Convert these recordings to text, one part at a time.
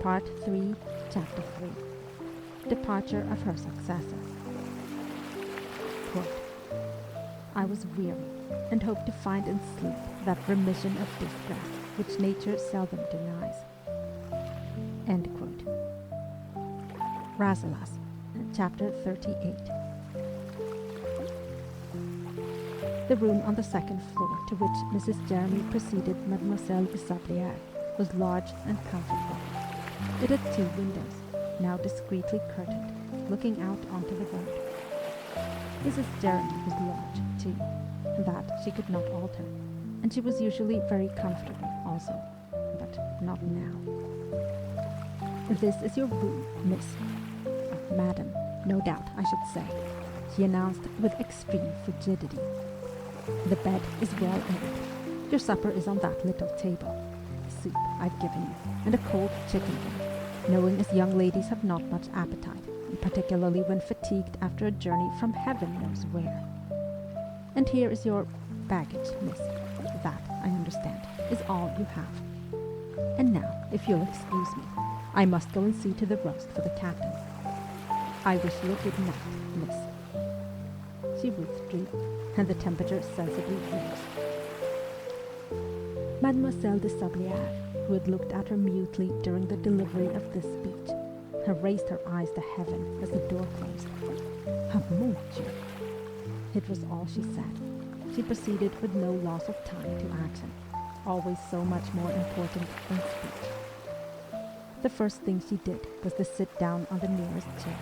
Part 3, Chapter 3. Departure of her successor. Quote, I was weary, and hoped to find in sleep that remission of distress which nature seldom denies. End quote. Rasselas, Chapter 38. The room on the second floor to which Mrs. Jeremy preceded Mademoiselle de Sablière was large and comfortable. It had 2 windows, now discreetly curtained, looking out onto the road. Mrs. Jeremy was large, too, and that she could not alter, and she was usually very comfortable also, but not now. This is your room, miss. Madam, no doubt, I should say, she announced with extreme frigidity. The bed is well aired. Your supper is on that little table. Soup I've given you, and a cold chicken bone, knowing as young ladies have not much appetite, and particularly when fatigued after a journey from heaven knows where. And here is your baggage, miss. That, I understand, is all you have. And now, if you'll excuse me, I must go and see to the roast for the captain. I wish you a good night, miss. She withdrew, and the temperature sensibly rose. Mademoiselle de Sablière, who had looked at her mutely during the delivery of this speech, had raised her eyes to heaven as the door closed. Ah, mon Dieu! It was all she said. She proceeded with no loss of time to action, always so much more important than speech. The first thing she did was to sit down on the nearest chair,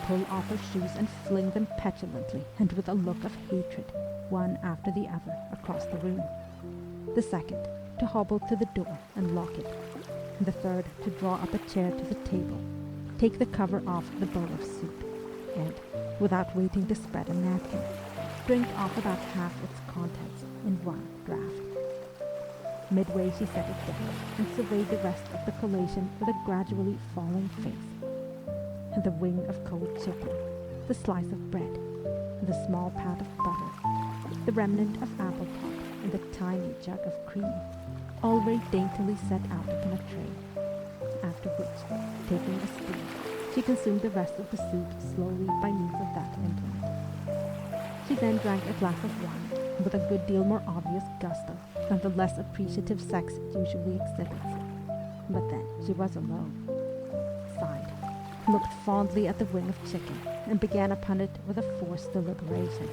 pull off her shoes and fling them petulantly and with a look of hatred, one after the other, across the room. The second, to hobble to the door and lock it. And the third, to draw up a chair to the table, take the cover off the bowl of soup, and, without waiting to spread a napkin, drink off about half its contents in one draught. Midway she set it down and surveyed the rest of the collation with a gradually falling face. And the wing of cold chicken, the slice of bread, the small pat of butter, the remnant of apple pie, and the tiny jug of cream, all very daintily set out upon a tray, after which, taking a spoon, she consumed the rest of the soup slowly by means of that implement. She then drank a glass of wine, with a good deal more obvious gusto than the less appreciative sex usually exhibits. But then she was alone, sighed, looked fondly at the wing of chicken, and began upon it with a forced deliberation.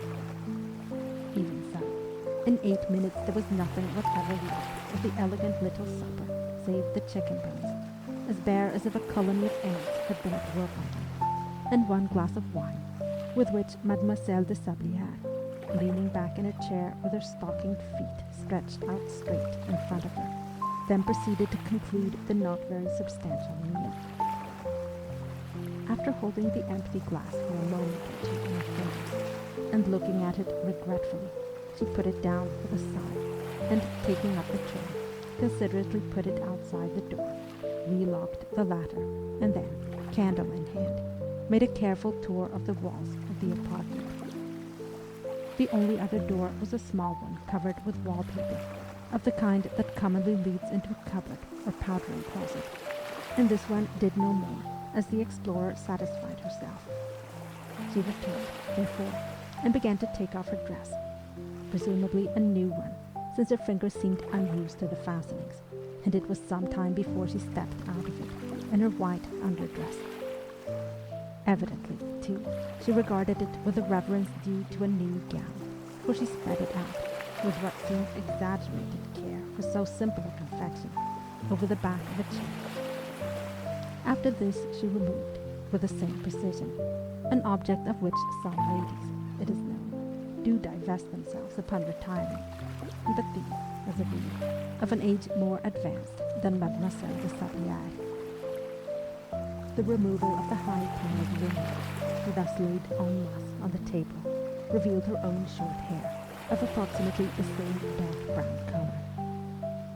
Even so, in 8 minutes there was nothing whatever left of the elegant little supper, save the chicken bones, as bare as if a colony of ants had been at work on them, and 1 glass of wine, with which Mademoiselle de Sablière, leaning back in her chair with her stockinged feet stretched out straight in front of her, then proceeded to conclude the not very substantial meal. After holding the empty glass for a moment or two in her fingers, and looking at it regretfully, she put it down with a sigh, and taking up the tray, considerately put it outside the door, relocked the latter, and then, candle in hand, made a careful tour of the walls of the apartment. The only other door was a small one covered with wallpaper, of the kind that commonly leads into a cupboard or powdering closet, and this one did no more, as the explorer satisfied herself. She returned, therefore, and began to take off her dress, presumably a new one, since her fingers seemed unused to the fastenings, and it was some time before she stepped out of it in her white underdress. Evidently, too, she regarded it with the reverence due to a new gown, for she spread it out, with what seemed exaggerated care for so simple a confection, over the back of a chair. After this she removed, with the same precision, an object of which some ladies, it is known, do divest themselves upon retiring, but these, as a rule, of an age more advanced than Mademoiselle de Sablière. The removal of the high panelled window, thus laid en masse on the table, revealed her own short hair, of approximately the same dark brown color.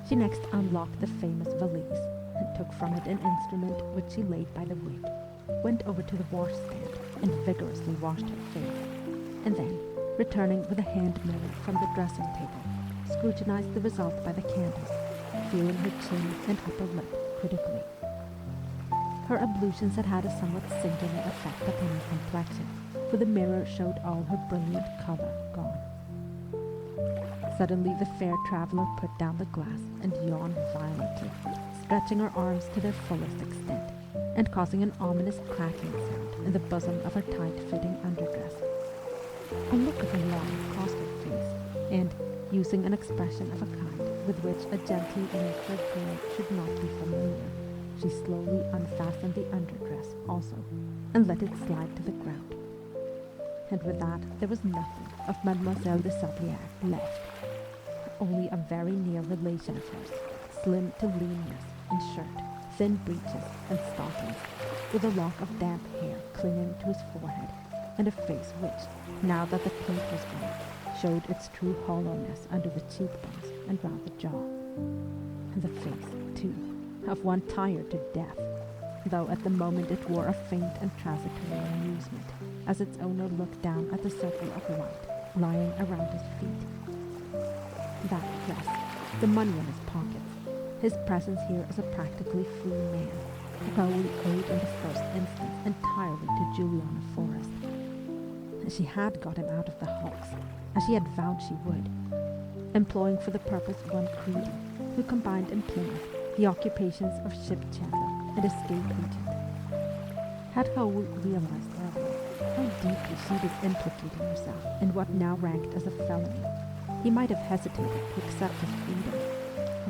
She next unlocked the famous valise, and took from it an instrument which she laid by the wig, went over to the washstand, and vigorously washed her face, and then, returning with a hand mirror from the dressing table, scrutinized the result by the candle, feeling her chin and upper lip critically. Her ablutions had had a somewhat singular effect upon her complexion, for the mirror showed all her brilliant colour gone. Suddenly the fair traveller put down the glass and yawned violently, stretching her arms to their fullest extent, and causing an ominous cracking sound in the bosom of her tight-fitting underdress. A look of alarm crossed her face, and, using an expression of a kind with which a gently natured girl should not be familiar, she slowly unfastened the underdress also, and let it slide to the ground. And with that there was nothing of Mademoiselle de Sablière left. Only a very near relation of hers, slim to leanness, in shirt, thin breeches, and stockings, with a lock of damp hair clinging to his forehead, and a face which, now that the paint was gone, showed its true hollowness under the cheekbones and round the jaw. And the face, too, of one tired to death, though at the moment it wore a faint and transitory amusement, as its owner looked down at the circle of light lying around his feet. That dress, the money in his pockets, his presence here as a practically free man, Raoul owed in the first instance entirely to Juliana Forrest. She had got him out of the hulks, as she had vowed she would, employing for the purpose one Creedy, who combined in Plymouth the occupations of ship chandler and escape agent. Had Raoul realized earlier how deeply she was implicating herself in what now ranked as a felony, he might have hesitated to accept his freedom.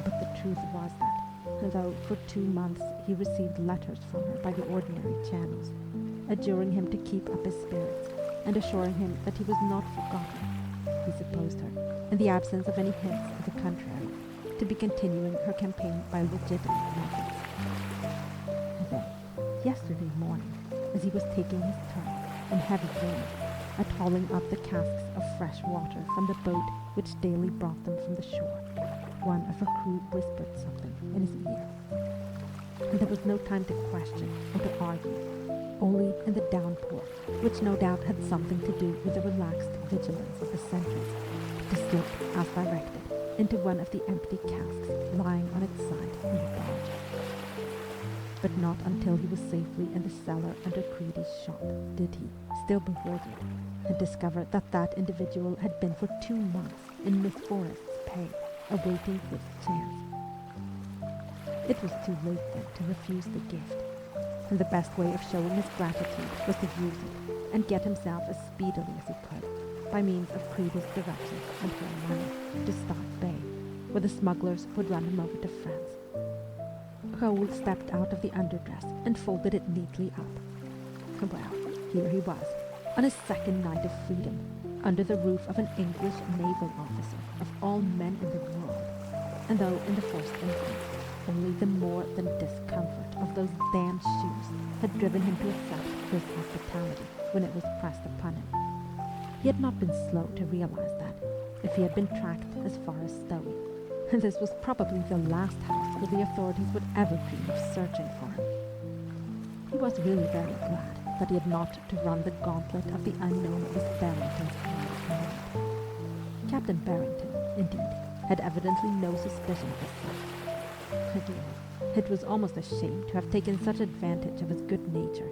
But the truth was that, though for 2 months he received letters from her by the ordinary channels, adjuring him to keep up his spirits and assuring him that he was not forgotten, he supposed her, in the absence of any hints to the contrary, to be continuing her campaign by legitimate methods. Then, yesterday morning, as he was taking his turn in heavy rain at hauling up the casks of fresh water from the boat which daily brought them from the shore, one of her crew whispered something in his ear. And there was no time to question or to argue, only in the downpour, which no doubt had something to do with the relaxed vigilance of the sentries, to slip, as directed, into one of the empty casks lying on its side in the barge. But not until he was safely in the cellar under Creedy's shop did he, still bewildered, discover that that individual had been for 2 months in Miss Forrest's pay, awaiting his chance. It was too late then to refuse the gift, and the best way of showing his gratitude was to use it and get himself as speedily as he could, by means of Creedy's directions and her money, to Start Bay, where the smugglers would run him over to France. Raoul stepped out of the underdress and folded it neatly up. Well, here he was, on his second night of freedom, under the roof of an English naval officer of all men in the world, and though in the first instance only the more than discomfort of those damned shoes had driven him to accept his hospitality when it was pressed upon him, he had not been slow to realize that, if he had been tracked as far as Stowey, this was probably the last house where the authorities would ever dream of searching for him. He was really very glad that he had not to run the gauntlet of the unknown Miss Barrington's command. Captain Barrington, indeed, had evidently no suspicion of his sex. It was almost a shame to have taken such advantage of his good nature.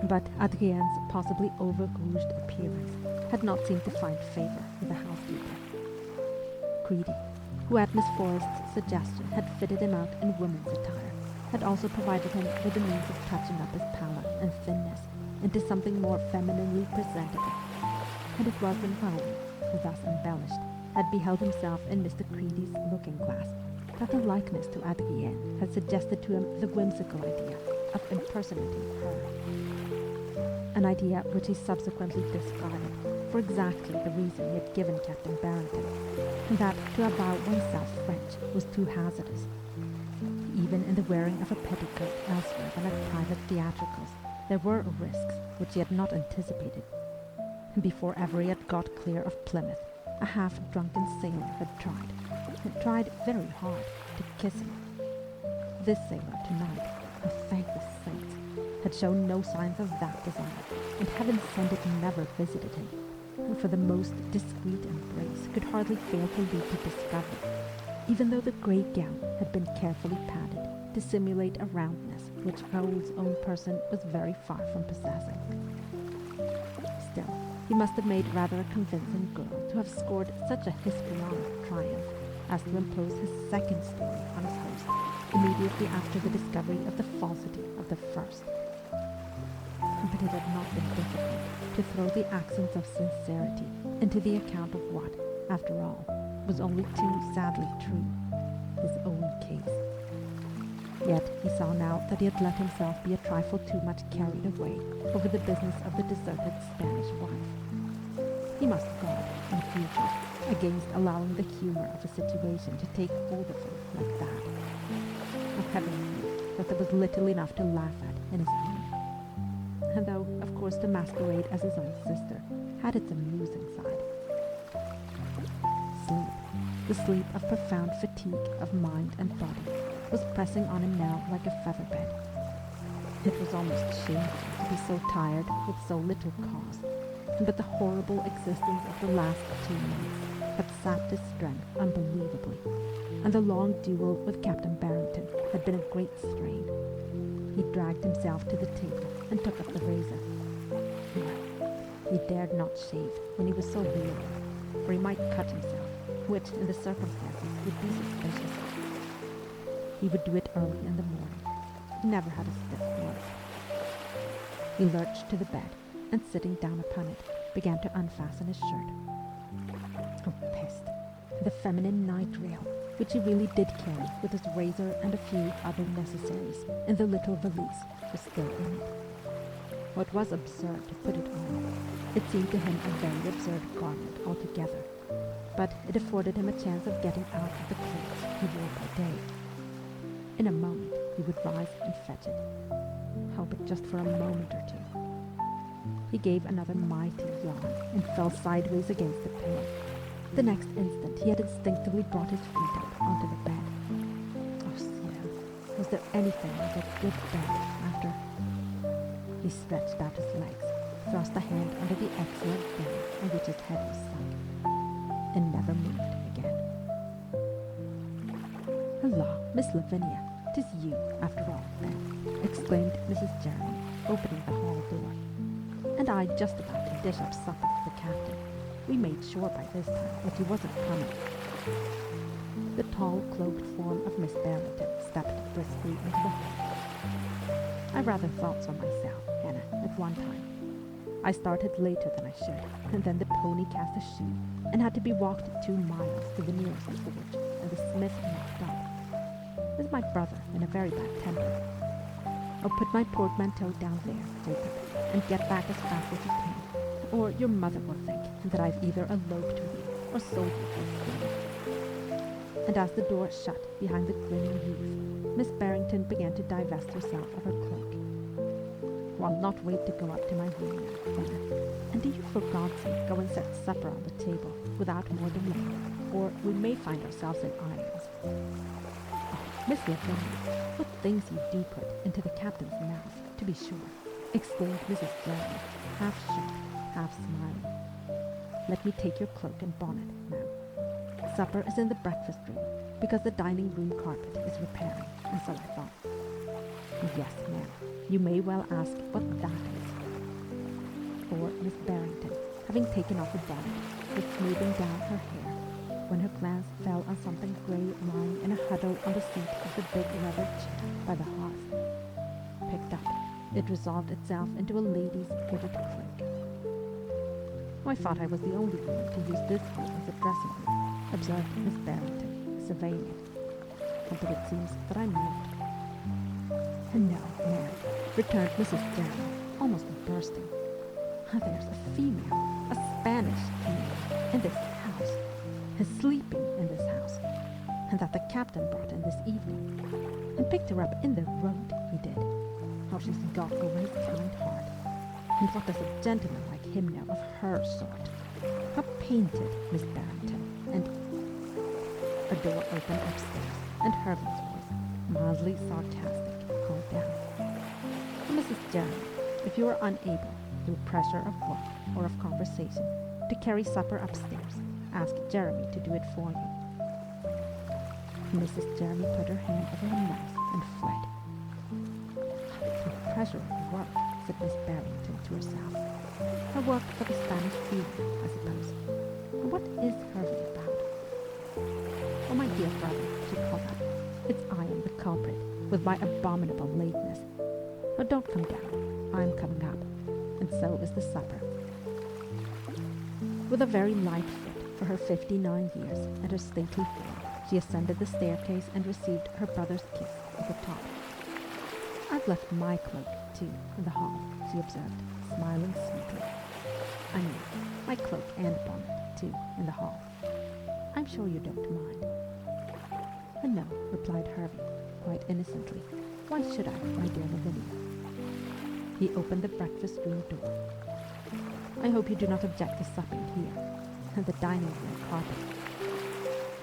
But Adrienne's possibly over-rouged appearance had not seemed to find favour with the housekeeper. Creedy, who at Miss Forrest's suggestion had fitted him out in women's attire, had also provided him with the means of touching up his pallor and thinness into something more femininely presentable. And it was when Raoul, thus embellished, had beheld himself in Mr. Creedy's looking-glass, that the likeness to Adrienne had suggested to him the whimsical idea of impersonating her. An idea which he subsequently discarded for exactly the reason he had given Captain Barrington, that to avow oneself French was too hazardous. Even in the wearing of a petticoat elsewhere than at private theatricals, there were risks which he had not anticipated. Before ever he had got clear of Plymouth, a half-drunken sailor had tried very hard to kiss him. This sailor tonight, oh thank the saints, had shown no signs of that desire, and heaven send it never visited him, for the most discreet embrace could hardly fail to lead to discovery, even though the grey gown had been carefully padded to simulate a roundness which Raoul's own person was very far from possessing. Still, he must have made rather a convincing girl to have scored such a histrionic triumph as to impose his second story on his host immediately after the discovery of the falsity of the first. But it had not been difficult to throw the accents of sincerity into the account of what, after all, was only too sadly true, his own case. Yet he saw now that he had let himself be a trifle too much carried away over the business of the deserted Spanish wife. He must guard, in future, against allowing the humor of a situation to take hold of him like that. Heaven knew that there was little enough to laugh at in his home. And though, of course, to masquerade as his own sister had its amusing side. Sleep, the sleep of profound fatigue of mind and body, was pressing on him now like a feather-bed. It was almost shameful to be so tired with so little cause, but the horrible existence of the last 2 months had sapped his strength unbelievably, and the long duel with Captain Barrington had been a great strain. He dragged himself to the table and took up the razor. He dared not shave when he was so weary, for he might cut himself, which in the circumstances would be suspicious. He would do it early in the morning. He never had a stiff blood. He lurched to the bed, and sitting down upon it, began to unfasten his shirt. Oh, pest! The feminine night rail, which he really did carry with his razor and a few other necessaries in the little valise, was still in it. What was absurd to put it on, it seemed to him a very absurd garment altogether, but it afforded him a chance of getting out of the clothes he wore by day. In a moment he would rise and fetch it. Oh, but just for a moment or two. He gave another mighty yawn and fell sideways against the pillow. The next instant he had instinctively brought his feet up onto the bed. Oh, ciel, was there anything like a good bed after? He stretched out his legs, thrust a hand under the excellent bed on which his head was sunk, and never moved again. "Hurrah, Miss Lavinia, 'tis you, after all, then," exclaimed Mrs. Jeremy, opening the hall door. "And I just about to dish up supper for the captain. We made sure by this time that he wasn't coming." The tall, cloaked form of Miss Barrington stepped briskly into the hall. "I rather thought so myself, Hannah, at one time. I started later than I should, and then the pony cast a shoe and had to be walked 2 miles to the nearest forge, and the smith knocked up. Is my brother in a very bad temper? I'll put my portmanteau down there, Jacob, and get back as fast as you can, or your mother will think that I've either eloped with you or sold you for a slave." And as the door shut behind the grinning youth, Miss Barrington began to divest herself of her cloak. "Well, I'll not wait to go up to my room now, Hannah. And do you, for God's sake, go and set supper on the table without more delay, or we may find ourselves in irons. Oh, Miss Lavinia, what things you do put into the captain's mouth, to be sure," exclaimed Mrs. Jeremy, half shocked, half smiling. "Let me take your cloak and bonnet now. Supper is in the breakfast room, because the dining room carpet is repairing, and so I thought." "Yes, ma'am, you may well ask what that is." For Miss Barrington, having taken off the bonnet, was smoothing down her hair, when her glance fell on something grey lying in a huddle on the seat of the big leather chair by the hearth. Picked up, it resolved itself into a lady's hooded cloak. "I thought I was the only woman to use this room as a dressing room," observed Miss Barrington, surveying it. "But it seems that I'm not." "No, ma'am," returned Mrs. Jeremy, almost bursting. "There's a female, a Spanish female, in this house, sleeping in this house, and that the captain brought in this evening, and picked her up in the road, he did. How she's got over his kind heart, and what does a gentleman like him know of her sort? How painted, Miss Barrington, and—" A door opened upstairs, and Herman's voice, mildly sarcastic, called down. "Mrs. Jeremy, if you are unable, through pressure of work or of conversation, to carry supper upstairs, ask Jeremy to do it for you." Mrs. Jeremy put her hand over her mouth and fled. The pressure of work, said Miss Barrington to herself. Her work for the Spanish funeral, I suppose. And what is Hervey about? Oh, my dear brother, she called out. It's I am the culprit, with my abominable lateness. Oh, don't come down. I'm coming up. And so is the supper. With a very light foot for her 59 years and her stately form, she ascended the staircase and received her brother's kiss at the top. I've left my cloak, too, in the hall, she observed, smiling sweetly. I mean, my cloak and bonnet, too, in the hall. I'm sure you don't mind. No, replied Hervey, quite innocently. Why should I, my dear Lavinia? He opened the breakfast room door. I hope you do not object to supping here, and the dining room carpet.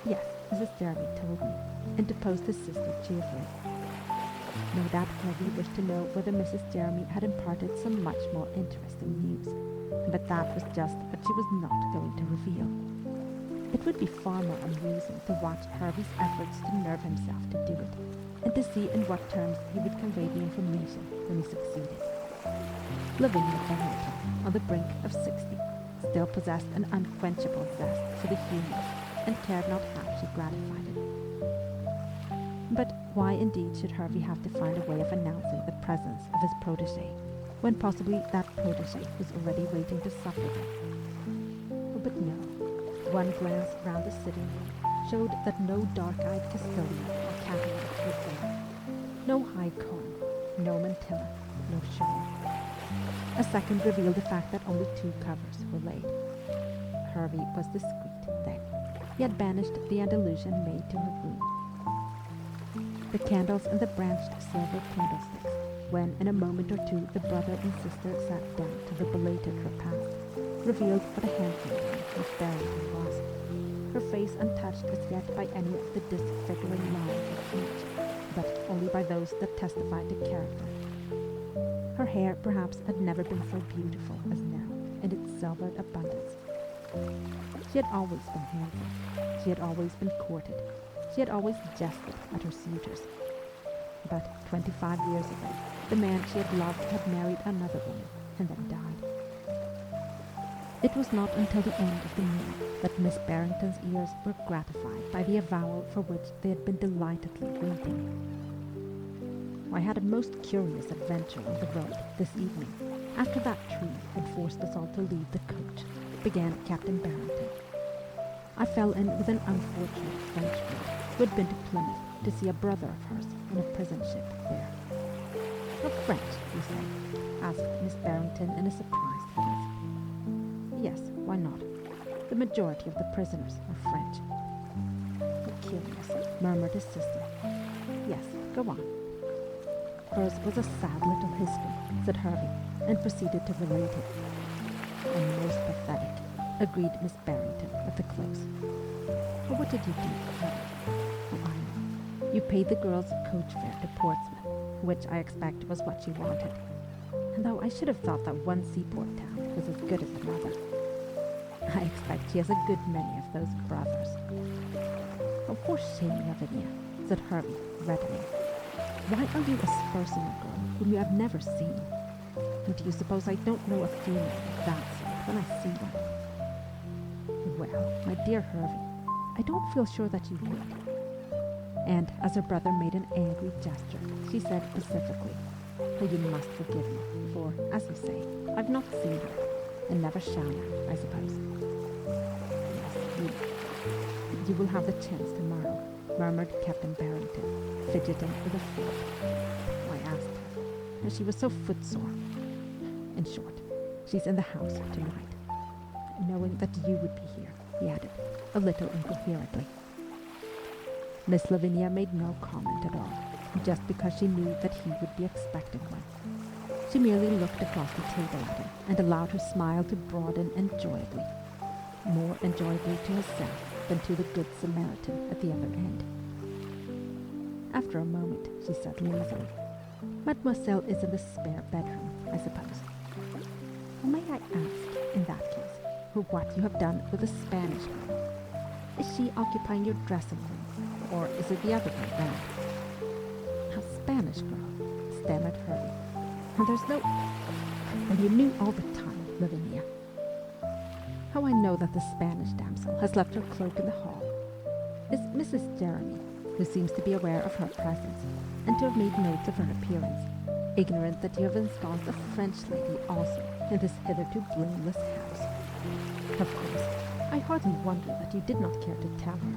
Yes, Mrs. Jeremy told me, interposed his sister cheerfully. No doubt Hervey wished to know whether Mrs. Jeremy had imparted some much more interesting news, but that was just what she was not going to reveal. It would be far more amusing to watch Hervey's efforts to nerve himself to do it, and to see in what terms he would convey the information when he succeeded. Lavinia Barrington, on the brink of 60, still possessed an unquenchable zest for the humorous, and cared not how she gratified it. But why indeed should Hervey have to find a way of announcing the presence of his protégé, when possibly that protégé was already waiting to sup with him? But no. One glance round the sitting room showed that no dark-eyed custodian or Catalan was there. No high comb, no mantilla, no shawl. A second revealed the fact that only 2 covers were laid. Hervey was discreet then. He had banished the Andalusian maid to her room. The candles and the branched silver candlesticks, when in a moment or two the brother and sister sat down to the belated repast, revealed what a handsome woman Miss Barrington was, her face untouched as yet by any of the disfiguring lines of age, but only by those that testified to character. Her hair, perhaps, had never been so beautiful as now, in its silvered abundance. She had always been handsome. She had always been courted. She had always jested at her suitors. But 25 years ago, the man she had loved had married another woman, and then died. It was not until the end of the meal that Miss Barrington's ears were gratified by the avowal for which they had been delightedly waiting. I had a most curious adventure on the road this evening, after that tree had forced us all to leave the coach, began Captain Barrington. I fell in with an unfortunate French girl who had been to Plymouth to see a brother of hers on a prison ship there. "You're French, you say?" asked Miss Barrington in a surprised voice. "Yes, why not? The majority of the prisoners are French." "Curious," murmured his sister. "Yes, go on." "Hers was a sad little history," said Hervey, and proceeded to relate it. "And most pathetic," agreed Miss Barrington at the close. "But what did you do, Hervey?" "Oh, I know. You paid the girls coach fare to Portsmouth, which I expect was what she wanted. And though I should have thought that one seaport town was as good as another, I expect she has a good many of those brothers." "Oh, for shame, Lavinia," said Hervey, reddening. "Why are you aspersing a girl whom you have never seen? And do you suppose I don't know a female of that sort when I see one?" "Well, my dear Hervey, I don't feel sure that you would." And as her brother made an angry gesture, she said pacifically, "Oh, you must forgive me, for, as you say, I've not seen her, and never shall now, I suppose." "Yes, you will have the chance tomorrow," murmured Captain Barrington, fidgeting with a fork. "I asked her, and she was so footsore. In short, she's in the house tonight. Knowing that you would be here," he added, a little incoherently. Miss Lavinia made no comment at all, just because she knew that he would be expecting one. She merely looked across the table at him and allowed her smile to broaden enjoyably, more enjoyably to herself than to the good Samaritan at the other end. After a moment, she said lazily, "Mademoiselle is in the spare bedroom, I suppose. May I ask, in that case, what you have done with the Spanish girl? Is she occupying your dressing room, or is it the other way round?" Spanish girl," stammered Herbie. "And there's no... And you knew all the time, Lavinia." "How I know that the Spanish damsel has left her cloak in the hall is Mrs. Jeremy, who seems to be aware of her presence and to have made notes of her appearance, ignorant that you have ensconced a French lady also in this hitherto blameless house. Of course, I hardly wonder that you did not care to tell her,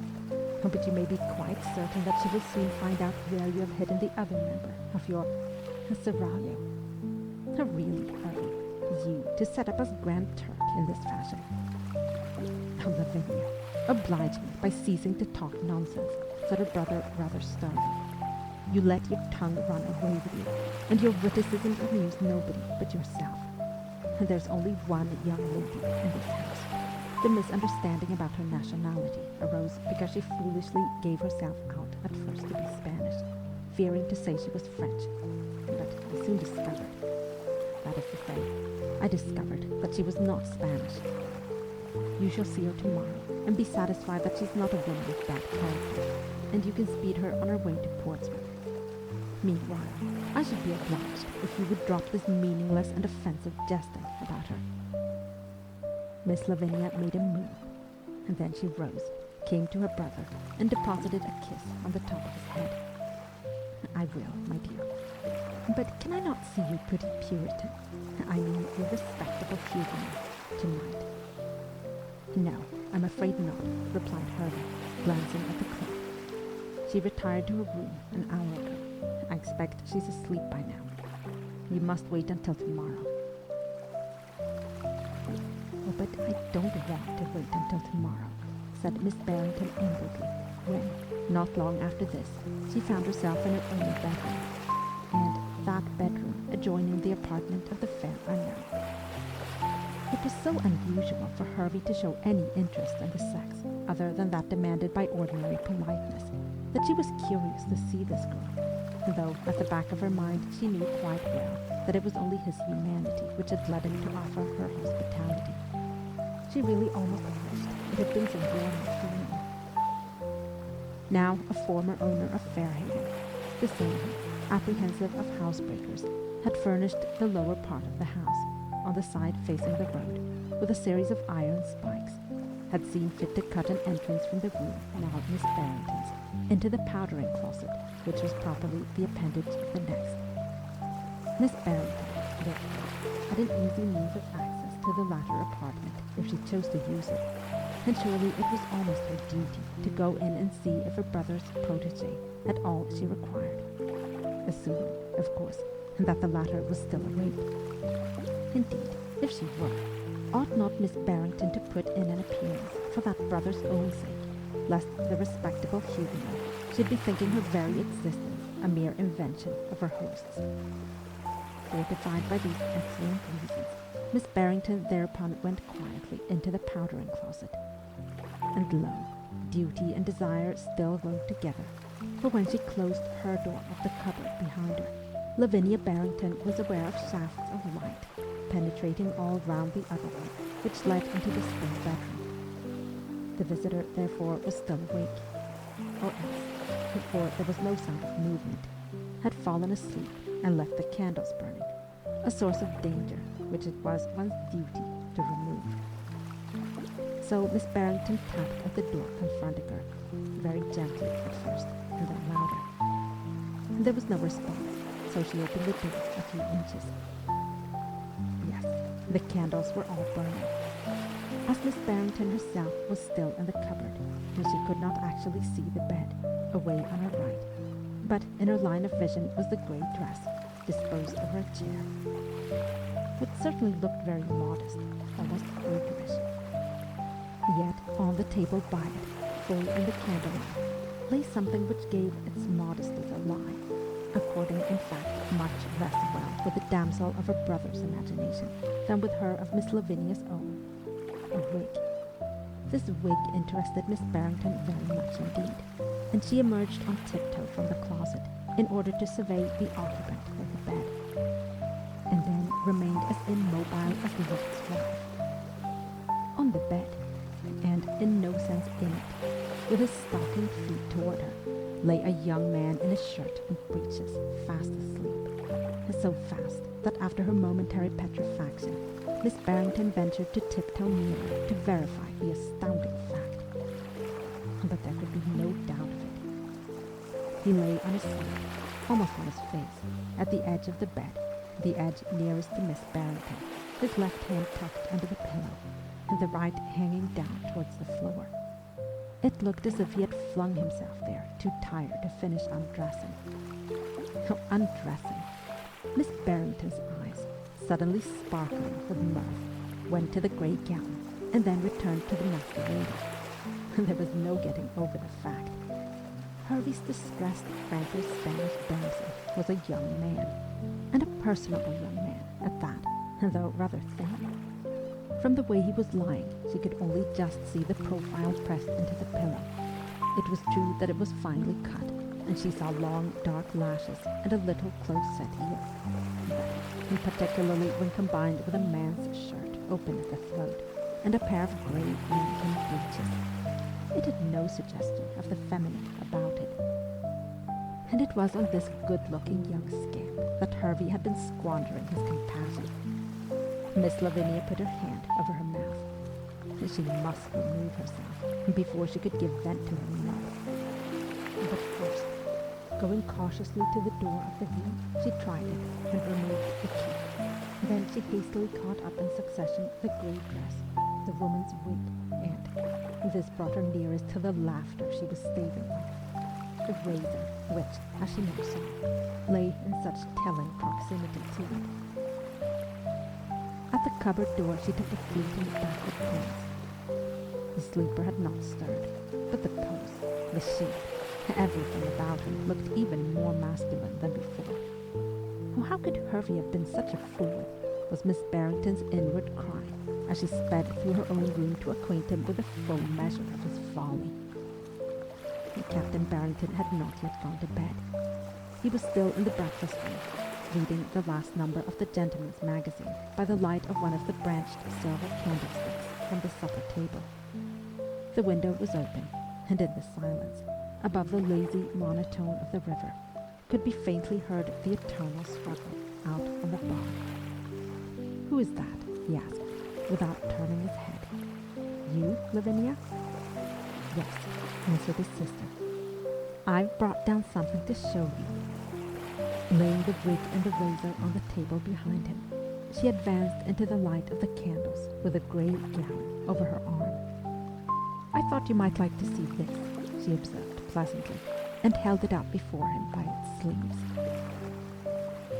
but you may be quite certain that she will soon find out where you have hidden the other member of your seraglio. Really, Herbie, you to set up as Grand Turk in this fashion." "Oh, Lavinia, oblige me by ceasing to talk nonsense," said her brother rather sternly. "You let your tongue run away with you, and your witticisms amuse nobody but yourself. And there's only one young lady in this house. The misunderstanding about her nationality arose because she foolishly gave herself out at first to be Spanish, fearing to say she was French. But I soon discovered, that is to say, I discovered that she was not Spanish. You shall see her tomorrow, and be satisfied that she's not a woman of bad character, and you can speed her on her way to Portsmouth. Meanwhile, I should be obliged if you would drop this meaningless and offensive jesting about her." Miss Lavinia made a move, and then she rose, came to her brother, and deposited a kiss on the top of his head. "I will, my dear. But can I not see you pretty Puritan, I mean your respectable Huguenot, tonight?" "No, I'm afraid not," replied Herbie, glancing at the clock. "She retired to her room an hour ago. I expect she's asleep by now. You must wait until tomorrow." "Oh, but I don't want to wait until tomorrow," said Miss Barrington inwardly, when, not long after this, she found herself in her own bedroom, and that bedroom adjoining the apartment of the fair unknown. It was so unusual for Hervey to show any interest in the sex, other than that demanded by ordinary politeness, that she was curious to see this girl, though at the back of her mind she knew quite well that it was only his humanity which had led him to offer her hospitality. She really almost wished it had been so warm and feeling. Now a former owner of Fairhaven, the same, apprehensive of housebreakers, had furnished the lower part of the house, on the side facing the road, with a series of iron spikes, had seen fit to cut an entrance from the room, now Miss Barrington's, into the powdering closet, which was properly the appendage of the next. Miss Barrington, therefore, had an easy means of access to the latter apartment if she chose to use it, and surely it was almost her duty to go in and see if her brother's protégé had all she required, assuming, of course, that the latter was still awake. Indeed, if she were, ought not Miss Barrington to put in an appearance for that brother's own sake, lest the respectable Huguenot should be thinking her very existence a mere invention of her host's? Fortified by these excellent reasons, Miss Barrington thereupon went quietly into the powdering closet. And lo, duty and desire still rode together, for when she closed her door of the cupboard behind her, Lavinia Barrington was aware of shafts of light penetrating all round the other one, which led into the spare bedroom. The visitor, therefore, was still awake, or else, for there was no sound of movement, had fallen asleep and left the candles burning, a source of danger which it was one's duty to remove. So Miss Barrington tapped at the door confronting her, very gently at first, and then louder. There was no response, so she opened the door a few inches. Yes, the candles were all burning. As Miss Barrington herself was still in the cupboard, and she could not actually see the bed, away on her right, but in her line of vision was the grey dress, disposed over a chair. It certainly looked very modest, almost Quakerish. Yet on the table by it, full in the candlelight, lay something which gave its modesty a lie, according in fact much less well with the damsel of her brother's imagination than with her of Miss Lavinia's own. A wig. This wig interested Miss Barrington very much indeed, and she emerged on tiptoe from the closet in order to survey the occupant of the bed, and then remained as immobile as the loft's wife. On the bed, and in no sense in it, with his stocking feet toward her, lay a young man in a shirt and breeches, fast asleep. So fast that after her momentary petrifaction, Miss Barrington ventured to tiptoe nearer to verify the astounding fact. But there could be no doubt of it. He lay on his side, almost on his face, at the edge of the bed, the edge nearest to Miss Barrington, his left hand tucked under the pillow, and the right hanging down towards the floor. It looked as if he had flung himself there, too tired to finish undressing. Oh, undressing! Miss Barrington's eyes, suddenly sparkling with mirth, went to the grey gown, and then returned to the masquerader. There was no getting over the fact. Hervey's distressed Franco-Spanish damsel was a young man, and a personable young man at that, though rather thin. From the way he was lying, she could only just see the profile pressed into the pillow. It was true that it was finely cut, and she saw long, dark lashes and a little close-set ear. But, particularly when combined with a man's shirt open at the throat and a pair of grey Lincoln breeches, it had no suggestion of the feminine about it. And it was on this good-looking young scamp that Hervey had been squandering his compassion. Miss Lavinia put her hand over her mouth. She must remove herself before she could give vent to her mirth. But first, going cautiously to the door of the room, she tried it and removed the key. Then she hastily caught up in succession the grey dress, the woman's wig, and this brought her nearest to the laughter she was staving off. The razor, which, as she now saw, lay in such telling proximity to it. At the cupboard door she took a fleeting backward glance. The sleeper had not stirred, but the pose, the shape, everything about her looked even more masculine than before. Oh, how could Hervey have been such a fool, was Miss Barrington's inward cry, as she sped through her own room to acquaint him with the full measure of his folly. Captain Barrington had not yet gone to bed. He was still in the breakfast room, reading the last number of the Gentleman's Magazine by the light of one of the branched silver candlesticks from the supper table. The window was open, and in the silence, above the lazy monotone of the river, could be faintly heard the eternal struggle out on the bar. "Who is that?" he asked, without turning his head. "You, Lavinia?" "Yes," answered his sister. "I've brought down something to show you." Laying the wig and the razor on the table behind him, she advanced into the light of the candles with a grey gown over her arm. "I thought you might like to see this," she observed pleasantly, and held it up before him by its sleeves.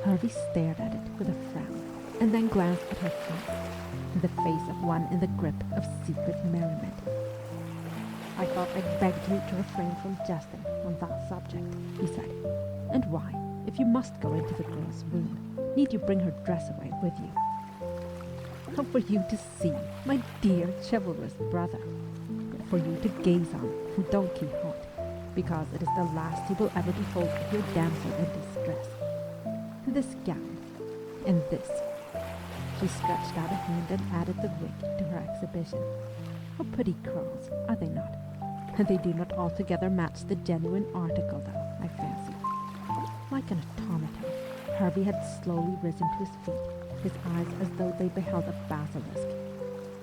Hervey stared at it with a frown, and then glanced at her face, the face of one in the grip of secret merriment. "I thought I'd begged you to refrain from jesting on that subject," he said. "And why, if you must go into the girl's room, need you bring her dress away with you?" "Oh, for you to see, my dear chivalrous brother, for you to gaze on, Don Quixote, because it is the last he will ever behold of your damsel in distress. This gown, and this." She stretched out a hand and added the wig to her exhibition. "Oh, pretty curls, are they not? And they do not altogether match the genuine article, though, I fancy." Like an automaton, Hervey had slowly risen to his feet, his eyes as though they beheld a basilisk.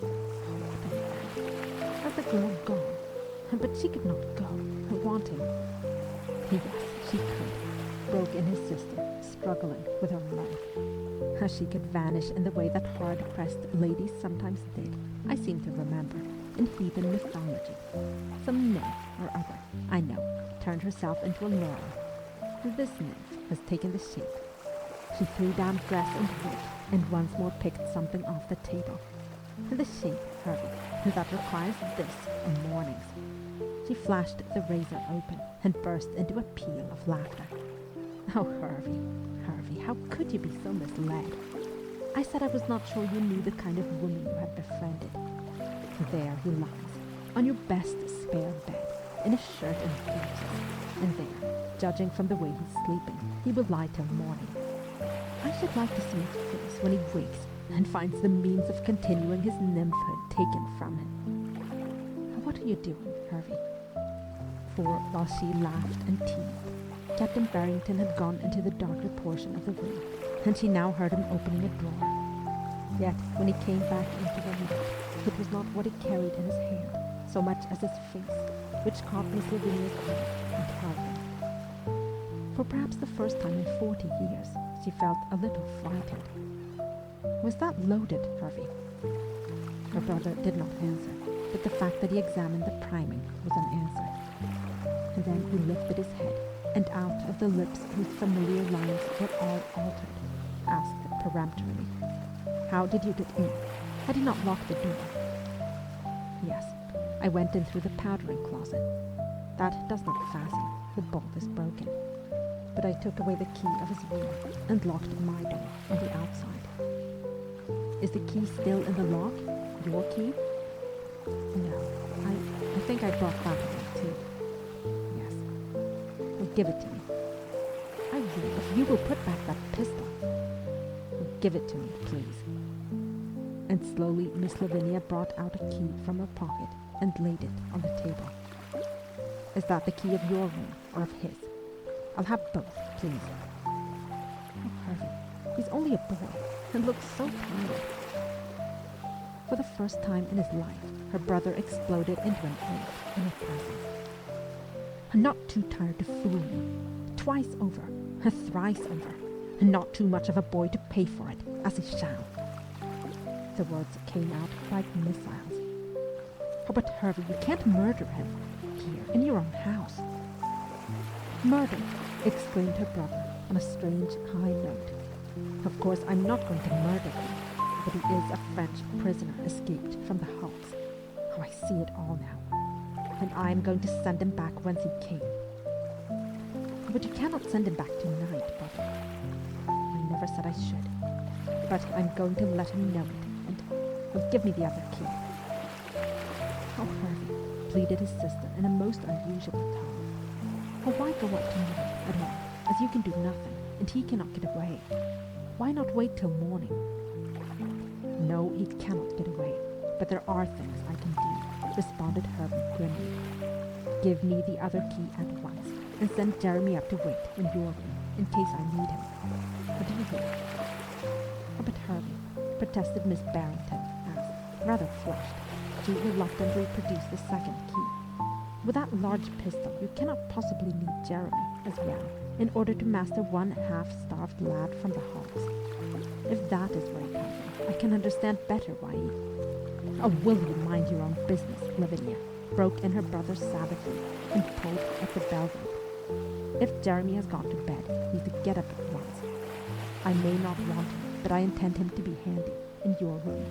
Oh, what an end! Had the girl gone? But she could not go, wanting. Yes, she could, broke in his sister, struggling with her mirth. How she could vanish in the way that hard-pressed ladies sometimes did, I seem to remember, in heathen mythology. Some nymph or other, I know, turned herself into a laurel. This nymph has taken the shape. She threw down dress and wig, and once more picked something off the table. The shape, Hervey, that requires this in mornings. She flashed the razor open and burst into a peal of laughter. "Oh, Hervey, Hervey, how could you be so misled? I said I was not sure you knew the kind of woman you had befriended. There he lies, on your best spare bed, in a shirt and breeches, and there, judging from the way he's sleeping, he will lie till morning. I should like to see his face when he wakes and finds the means of continuing his nymphhood taken from him. What are you doing, Hervey?" for while she laughed and teased, Captain Barrington had gone into the darker portion of the room, and she now heard him opening a drawer. Yet, when he came back into the light, it was not what he carried in his hand, so much as his face, which caught Miss Lavinia's eye and held him. For perhaps the first time in 40 years, she felt a little frightened. "Was that loaded, Harvey?" Her brother did not answer, but the fact that he examined the priming was an answer. And then he lifted his head, and out of the lips whose familiar lines were all altered, asked peremptorily, "How did you get in? Had he not locked the door?" "Yes, I went in through the powdering closet. That does not fasten, the bolt is broken. But I took away the key of his room and locked my door on the outside." "Is the key still in the lock? Your key?" "No, I think I brought that away too." "Yes." "Well, give it to me." "I will, if you will put back that pistol." "Well, give it to me, please." And slowly Miss Lavinia brought out a key from her pocket and laid it on the table. "Is that the key of your room or of his? I'll have both, please." "Oh, Harvey, he's only a boy and looks so tired." For the first time in his life, her brother exploded into an oath in her presence. "I'm not too tired to fool me. Twice over, and thrice over, and not too much of a boy to pay for it, as he shall." The words came out like missiles. "Oh, but Harvey, you can't murder him here in your own house." "Murder!" exclaimed her brother on a strange high note. "Of course I'm not going to murder him, but he is a French prisoner escaped from the hulks. Oh, I see it all now. And I'm going to send him back whence he came." "But you cannot send him back tonight, brother." "I never said I should. But I'm going to let him know it, and give me the other key." "Oh, Harvey," pleaded his sister in a most unusual tone. "Oh, why go up tonight at all, as you can do nothing, and he cannot get away? Why not wait till morning?" "No, he cannot get away, but there are things I can do," responded Herbie grimly. "Give me the other key at once, and send Jeremy up to wait in your room, in case I need him. What do you hear?" "Oh, but Herbie," protested Miss Barrington, as, rather flushed, she reluctantly produced the second key. "With that large pistol, you cannot possibly need Jeremy, as well, in order to master one half-starved lad from the hulks. If that is where he comes from, I can understand better why he—" "Oh, will you mind your own business, Lavinia?" broke in her brother savagely, and pulled at the bell rope. "If Jeremy has gone to bed, he's to get up at once. I may not want him, but I intend him to be handy in your room.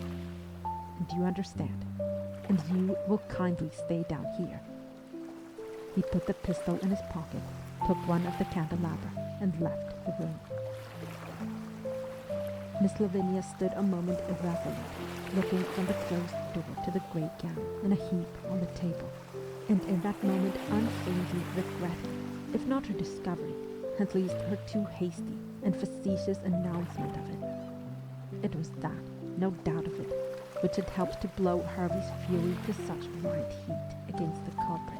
And do you understand? And you will kindly stay down here." He put the pistol in his pocket, took one of the candelabra, and left the room. Miss Lavinia stood a moment irresolute, looking from the closed door to the grey gown in a heap on the table, and in that moment unfeignedly regretted, if not her discovery, at least her too hasty and facetious announcement of it. It was that, no doubt of it, which had helped to blow Harvey's fury to such white heat against the culprit.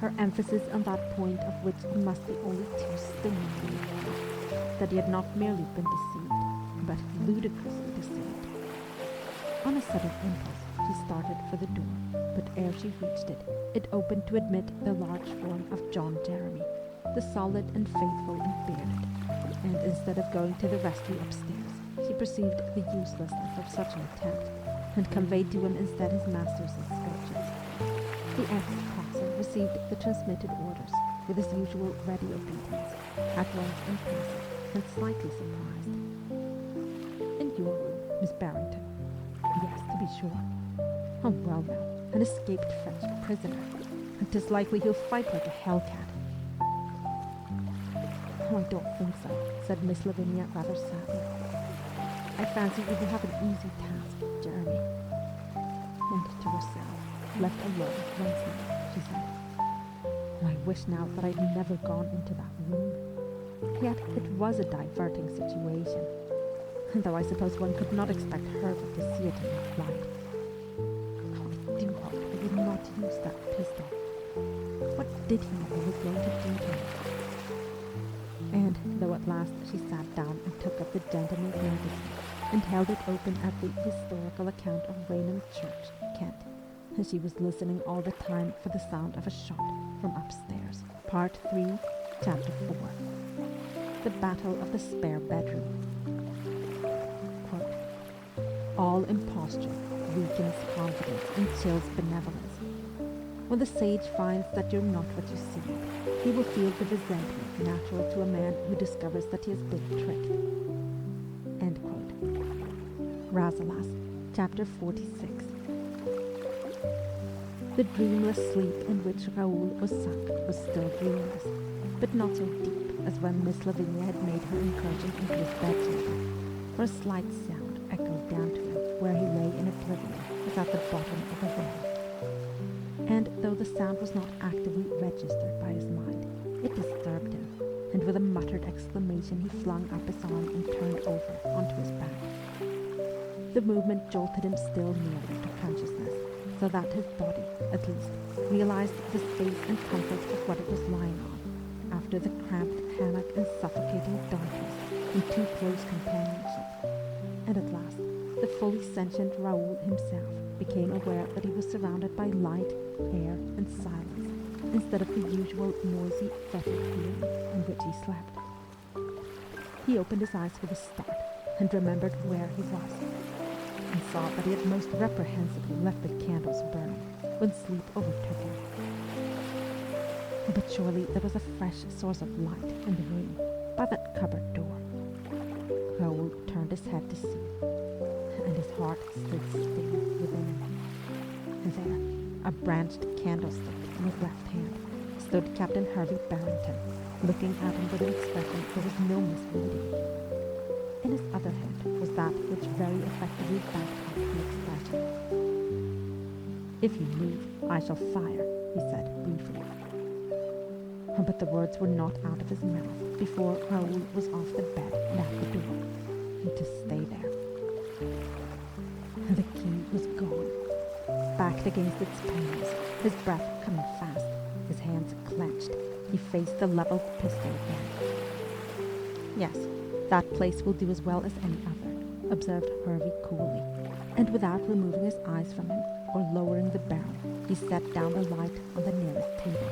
Her emphasis on that point of which he must be only too stingingly aware, that he had not merely been deceived, but ludicrously deceived. On a sudden impulse, she started for the door, but ere she reached it, it opened to admit the large form of John Jeremy, the solid and faithful and bearded, and instead of going to the rescue upstairs, she perceived the uselessness of such an attempt, and conveyed to him instead his master's instructions. The ex-coxswain received the transmitted orders with his usual ready obedience, at once impassive and slightly surprised. "In your room, Miss Barrington?" "Yes, to be sure." "Oh, well now, an escaped French prisoner. And 'tis likely he'll fight like a hellcat." "Oh, I don't think so," said Miss Lavinia rather sadly. "I fancy you will have an easy task, Jeremy." And to herself, left alone once more, she said, "Oh, I wish now that I'd never gone into that room. Yet it was a diverting situation, and though I suppose one could not expect Herbert to see it in that light. Oh, I do hope he would not use that pistol. What did he know he was going to do to her? And though at last she sat down and took up the gentleman's magazine and held it open at the historical account of Raynham Church, Kent, and she was listening all the time for the sound of a shot from upstairs. Part 3, Chapter 4. The Battle of the Spare Bedroom. Quote, all imposture weakens confidence and chills benevolence. When the sage finds that you're not what you seem, he will feel the resentment natural to a man who discovers that he has been tricked. End quote. Rasselas, Chapter 46. The dreamless sleep in which Raoul was sunk was still dreamless, but not so deep as when Miss Lavinia had made her incursion into his bedchamber, for a slight sound echoed down to him where he lay in oblivion as at the bottom of a well. And though the sound was not actively registered by his mind, it disturbed him, and with a muttered exclamation he flung up his arm and turned over onto his back. The movement jolted him still nearer to consciousness, so that his body, at least, realized the space and comfort of what it was lying on, after the cramped hammock and suffocating darkness and too close companionship. And at last, the fully sentient Raoul himself became aware that he was surrounded by light, air, and silence, instead of the usual noisy, fetid gloom in which he slept. He opened his eyes with a start, and remembered where he was, and saw that he had most reprehensibly left the candles burning when sleep overtook him. But surely there was a fresh source of light in the room, by that cupboard door. Raoul turned his head to see, and his heart stood still within him. And there, a branched candlestick in his left hand, stood Captain Hervey Barrington, looking at him with an expression there was no misreading. In his other hand was that which very effectively backed up the expression. "If you move, I shall fire," he said briefly. But the words were not out of his mouth before Raoul was off the bed and at the door, and to stay there. The key was gone. Backed against its panels, his breath coming fast, his hands clenched, he faced the leveled pistol again. "Yes, that place will do as well as any other," observed Hervey coolly, and without removing his eyes from him or lowering the barrel, he set down the light on the nearest table.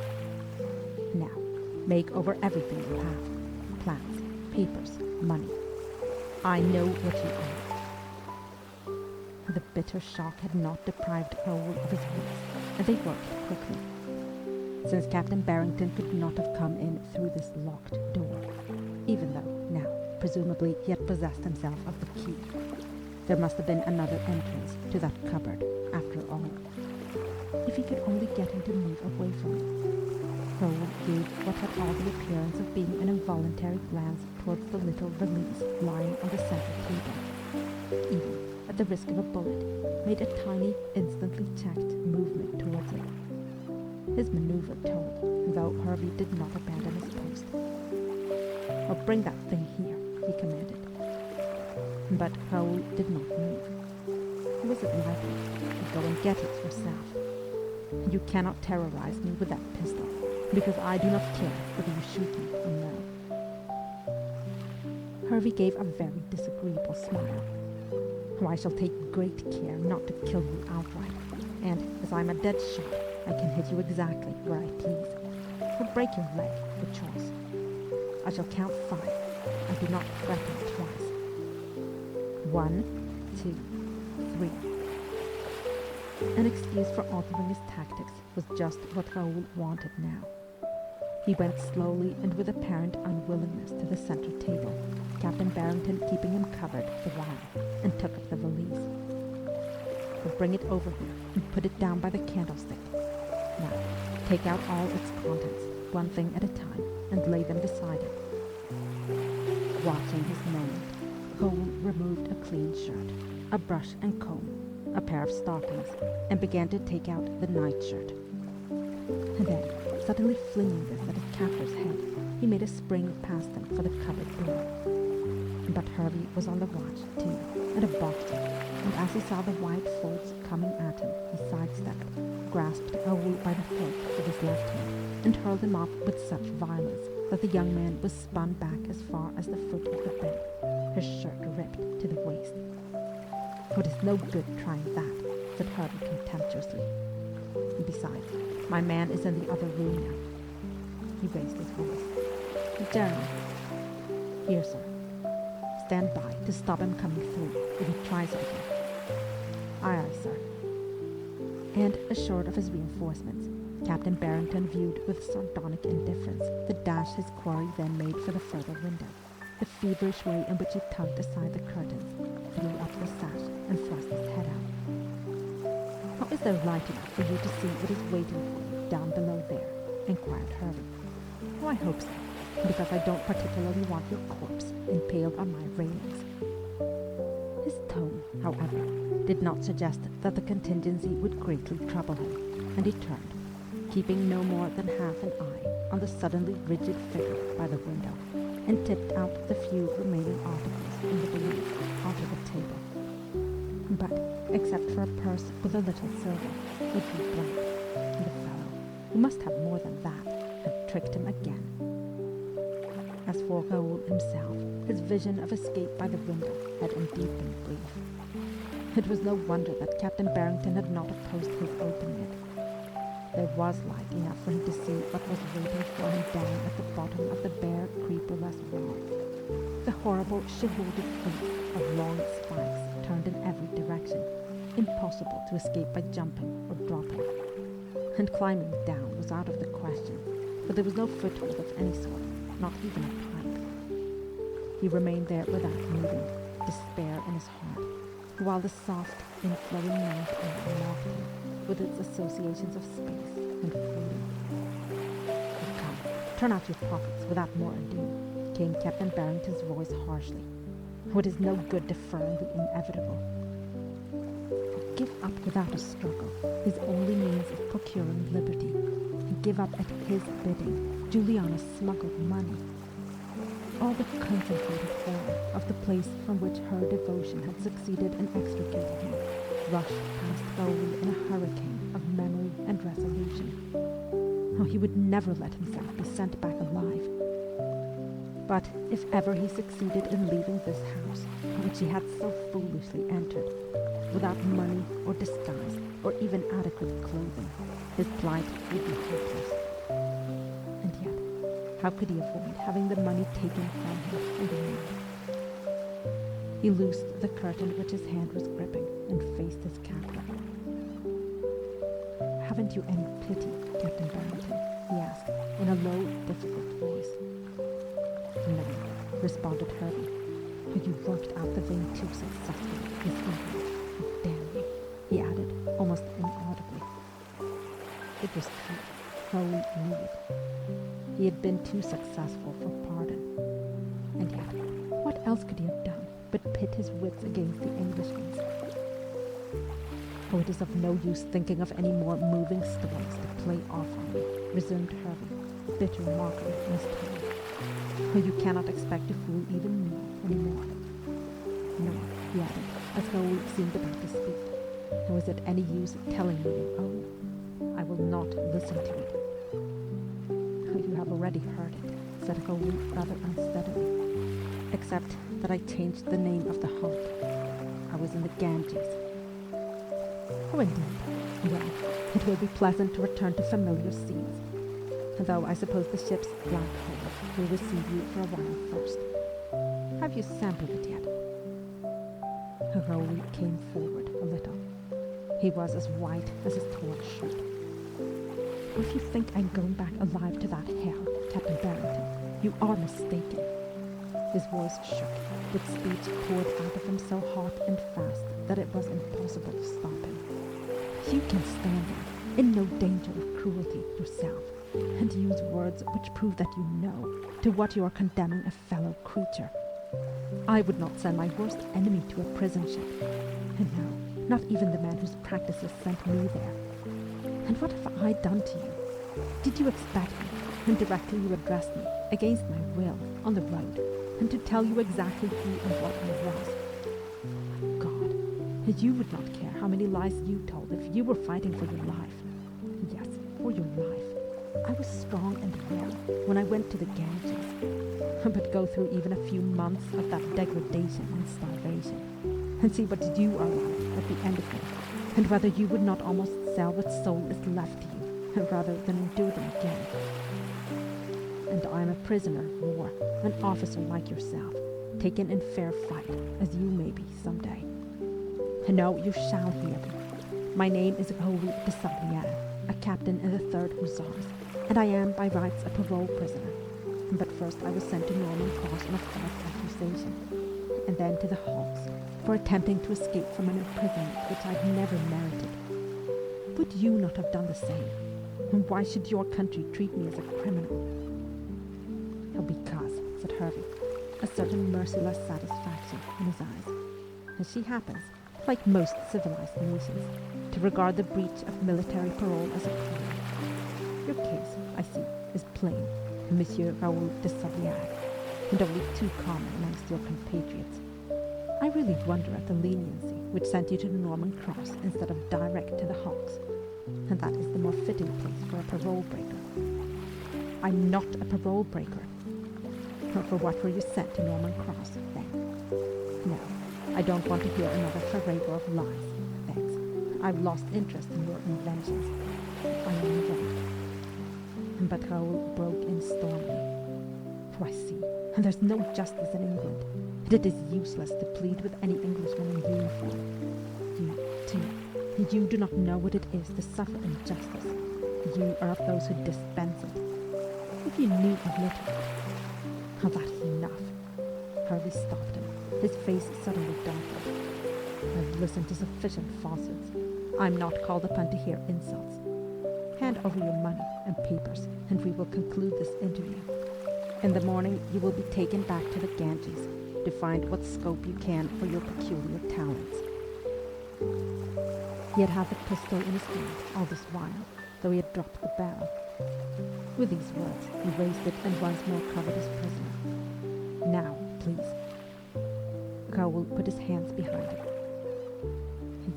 "Now, make over everything you have. Plans, papers, money. I know what you owe." The bitter shock had not deprived Raoul of his wits, and they worked quickly. Since Captain Barrington could not have come in through this locked door, even though, now, presumably he had possessed himself of the key, there must have been another entrance to that cupboard, after all. If he could only get him to move away from it. Raoul gave what had all the appearance of being an involuntary glance towards the little valise lying on the centre table. Even at the risk of a bullet, made a tiny, instantly checked movement towards it. His maneuver told, though Hervey did not abandon his post. "Oh, bring that thing here," he commanded. But Raoul did not move. Was it likely? Go and get it yourself. "You cannot terrorize me with that pistol, because I do not care whether you shoot me or no." Hervey gave a very disagreeable smile. "Oh, I shall take great care not to kill you outright, and as I'm a dead shot, I can hit you exactly where I please, or break your leg with choice. I shall count 5. I do not threaten twice. 1, 2, 3. An excuse for altering his tactics was just what Raoul wanted now. He went slowly and with apparent unwillingness to the centre table, Captain Barrington keeping him covered the while, and took up the valise. "Bring it over here and put it down by the candlestick. Now, take out all its contents, one thing at a time, and lay them beside it." Watching his moment, Raoul removed a clean shirt, a brush and comb, a pair of stockings, and began to take out the nightshirt. And then, suddenly flinging this at his captor's head, he made a spring past him for the cupboard door. But Herbie was on the watch, too, and a Broster, and as he saw the white folds coming at him, he sidestepped, grasped Raoul by the throat with his left hand, and hurled him off with such violence that the young man was spun back as far as the foot of the bed, his shirt ripped to the waist. "It is no good trying that," said Herbie contemptuously. "Besides, my man is in the other room now." He raised his voice. "Jeremy." "Here, sir. Stand by to stop him coming through if he tries it again." "Aye, aye, sir." And assured of his reinforcements, Captain Barrington viewed with sardonic indifference the dash his quarry then made for the further window, the feverish way in which he tugged aside the curtains, threw up the sash, and thrust his head out. "How is there light enough for you to see what is waiting for you down below there?" inquired Herbie. "Oh, I hope so, because I don't particularly want your corpse impaled on my railings." His tone, however, did not suggest that the contingency would greatly trouble him, and he turned, keeping no more than half an eye on the suddenly rigid figure by the window, and tipped out the few remaining articles in the valise onto the table. But, except for a purse with a little silver, it was blank, and the fellow, who must have more than that, had tricked him again. As for Raoul himself, his vision of escape by the window had indeed been brief. It was no wonder that Captain Barrington had not opposed his opening it. There was light enough for him to see what was waiting for him down at the bottom of the bare, creeperless wall. The horrible, chevauched fleet of long spikes turned in every direction, impossible to escape by jumping or dropping. And climbing down was out of the question, for there was no foothold of any sort, not even a plank. He remained there without moving, despair in his heart, while the soft, inflowing night air mocked him with its associations of space and freedom. "Oh, come, turn out your pockets without more ado," came Captain Barrington's voice harshly. "It is no good deferring the inevitable." Give up without a struggle, his only means of procuring liberty, and give up at his bidding Juliana's smuggled money. All the concentrated horror of the place from which her devotion had succeeded in extricating him rushed past Raoul in a hurricane of memory and resolution. Oh, he would never let himself be sent back alive. But if ever he succeeded in leaving this house, which he had so foolishly entered, without money or disguise or even adequate clothing, his plight would be hopeless. And yet, how could he avoid having the money taken from him in the end? He loosed the curtain which his hand was gripping and faced his captor. "Haven't you any pity, Captain Barrington?" he asked in a low, difficult voice. "No," responded Herbie, "but you worked out the vein too successfully this evening. Oh, damn you," he added, almost inaudibly. It was true. Raoul knew it. He had been too successful for pardon. And yet, what else could he have done but pit his wits against the Englishman's? "Oh, it is of no use thinking of any more moving stories to play off on me," resumed Herbie, bitter mockery in his tone. "Oh, you cannot expect to fool even me any more. Nor," he added, as Raoul seemed about to speak, "nor is it any use telling me you owe. I will not listen to it." "Oh, you have already heard it," said Raoul rather unsteadily, "except that I changed the name of the hulk. I was in the Ganges." "Oh, indeed. Well, it will be pleasant to return to familiar scenes, though I suppose the ship's black hole will receive you for a while first. Have you sampled it yet?" Raoul came forward a little. He was as white as his torn shirt. "If you think I'm going back alive to that hell, Captain Barrington, you are mistaken." His voice shook, but speech poured out of him so hot and fast that it was impossible to stop him. "You can stand there, in no danger of cruelty yourself, and use words which prove that you know to what you are condemning a fellow creature. I would not send my worst enemy to a prison ship, and no, not even the man whose practices sent me there. And what have I done to you? Did you expect me, when directly you addressed me, against my will, on the road, and to tell you exactly who and what I was. My God, you would not care how many lies you told if you were fighting for your life. Yes, for your life. I was strong and well when I went to the Ganges, but go through even a few months of that degradation and starvation, and see what you are like at the end of it, and whether you would not almost sell what soul is left to you, rather than endure them again. And I am a prisoner of war, an officer like yourself, taken in fair fight, as you may be someday. And no, you shall hear me. My name is Raoul de Sablière, a captain in the 3rd Hussars, and I am by rights a parole prisoner. But first I was sent to Norman Cross on a false accusation, and then to the hulks for attempting to escape from an imprisonment which I'd never merited. Would you not have done the same? And why should your country treat me as a criminal? Oh, because, said Hervey, a certain merciless satisfaction in his eyes, as she happens, like most civilized nations, to regard the breach of military parole as a crime. Your case, I see, is plain, Monsieur Raoul de Sablière, and only too common amongst your compatriots. I really wonder at the leniency which sent you to the Norman Cross instead of direct to the hulks, and that is the more fitting place for a parole breaker. I'm not a parole breaker. Or for what were you sent to Norman Cross, then? No, I don't want to hear another farrago of lies, thanks. I've lost interest in your inventions. I am right. But Raoul broke in stormily. Oh, I see. And there's no justice in England. And it is useless to plead with any Englishman in uniform. You, too, you do not know what it is to suffer injustice. You are of those who dispense it. If you knew a little. Oh, that's enough. Hervey stopped him, his face suddenly darkened. I've listened to sufficient falsehoods. I'm not called upon to hear insults. Hand over your money and papers, and we will conclude this interview. In the morning, you will be taken back to the Ganges to find what scope you can for your peculiar talents. He had had the pistol in his hand all this while, though he had dropped the barrel. With these words, he raised it and once more covered his prisoner. Now, please. Raoul put his hands behind him.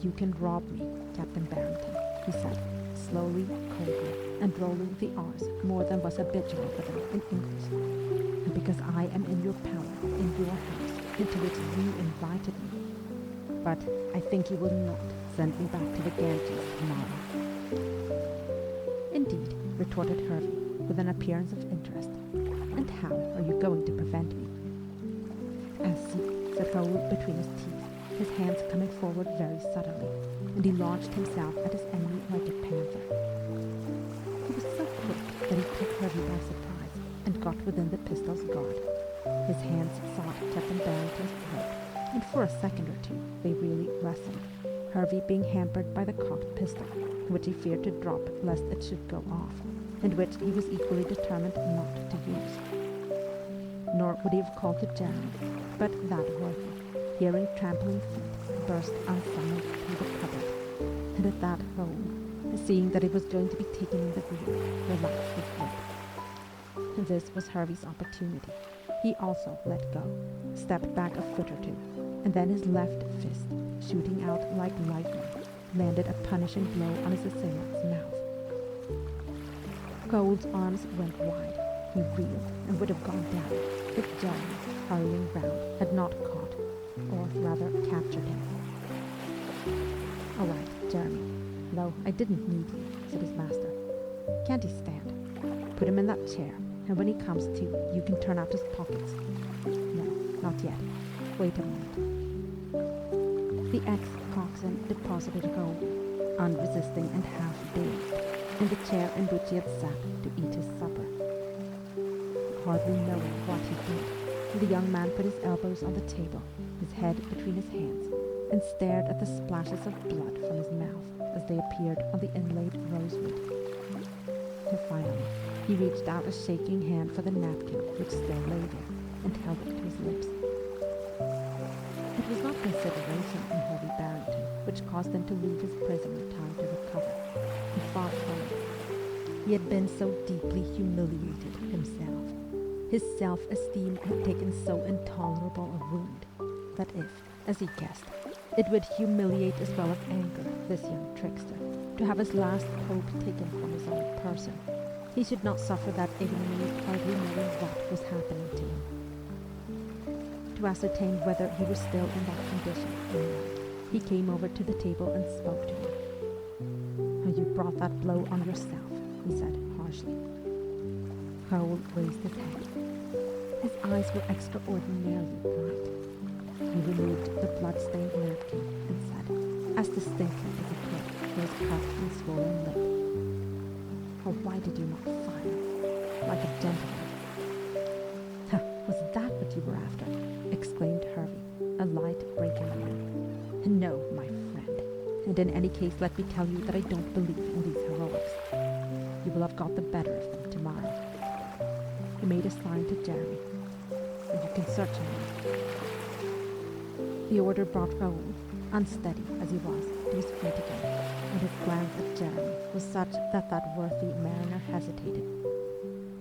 You can rob me, Captain Barrington, he said, slowly, coldly, and rolling the R's more than was habitual for them in English. And because I am in your power, in your house, into which you invited me. But I think you will not send me back to the Ganges tomorrow. Indeed, retorted Hervey, with an appearance of interest. And how are you going to prevent me? Ainsi, said Raoul between his teeth, his hands coming forward very suddenly, and he launched himself at his enemy like a panther. He was so quick that he took Hervey by surprise, and got within the pistol's guard. His hands sought Captain Barrington's throat, and for a second or two they really wrestled, Hervey being hampered by the cocked pistol, which he feared to drop lest it should go off, and which he was equally determined not to use. Nor would he have called to Jeremy, but that worthy, hearing trampling feet, burst unsummoned through the cupboard, and at that Raoul, seeing that he was going to be taken in the rear, relaxed his grip. This was Hervey's opportunity. He also let go, stepped back a foot or two, and then his left fist, shooting out like lightning, landed a punishing blow on his assailant's mouth. Raoul's arms went wide. He reeled and would have gone down if Jeremy, hurrying round, had not caught, or rather captured him. All right, Jeremy, though I didn't need you, said his master. Can't he stand? Put him in that chair, and when he comes to, you can turn out his pockets. No, not yet. Wait a moment. The ex-coxswain deposited Raoul, unresisting and half-dazed, in the chair in which he had sat to eat his supper. Hardly knowing what he did, the young man put his elbows on the table, his head between his hands, and stared at the splashes of blood from his mouth as they appeared on the inlaid rosewood. And finally, he reached out a shaking hand for the napkin which still lay there, and held it to his lips. It was not consideration in Hervey Barrington which caused him to leave his prisoner time to recover, and far from it. He had been so deeply humiliated himself. His self-esteem had taken so intolerable a wound that if, as he guessed, it would humiliate as well as anger this young trickster to have his last hope taken from his own person, he should not suffer that ignominy, hardly knowing what was happening to him. To ascertain whether he was still in that condition or not, he came over to the table and spoke to him. "You brought that blow on yourself," he said harshly. Rowl raised his head. His eyes were extraordinarily bright. He removed the blood-stained napkin and said, as distinctly as he could, to his cut and swollen lip, "Oh, why did you not fire like a gentleman?" "Ha, was that what you were after?" exclaimed Hervey, a light breaking on him. "No, my friend, and in any case let me tell you that I don't believe in these heroics. You will have got the better of them tomorrow." He made a sign to Jeremy. "You can search him now." The order brought Raoul, unsteady as he was, to his feet again, and his glance at Jeremy was such that that worthy mariner hesitated.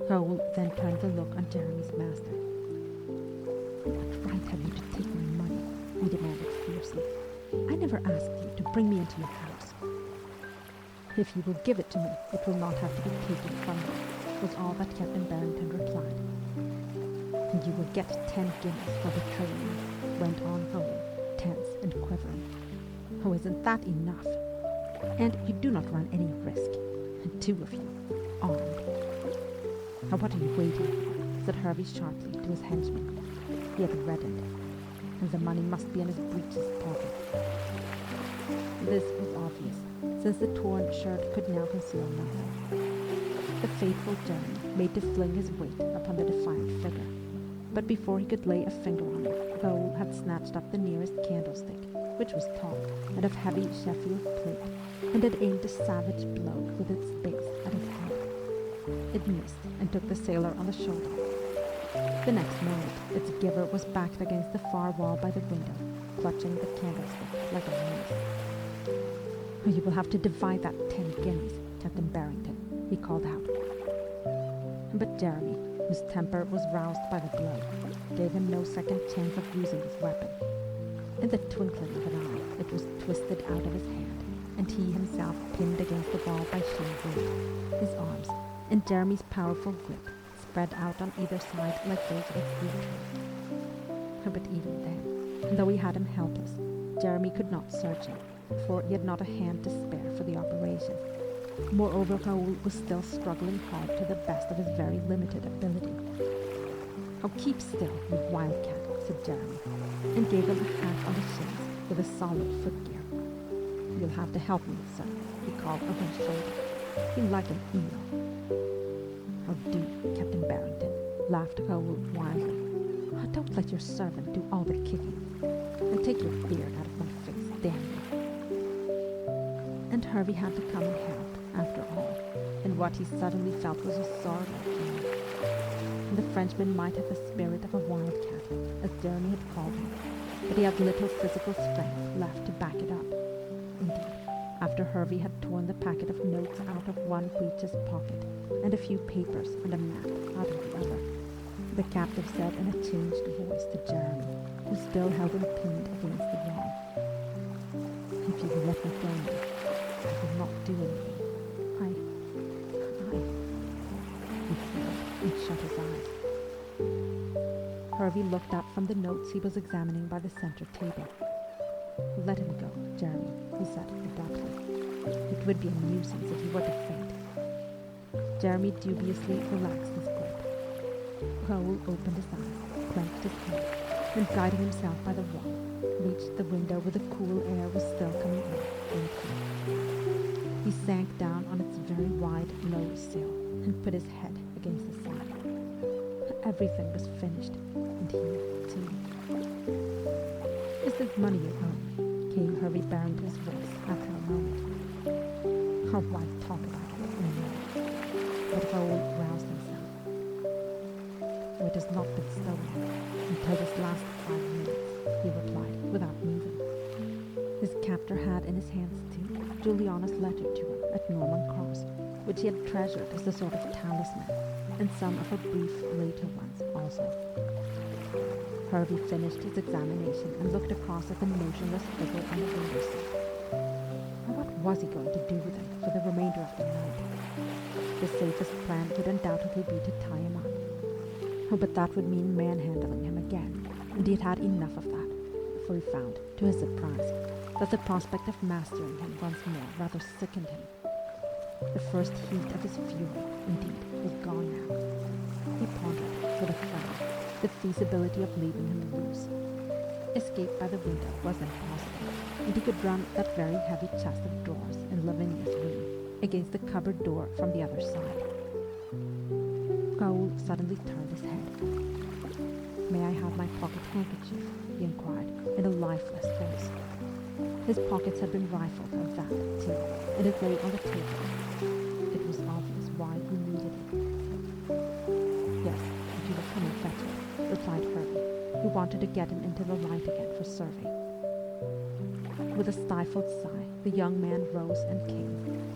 Raoul then turned the look on Jeremy's master. "What right have you to take my money?" he demanded fiercely. "I never asked you to bring me into your house." "If you will give it to me, it will not have to be taken from you," was all that Captain Barrington replied. "And you will get 10 guineas for betraying me," went on Raoul, tense and quivering. "Oh, isn't that enough? And you do not run any risk. And 2 of you, armed." "Now what are you waiting for?" said Hervey sharply to his henchman. He had reddened, and the money must be in his breeches pocket. This was obvious, since the torn shirt could now conceal nothing. The faithful Jeremy made to fling his weight upon the defiant figure, but before he could lay a finger on it, Raoul had snatched up the nearest candlestick, which was tall and of heavy Sheffield plate, and had aimed a savage blow with its base at his head. It missed and took the sailor on the shoulder. The next moment, its giver was backed against the far wall by the window, clutching the candlestick like a mace. "Oh, you will have to divide that 10 guineas, Captain Barrington," he called out. But Jeremy, whose temper was roused by the blow, gave him no second chance of using his weapon. In the twinkling of an eye, it was twisted out of his hand, and he himself pinned against the wall by sheer weight, his arms, in Jeremy's powerful grip, spread out on either side like those of a creature. But even then, though he had him helpless, Jeremy could not search him, for he had not a hand to spare for the operation. Moreover, Raoul was still struggling hard to the best of his very limited ability. "Oh, keep still, you wildcat," said Jeremy, and gave him a hack on the shins with a solid footgear. "You'll have to help me, sir," he called over his shoulder. "You like an eel." "How do, Captain Barrington," laughed Raoul wildly. "Oh, don't let your servant do all the kicking. And take your beard out of my face, damn you." And Hervey had to come and help, after all, and what he suddenly felt was a sorrow. The Frenchman might have the spirit of a wildcat, as Jeremy had called him, but he had little physical strength left to back it up. Indeed, after Hervey had torn the packet of notes out of one breeches pocket, and a few papers and a map out of the other, the captive said in a changed voice to Jeremy, who still held him pinned against the wall, "If you will let me go now, I will not do anything. He frowned and shut his eyes. Hervey looked up from the notes he was examining by the center table. "Let him go, Jeremy," he said abruptly. "It would be a nuisance if he were to faint." Jeremy dubiously relaxed his grip. Raoul opened his eyes, clenched his hand, and guiding himself by the wall, reached the window where the cool air was still coming in faintly. He sank down on its very wide, low sill and put his head against the side. Everything was finished, and he, too. "Is this money you owe me?" came Hervey Barrington's voice after a moment. "Oh, why talk about it anymore?" But Raoul roused himself. "Oh, it has not been stolen until this last 5 minutes," he replied, without moving. His captor had in his hands, too, Juliana's letter to him at Norman Cross, which he had treasured as a sort of talisman, and some of her brief later ones also. Harvey finished his examination and looked across at the motionless figure on the windowsill. What was he going to do with him for the remainder of the night? The safest plan would undoubtedly be to tie him up. Oh, but that would mean manhandling him again, and he had had enough of that, for he found, to his surprise, that the prospect of mastering him once more rather sickened him. The first heat of his fury, indeed, was gone now. He pondered, with a frown, the feasibility of leaving him loose. Escape by the window was impossible, and he could run that very heavy chest of drawers in Lavinia's room against the cupboard door from the other side. Raoul suddenly turned his head. "May I have my pocket handkerchief?" he inquired, in a lifeless voice. His pockets had been rifled of that, too, and it lay on the table. It was obvious why he needed it. "Yes, if you will come and fetch it," replied Herbie, who wanted to get him into the light again for survey. With a stifled sigh, the young man rose and came,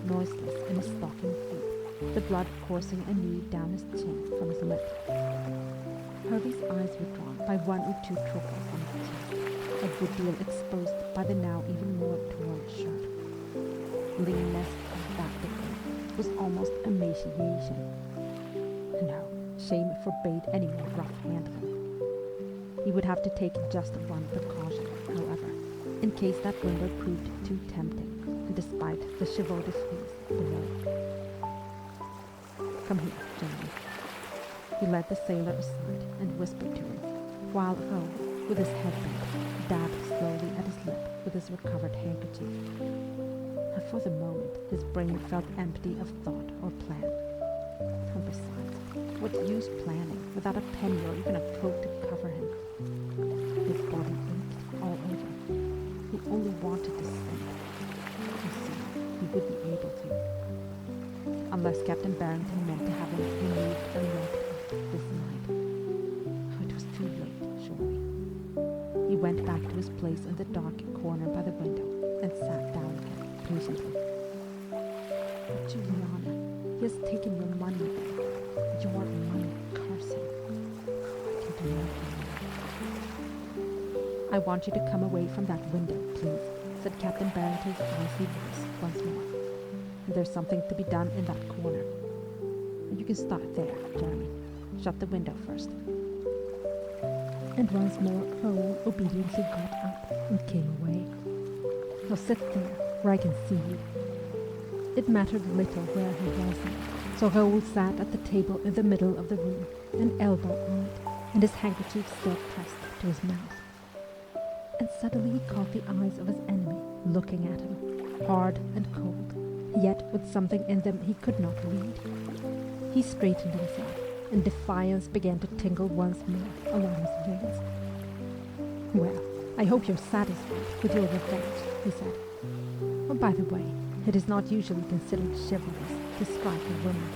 noiseless in his stocking feet, the blood coursing anew down his chin from his lip. Herbie's eyes were drawn by one or two trickles on his cheek, a good deal exposed by the now even more torn shirt. Leanness and backwardness was almost emaciation. No, shame forbade any more rough handling. He would have to take just one precaution, however, in case that window proved too tempting, and despite the chevaux de frise below. "Come here, gentlemen." He led the sailor aside and whispered to him, while Raoul, with his head bent, dabbed slowly at his lip with his recovered handkerchief. For the moment, his brain felt empty of thought or plan. And besides, what use planning without a penny or even a coat to cover him? His body ached all over. He only wanted to sleep. You see, he would be able to. Unless Captain Barrington meant to have him removed and locked up this night. Oh, it was too late, surely. He went back to his place in the dark corner by the window and sat down again, patiently. "But Juliana, he has taken your money again. Your money, curse him. I can do nothing now." "I want you to come away from that window, please," said Captain Barrington's icy voice once more. "There's something to be done in that corner. You can start there, Jeremy. Shut the window first." And once more Raoul obediently got up and came away. "Now sit there, where I can see you." It mattered little where he was now, so Raoul sat at the table in the middle of the room, an elbow on it, and his handkerchief still pressed to his mouth. And suddenly he caught the eyes of his enemy looking at him, hard and cold, yet with something in them he could not read. He straightened himself, and defiance began to tingle once more along his veins. "Well, I hope you're satisfied with your revenge," he said. "Oh, by the way, it is not usually considered chivalrous to strike a woman."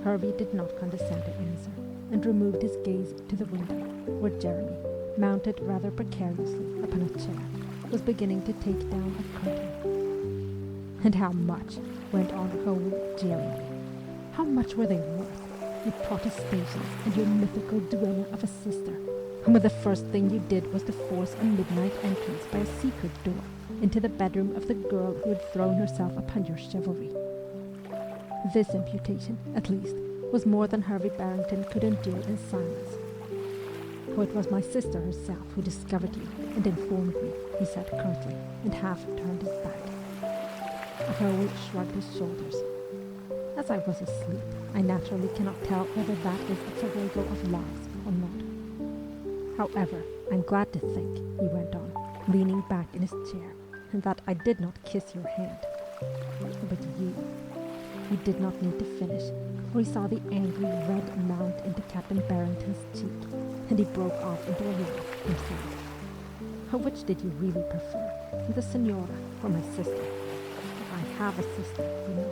Herbie did not condescend to answer, and removed his gaze to the window, where Jeremy, mounted rather precariously upon a chair, was beginning to take down a curtain. "And how much?" went on Raoul jeeringly. "How much were they worth? Your protestations and your mythical duenna of a sister, when the first thing you did was to force a midnight entrance by a secret door into the bedroom of the girl who had thrown herself upon your chivalry." This imputation, at least, was more than Harvey Barrington could endure in silence. "Oh, it was my sister herself who discovered you and informed me," he said curtly, and half turned his back. Raoul shrugged his shoulders. "As I was asleep, I naturally cannot tell whether that is a farrago of lies or not. However, I'm glad to think," he went on, leaning back in his chair, "and that I did not kiss your hand. But you..." He did not need to finish, for he saw the angry red mount into Captain Barrington's cheek, and he broke off into a laugh himself. "Oh, which did you really prefer, the Signora or my sister? I have a sister, you know."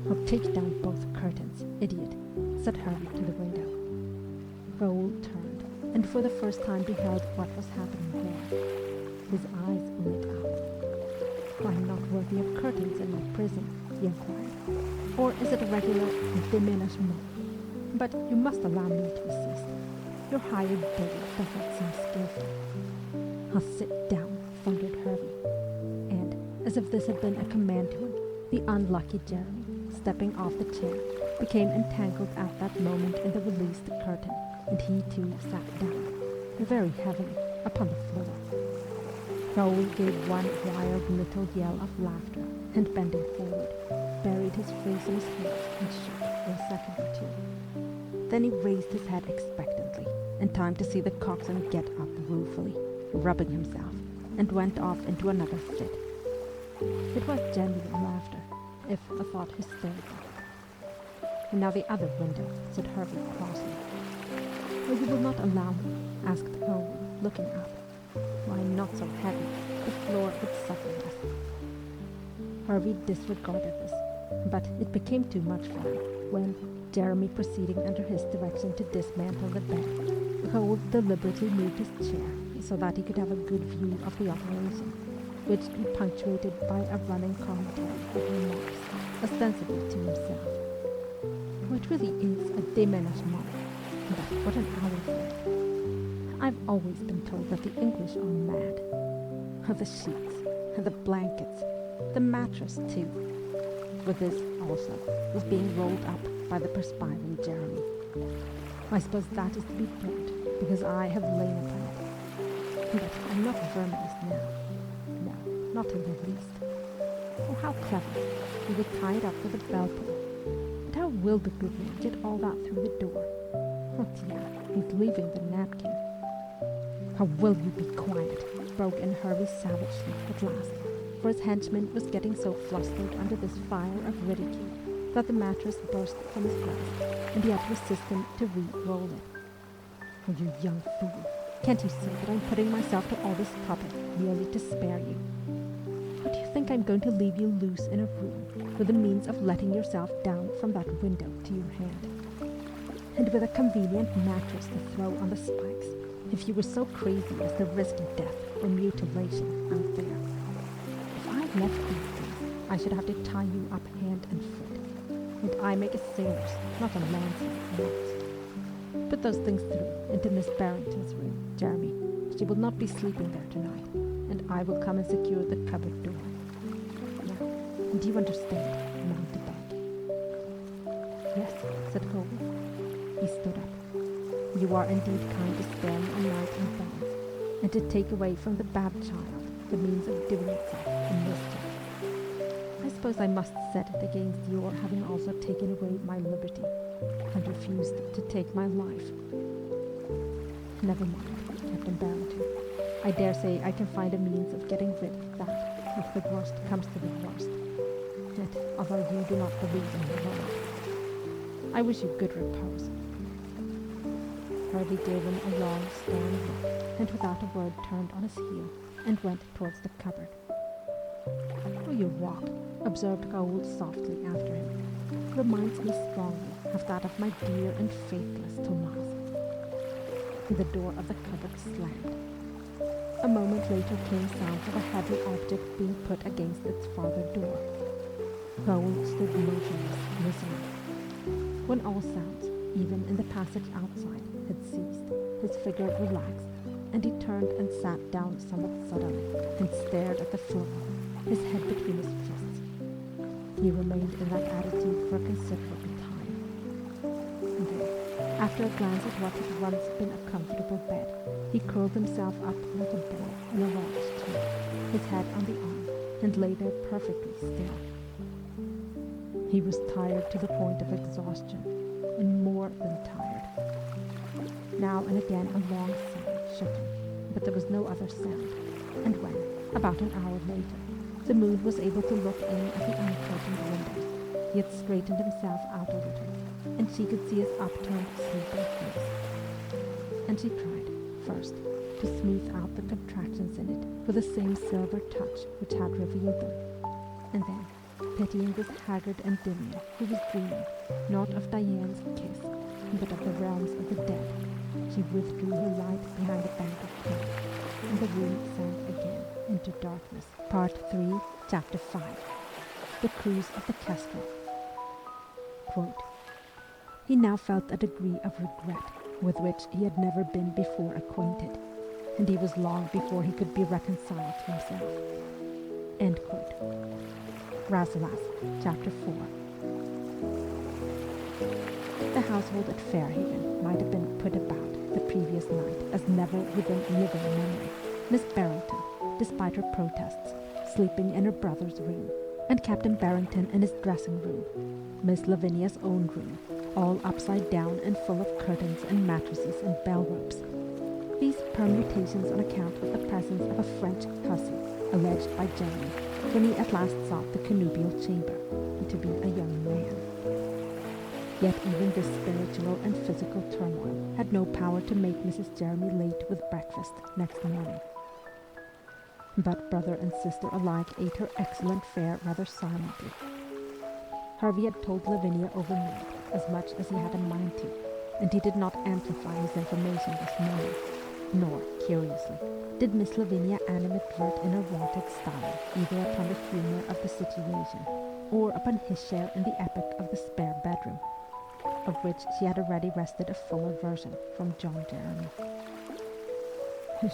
"Oh, take down both curtains, idiot," said Harvey to the window. Raoul turned, and for the first time beheld what was happening there. His eyes lit up. "I'm not worthy of curtains in my prison," he inquired. Or is it a regular déménagement? But you must allow me to assist. Your hired bully does not seem skillful. I'll sit down, thundered Hervey. And, as if this had been a command to him, the unlucky Jeremy, stepping off the chair, became entangled at that moment in the released curtain, and he too sat down, very heavily, upon the floor. Rowl gave one wild little yell of laughter, and bending forward, buried his face in his hands and shook for a second or two. Then he raised his head expectantly, in time to see the coxswain get up ruefully, rubbing himself, and went off into another fit. It was genuine laughter, if a thought hysterical. And now the other window, said Hervey crossly. "Oh, you will not allow me?" asked Rowl, looking up. "Why, not so heavy. The floor would suffer less." Hervey disregarded this, but it became too much for him when, Jeremy proceeding under his direction to dismantle the bed, Rowl deliberately moved his chair so that he could have a good view of the operation, which he punctuated by a running commentary of remarks, ostensibly to himself. "Oh, it really is a déménagement, but what an hour for it. I've always been told that the English are mad. Oh, the sheets, the blankets, the mattress too." For this, also, was being rolled up by the perspiring Jeremy. "I suppose that is to be burnt, because I have lain upon it. But I'm not verminous now. No, not in the least. Oh, how clever. He would tie it up with a bell pull. But how will the good man get all that through the door? Oh dear, he's leaving the napkin." "How will you be quiet?" broke in Hervey savagely at last, for his henchman was getting so flustered under this fire of ridicule that the mattress burst from his grasp, and he had to assist him to re-roll it. "Oh, you young fool, can't you see that I'm putting myself to all this trouble merely to spare you? Or do you think I'm going to leave you loose in a room with the means of letting yourself down from that window to your hand? And with a convenient mattress to throw on the spikes, if you were so crazy as to risk death or mutilation out there? If I left these things, I should have to tie you up hand and foot. And I make a sailor's, not a landsman's knots. Put those things through into Miss Barrington's room, Jeremy. She will not be sleeping there tonight, and I will come and secure the cupboard door. Now, do you understand, mountebank?" "Yes," said Rowl. He stood up. "You are indeed kind to spare me a night in bonds, and to take away from the bad child the means of doing itself a mischief. I suppose I must set it against your having also taken away my liberty, and refused to take my life. Never mind, Captain Barrington. I dare say I can find a means of getting rid of that, if the worst comes to the worst. Yet, although you do not believe in the Lord, I wish you good repose." Hervey gave him a long, stern look, and without a word turned on his heel, and went towards the cupboard. "Oh, your walk," observed Raoul softly after him, "reminds me strongly of that of my dear and faithless Thomas." The door of the cupboard slammed. A moment later came sounds of a heavy object being put against its farther door. Raoul stood motionless, listening. When all sounds, even in the passage outside, had ceased, his figure relaxed, and he turned and sat down somewhat suddenly, and stared at the floor, his head between his fists. He remained in that attitude for a considerable time. And then, after a glance at what had once been a comfortable bed, he curled himself up like a ball in a large chair, his head on the arm, and lay there perfectly still. He was tired to the point of exhaustion, and more than tired. Now and again a long sigh shook him, but there was no other sound, and when, about an hour later, the moon was able to look in at the uncurtained windows, he had straightened himself out a little, and she could see his upturned, sleeping face. And she tried, first, to smooth out the contractions in it with the same silver touch which had revealed them, and then, pitying this haggard Endymion who was dreaming, not of Diane's kiss, but of the realms of the dead, she withdrew her light behind a bank of cloud, and the room sank again into darkness. Part 3, Chapter 5. The Cruise of the Kestrel. Quote, he now felt a degree of regret with which he had never been before acquainted, and he was long before he could be reconciled to himself. End quote. Rasselas, Chapter 4. The household at Fairhaven might have been put about the previous night as never within living memory. Miss Barrington, despite her protests, sleeping in her brother's room, and Captain Barrington in his dressing room, Miss Lavinia's own room, all upside down and full of curtains and mattresses and bell ropes. These permutations on account of the presence of a French hussy, alleged by Jeremy, when he at last sought the connubial chamber, to be a young man. Yet even this spiritual and physical turmoil had no power to make Mrs. Jeremy late with breakfast next morning. But brother and sister alike ate her excellent fare rather silently. Harvey had told Lavinia overnight as much as he had a mind to, and he did not amplify his information this morning. Nor, curiously, did Miss Lavinia animadvert in her wonted style either upon the humour of the situation or upon his share in the epic of the spare bedroom, of which she had already wrested a fuller version from John Jeremy.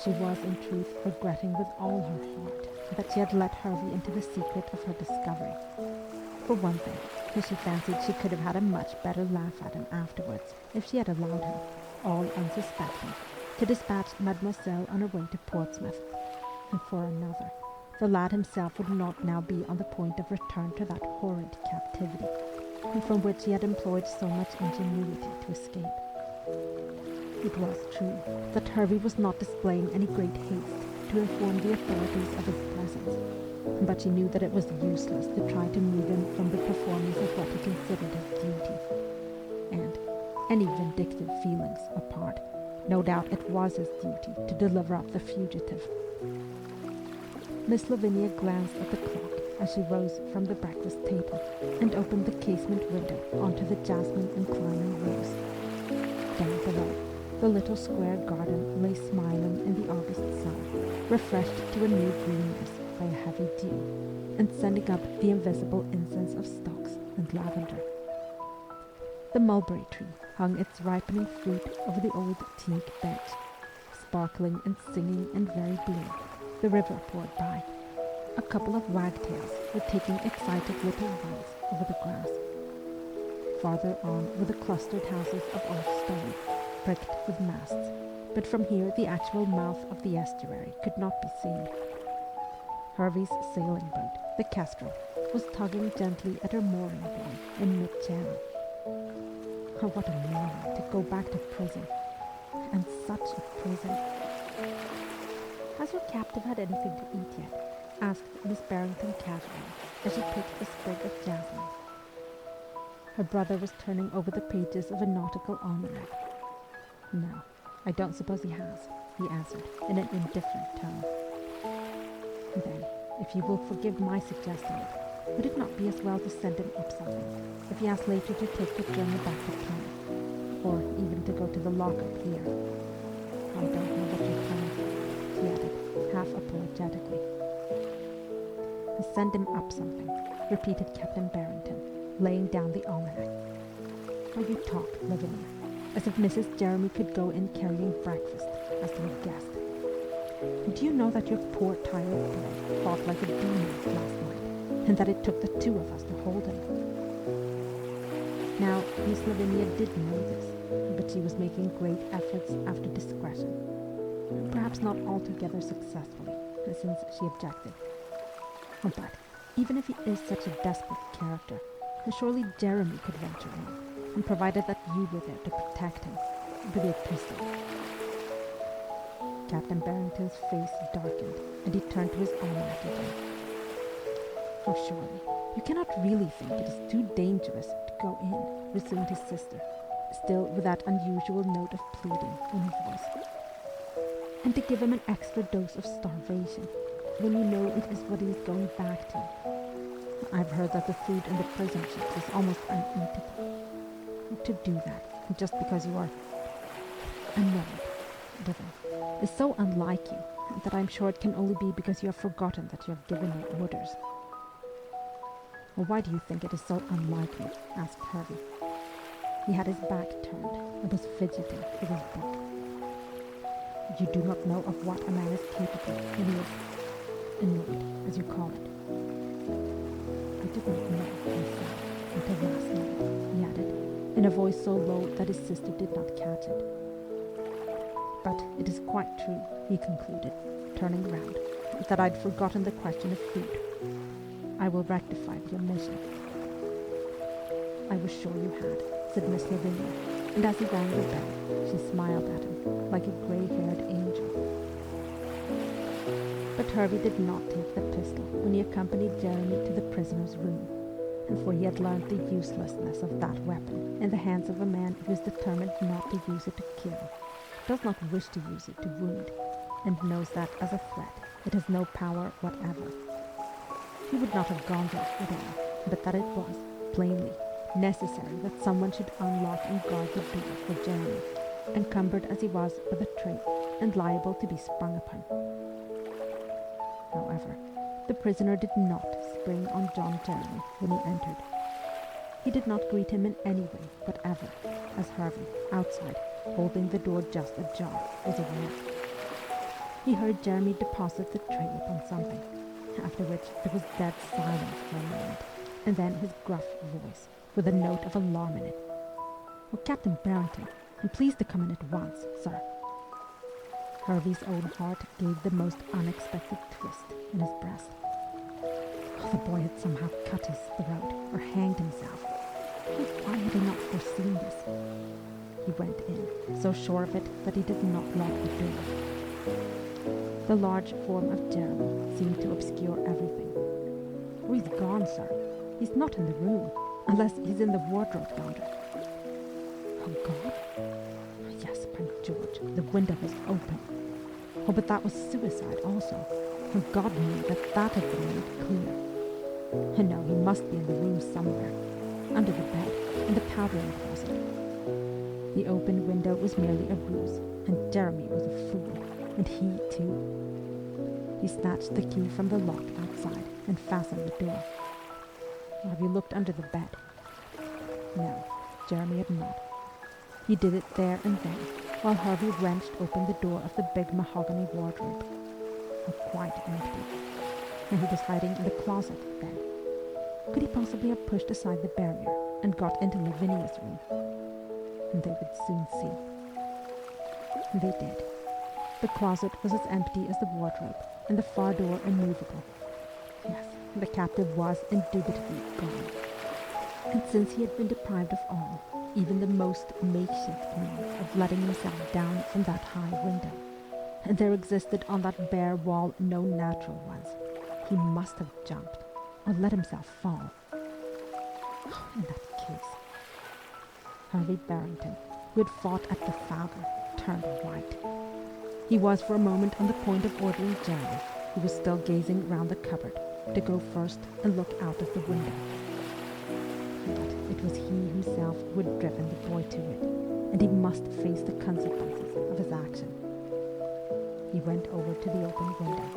She was, in truth, regretting with all her heart that she had let Harvey into the secret of her discovery. For one thing, she fancied she could have had a much better laugh at him afterwards if she had allowed him, all unsuspecting, to dispatch Mademoiselle on her way to Portsmouth. And for another, the lad himself would not now be on the point of return to that horrid captivity, from which he had employed so much ingenuity to escape. It was true that Harvey was not displaying any great haste to inform the authorities of his presence, but she knew that it was useless to try to move him from the performance of what he considered his duty. And, any vindictive feelings apart, no doubt it was his duty to deliver up the fugitive. Miss Lavinia glanced at the clock as she rose from the breakfast table and opened the casement window onto the jasmine and climbing rose. Down below, the little square garden lay smiling in the August sun, refreshed to a new greenness by a heavy dew, and sending up the invisible incense of stocks and lavender. The mulberry tree hung its ripening fruit over the old teak bench. Sparkling and singing and very blue, the river poured by. A couple of wagtails were taking excited little runs over the grass. Farther on were the clustered houses of old stone, pricked with masts, but from here the actual mouth of the estuary could not be seen. Harvey's sailing boat, the Kestrel, was tugging gently at her mooring buoy in mid-channel. Oh, what a morning to go back to prison. And such a prison. Has your captive had anything to eat yet? Asked Miss Barrington casually, as she picked a sprig of jasmine. Her brother was turning over the pages of a nautical almanac. No, I don't suppose he has, he answered in an indifferent tone. Then, if you will forgive my suggesting it, would it not be as well to send him up something, if he asks later to take the journey back to Plymouth, or even to go to the lock-up here? I don't know what you're planning for, he added, half apologetically. Send him up something, repeated Captain Barrington, laying down the almanac. How you talk, Lavinia, as if Mrs. Jeremy could go in carrying breakfast, as to a guest. Do you know that your poor tired boy fought like a demon last night, and that it took the two of us to hold him? Now, Miss Lavinia did know this, but she was making great efforts after discretion, perhaps not altogether successfully, since she objected. But, even if he is such a desperate character, surely Jeremy could venture in, and provided that you were there to protect him, with your pistol. Captain Barrington's face darkened, and he turned to his almanac again. Oh, surely, you cannot really think it is too dangerous to go in, resumed his sister, still with that unusual note of pleading in her voice. And to give him an extra dose of starvation, when you know it is what he is going back to. I've heard that the food in the prison ships is almost uneatable. To do that, just because you are annoyed with him, is so unlike you that I'm sure it can only be because you have forgotten that you have given your orders. "Well, why do you think it is so unlike me?" asked Harvey. He had his back turned and was fidgeting with his book. "You do not know of what a man is capable when he is annoyed, as you call it." "I did not know," he said, "until last night," he added, in a voice so low that his sister did not catch it. "But it is quite true," he concluded, turning round, "that I'd forgotten the question of food. I will rectify the omission." "I was sure you had," said Miss Lavinia, and as he rang the bell, she smiled at him like a grey-haired angel. But Harvey did not take the pistol when he accompanied Jeremy to the prisoner's room, and for he had learned the uselessness of that weapon in the hands of a man who is determined not to use it to kill, does not wish to use it to wound, and knows that as a threat it has no power whatever. He would not have gone there at all, but that it was, plainly, necessary that someone should unlock and guard the door for Jeremy, encumbered as he was with a tray and liable to be sprung upon. However, the prisoner did not spring on John Jeremy when he entered. He did not greet him in any way whatever, as Harvey, outside, holding the door just ajar, was aware. He heard Jeremy deposit the tray upon something, after which there was dead silence for a moment, and then his gruff voice, with a note of alarm in it. "Oh, Captain Barrington, and please to come in at once, sir." Harvey's own heart gave the most unexpected twist in his breast. Oh, the boy had somehow cut his throat or hanged himself. Oh, why had he not foreseen this? He went in, so sure of it that he did not lock the door. The large form of Jeremy seemed to obscure everything. "Oh, he's gone, sir. He's not in the room, unless he's in the wardrobe yonder." "Oh, God? Yes, by George, the window was open. Oh, but that was suicide also. Oh, God knew that that had been made clear. And no, he must be in the room somewhere, under the bed, in the powdering closet. The open window was merely a ruse, and Jeremy was a fool, and he too." He snatched the key from the lock outside and fastened the door. "Have you looked under the bed?" No, Jeremy had not. He did it there and then, while Harvey wrenched open the door of the big mahogany wardrobe. Quite empty. And he was hiding in the closet then. Could he possibly have pushed aside the barrier and got into Lavinia's room? And they would soon see. And they did. The closet was as empty as the wardrobe, and the far door immovable. Yes, the captive was indubitably gone. And since he had been deprived of all, even the most makeshift means of letting himself down from that high window, and there existed on that bare wall no natural ones, he must have jumped, or let himself fall. In that case, Harvey Barrington, who had fought at Trafalgar, turned white. He was for a moment on the point of ordering Jeremy, who was still gazing round the cupboard, to go first and look out of the window. But it was he himself who had driven the boy to it, and he must face the consequences of his action. He went over to the open window,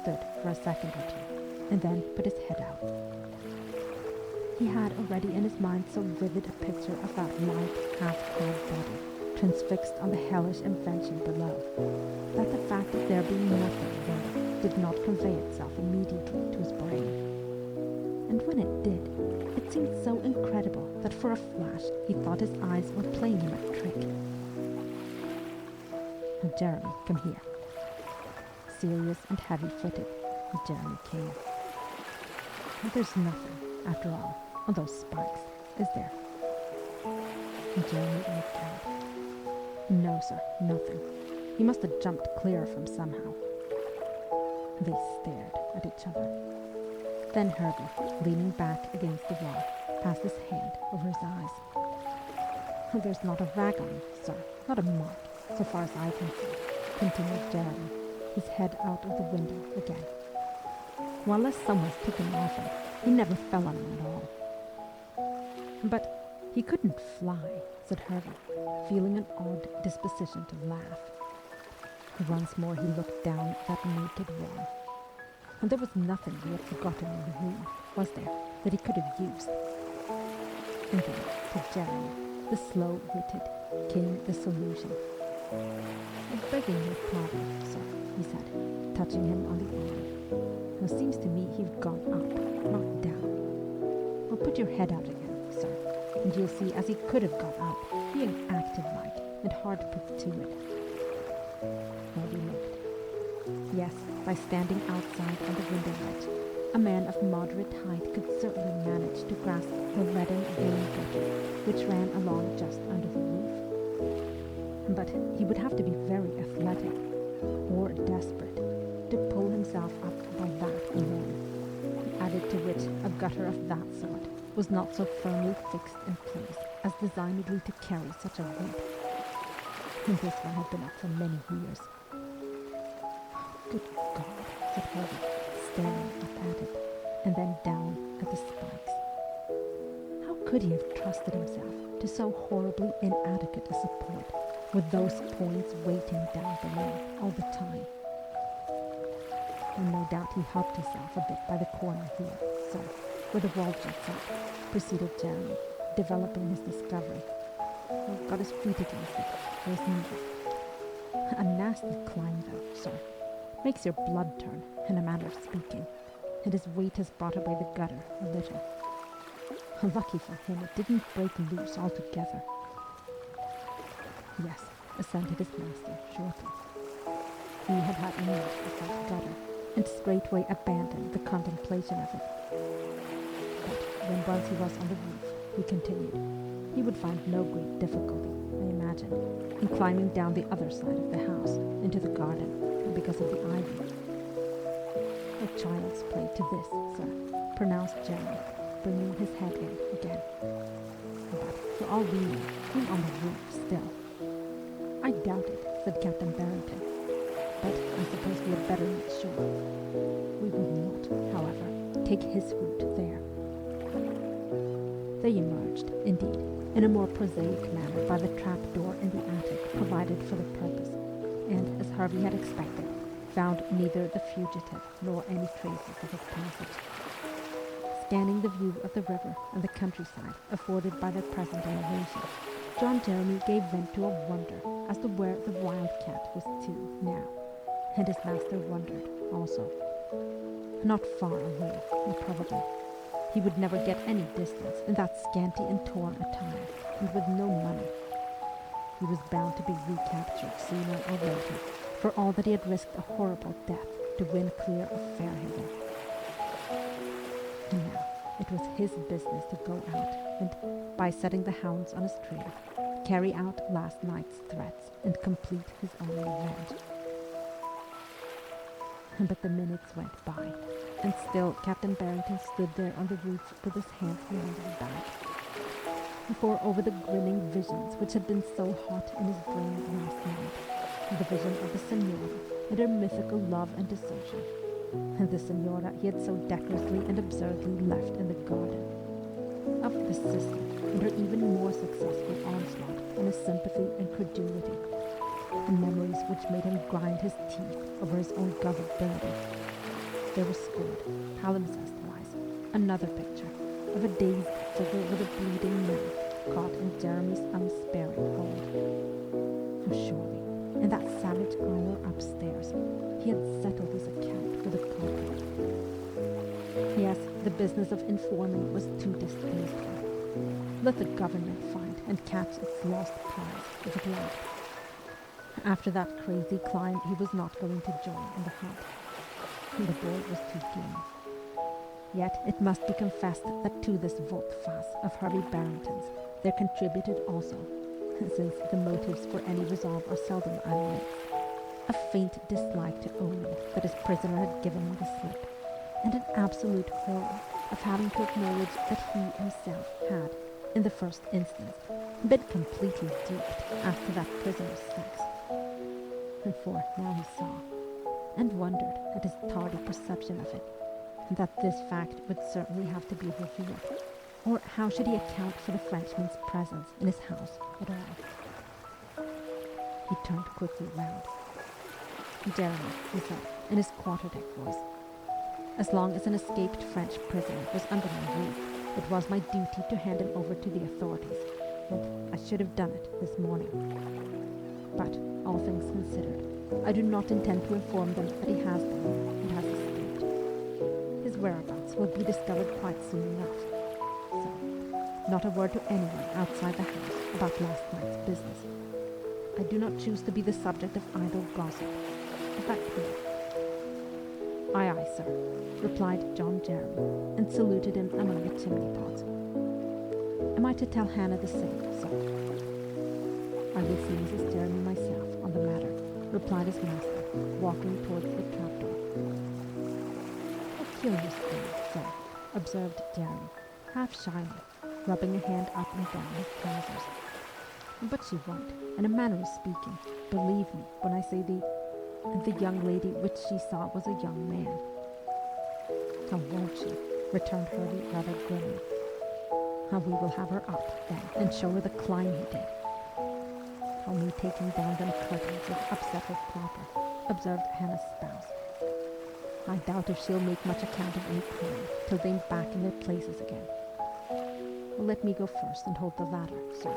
stood for a second or two, and then put his head out. He had already in his mind so vivid a picture of that light, half-clad body, transfixed on the hellish invention below, that the fact of there being nothing there did not convey itself immediately to his brain. And when it did, it seemed so incredible that for a flash he thought his eyes were playing him a trick. "Now, Jeremy, come here." Serious and heavy-footed, Jeremy came. "There's nothing, after all, on those spikes, is there?" And Jeremy looked out. "No, sir, nothing. He must have jumped clear of them somehow." They stared at each other. Then Harvey, leaning back against the wall, passed his hand over his eyes. "There's not a rag on him, sir, not a mark, so far as I can see," continued Jeremy, his head out of the window again. "Well, unless someone's took him off him, he never fell on him at all." "But he couldn't fly," said Harvey, feeling an odd disposition to laugh. Once more he looked down that naked wall. And there was nothing he had forgotten in the room, was there, that he could have used. And then, to Jeremy, the slow-witted, came the solution. "I'm begging your pardon, sir," he said, touching him on the arm. "It seems to me you've gone up, not down. Well, put your head out again, sir, and you'll see as he could have got up, being active-like and hard put to it." Harvey looked. Yes, by standing outside on the window ledge, a man of moderate height could certainly manage to grasp the leaden rain gutter which ran along just under the roof. But he would have to be very athletic, or desperate, to pull himself up by that alone, added to which a gutter of that sort was not so firmly fixed in place as designedly to carry such a weight. And this one had been up for many years. "Good God," said Harvey, staring up at it, and then down at the spikes. How could he have trusted himself to so horribly inadequate a support, with those points weighting down below all the time? And no doubt he helped himself a bit by the corner here, so, where the wall juts up, proceeded Jeremy, developing his discovery. Got his feet against it, for his knees. A nasty climb, though, sir. Makes your blood turn, in a manner of speaking, and his weight has brought away the gutter a little. Lucky for him it didn't break loose altogether. Yes, assented his master shortly. He had had enough of that gutter, and straightway abandoned the contemplation of it. But when once he was on the roof, he continued, he would find no great difficulty, I imagined, in climbing down the other side of the house into the garden, because of the ivy. "A child's play to this, sir," pronounced Jeremy, bringing his head in again. "But for all we know, he's on the roof still." "I doubt it," said Captain Barrington, "but I suppose we had better make sure. We will not, however, take his route there." They emerged, indeed, in a more prosaic manner by the trap-door in the attic provided for the purpose, and, as Harvey had expected, found neither the fugitive nor any traces of his passage. Scanning the view of the river and the countryside afforded by their present elevation, John Jeremy gave vent to a wonder as to where the wildcat was to now, and his master wondered also. Not far away, probably. He would never get any distance in that scanty and torn attire, and with no money. He was bound to be recaptured sooner or later, for all that he had risked a horrible death to win clear of Fairhaven. And now it was his business to go out and, by setting the hounds on his trail, carry out last night's threats and complete his own revenge. But the minutes went by, and still Captain Barrington stood there on the roof with his hands behind his back. For over the grinning visions which had been so hot in his brain last night, the vision of the Senora and her mythical love and desertion, and the Senora he had so decorously and absurdly left in the garden, of the sister and her even more successful onslaught on his sympathy and credulity, and memories which made him grind his teeth over his own gullibility. There was scored, palimpsest-wise, another picture of a dazed figure with a bleeding mouth caught in Jeremy's unsparing hold. Oh, surely, in that savage hour upstairs, he had settled his account with the culprit. Yes, the business of informing was too distasteful. Let the government find and catch its lost prize if it liked. After that crazy climb, he was not going to join in the hunt. The boy was too game. Yet it must be confessed that to this volte-face of Harvey Barrington's there contributed also, since the motives for any resolve are seldom unmixed, a faint dislike to owning that his prisoner had given him the slip, and an absolute horror of having to acknowledge that he himself had, in the first instance, been completely duped as to that prisoner's sex. For now he saw, and wondered at his tardy perception of it, that this fact would certainly have to be revealed, or how should he account for the Frenchman's presence in his house at all? He turned quickly round. "Jeremy," he said, in his quarterdeck voice, As long as an escaped French prisoner was under my roof, it was my duty to hand him over to the authorities, and I should have done it this morning. But, all things considered, I do not intend to inform them that he has them and has escaped. His whereabouts will be discovered quite soon enough. So, not a word to anyone outside the house about last night's business. I do not choose to be the subject of idle gossip. Is that clear? Aye, aye, sir, replied John Jeremy, and saluted him among the chimney pots. Am I to tell Hannah the same, sir? I will see Mrs. Jeremy myself on the matter, replied his master, walking towards the trapdoor. A curious thing, sir, observed Jeremy, half shyly, rubbing a hand up and down his trousers. But she won't, in a manner of speaking, believe me when I say the young lady which she saw was a young man. How won't she? Returned Hervey rather grimly. How we will have her up, then, and show her the climb he did. How me taking down them curtains has upset her proper, observed Hannah's spouse. I doubt if she'll make much account of any crime till they're back in their places again. Well, let me go first and hold the ladder, sir.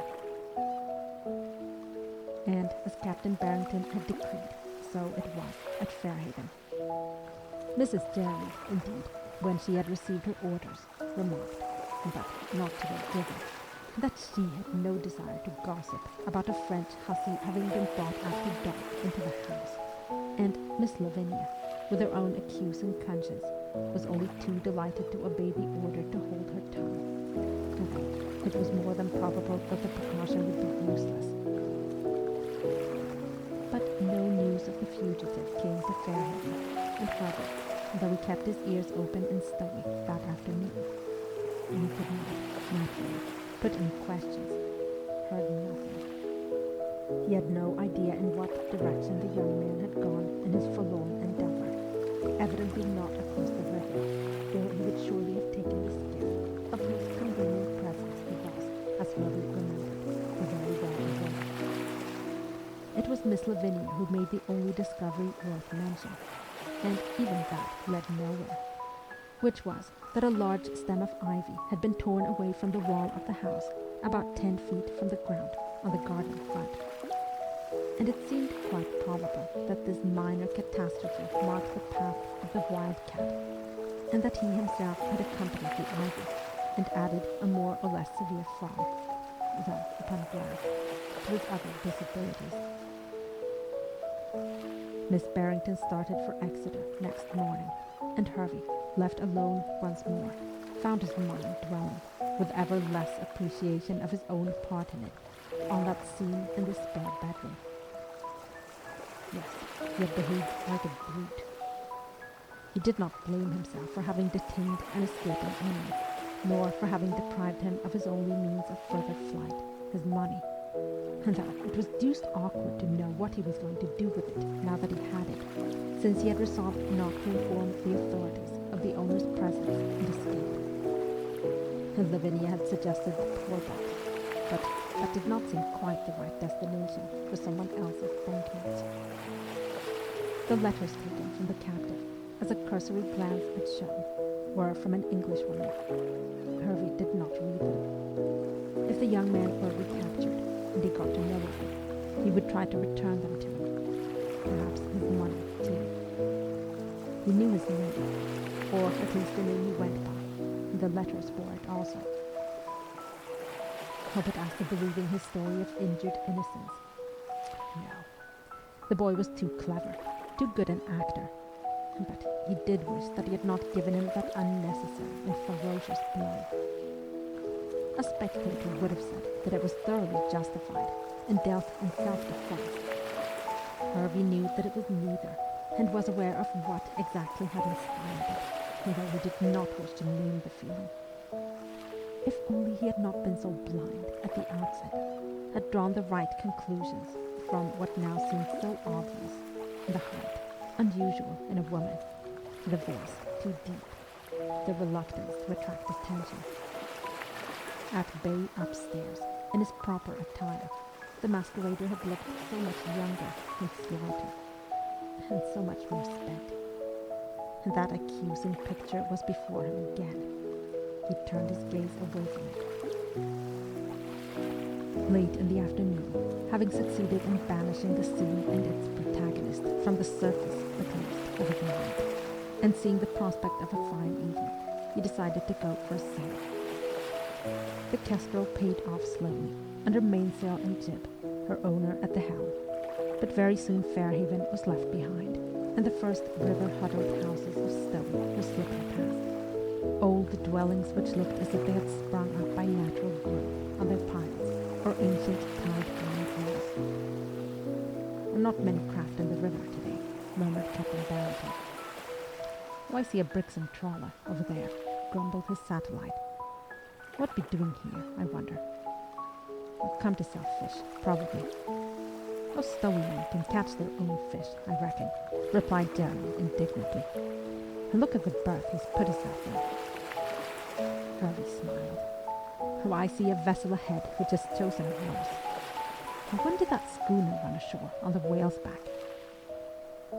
And, as Captain Barrington had decreed, so it was at Fairhaven. Mrs. Jeremy, indeed, when she had received her orders, remarked, but not to their given, that she had no desire to gossip about a French hussy having been brought after dark into the house, and Miss Lavinia, with her own accusing conscience, was only too delighted to obey the order to hold her tongue, although it was more than probable that the precaution would be useless. But no news of the fugitive came to Fairhaven, and Herbert, though he kept his ears open and stoic that afternoon, and he could not, naturally, put any questions, heard nothing. He had no idea in what direction the young man had gone in his forlorn endeavour, evidently not across the river, or he would surely have taken the skiff, of whose convenient presence he was, as Herbert remembered, very well aware. It was Miss Lavinia who made the only discovery worth mention, and even that led nowhere, which was that a large stem of ivy had been torn away from the wall of the house, about 10 feet from the ground on the garden front. And it seemed quite probable that this minor catastrophe marked the path of the wildcat, and that he himself had accompanied the ivy, and added a more or less severe fall, though upon glass, to his other disabilities. Miss Barrington started for Exeter next morning, and Hervey, left alone once more, found his mind dwelling, with ever less appreciation of his own part in it, on that scene in the spare bedroom. Yes, he had behaved like a brute. He did not blame himself for having detained an escaping enemy, nor for having deprived him of his only means of further flight, his money. And though it was deuced awkward to know what he was going to do with it now that he had it, since he had resolved not to inform the authorities of the owner's presence and escape. Lavinia had suggested the poor box, but that did not seem quite the right destination for someone else's banknotes. The letters taken from the captive, as a cursory glance had shown, were from an Englishwoman. Hervey did not read them. If the young man were recaptured, and he got to know of them, he would try to return them to him. Perhaps his money, too. He knew his name, or at least the name he went by, and the letters bore it also. But as to believing his story of injured innocence, no. The boy was too clever, too good an actor, but he did wish that he had not given him that unnecessary and ferocious blow. A spectator would have said that it was thoroughly justified and dealt in self-defense. Hervey knew that it was neither, and was aware of what exactly had inspired it, although he did not wish to name the feeling. If only he had not been so blind at the outset, had drawn the right conclusions from what now seemed so obvious, the height, unusual in a woman, the voice, too deep, the reluctance to attract attention. At bay upstairs, in his proper attire, the masquerader had looked so much younger and slighter, and so much more spent. and that accusing picture was before him again. He turned his gaze away from it. Late in the afternoon, having succeeded in banishing the scene and its protagonist from the surface, at least, of his mind, and seeing the prospect of a fine evening, he decided to go for a sail. The Kestrel paid off slowly, under mainsail and jib, her owner at the helm. But very soon Fairhaven was left behind, and the first river-huddled houses of stone were slipping past. Old dwellings which looked as if they had sprung up by natural growth on their piles, or ancient tide-bound walls. "There are not many craft in the river today," murmured Captain Barrington. "Oh, I see a Brixham trawler over there," grumbled his satellite. "What be doing here, I wonder?" "I've come to sell fish, probably." "Those Stowy men can catch their own fish, I reckon," replied Jeremy indignantly. "And look at the berth he's put us out in." Harvey smiled. "Oh, I see a vessel ahead which has chosen a course. And when did that schooner run ashore on the whale's back?"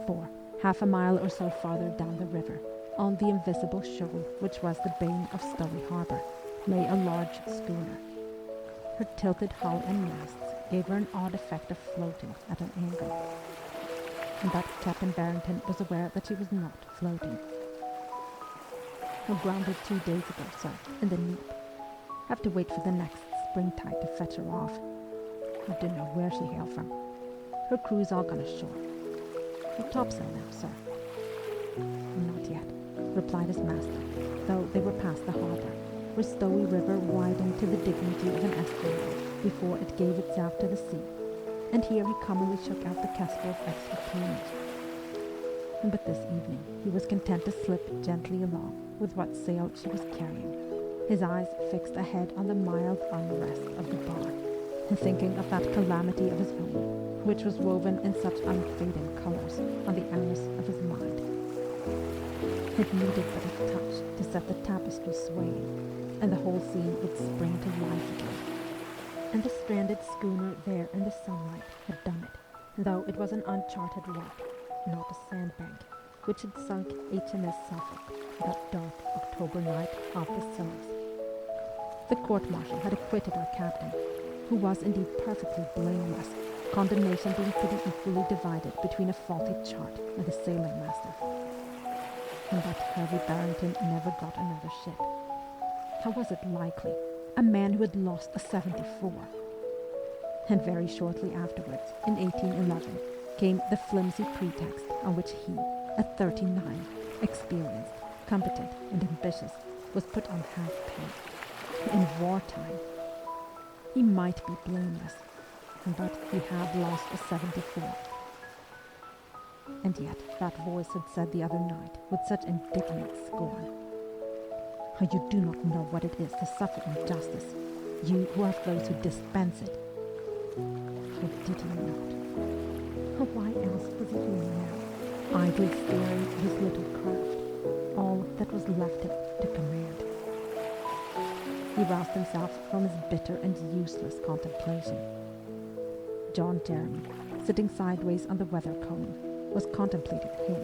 For, half a mile or so farther down the river, on the invisible shoal which was the bane of Stowy Harbour, lay a large schooner. Her tilted hull and masts gave her an odd effect of floating at an angle. But Captain Barrington was aware that she was not floating. "I grounded 2 days ago, sir, in the Neap. Have to wait for the next spring tide to fetch her off. I don't know where she hailed from. Her crew's all gone ashore. Her topsail now, sir." "Not yet," replied his master, though they were past the harbour, where Stowy River widened to the dignity of an estuary before it gave itself to the sea, and here he commonly shook out the Kestrel's extra plumage. But this evening he was content to slip gently along with what sail she was carrying, his eyes fixed ahead on the mild unrest of the bar, and thinking of that calamity of his own, which was woven in such unfading colours on the iris of his mind. It needed but a touch to set the tapestry swaying, and the whole scene would spring to life again. And the stranded schooner there in the sunlight had done it, though it was an uncharted rock, not a sandbank, which had sunk HMS Suffolk that dark October night off the Scillies. The court-martial had acquitted our captain, who was indeed perfectly blameless, condemnation being pretty equally divided between a faulty chart and a sailing master. But Harvey Barrington never got another ship. How was it likely? A man who had lost a 74. And very shortly afterwards, in 1811, came the flimsy pretext on which he, at 39, experienced, competent, and ambitious, was put on half-pay. In wartime. He might be blameless, but he had lost a 74. And yet that voice had said the other night with such indignant scorn, "Oh, you do not know what it is to suffer injustice, you who have those who dispense it." Oh, did he not? Oh, why else was he here now, idly steering his little craft, all that was left him to command? He roused himself from his bitter and useless contemplation. John Jeremy, sitting sideways on the weather cone, was contemplating him,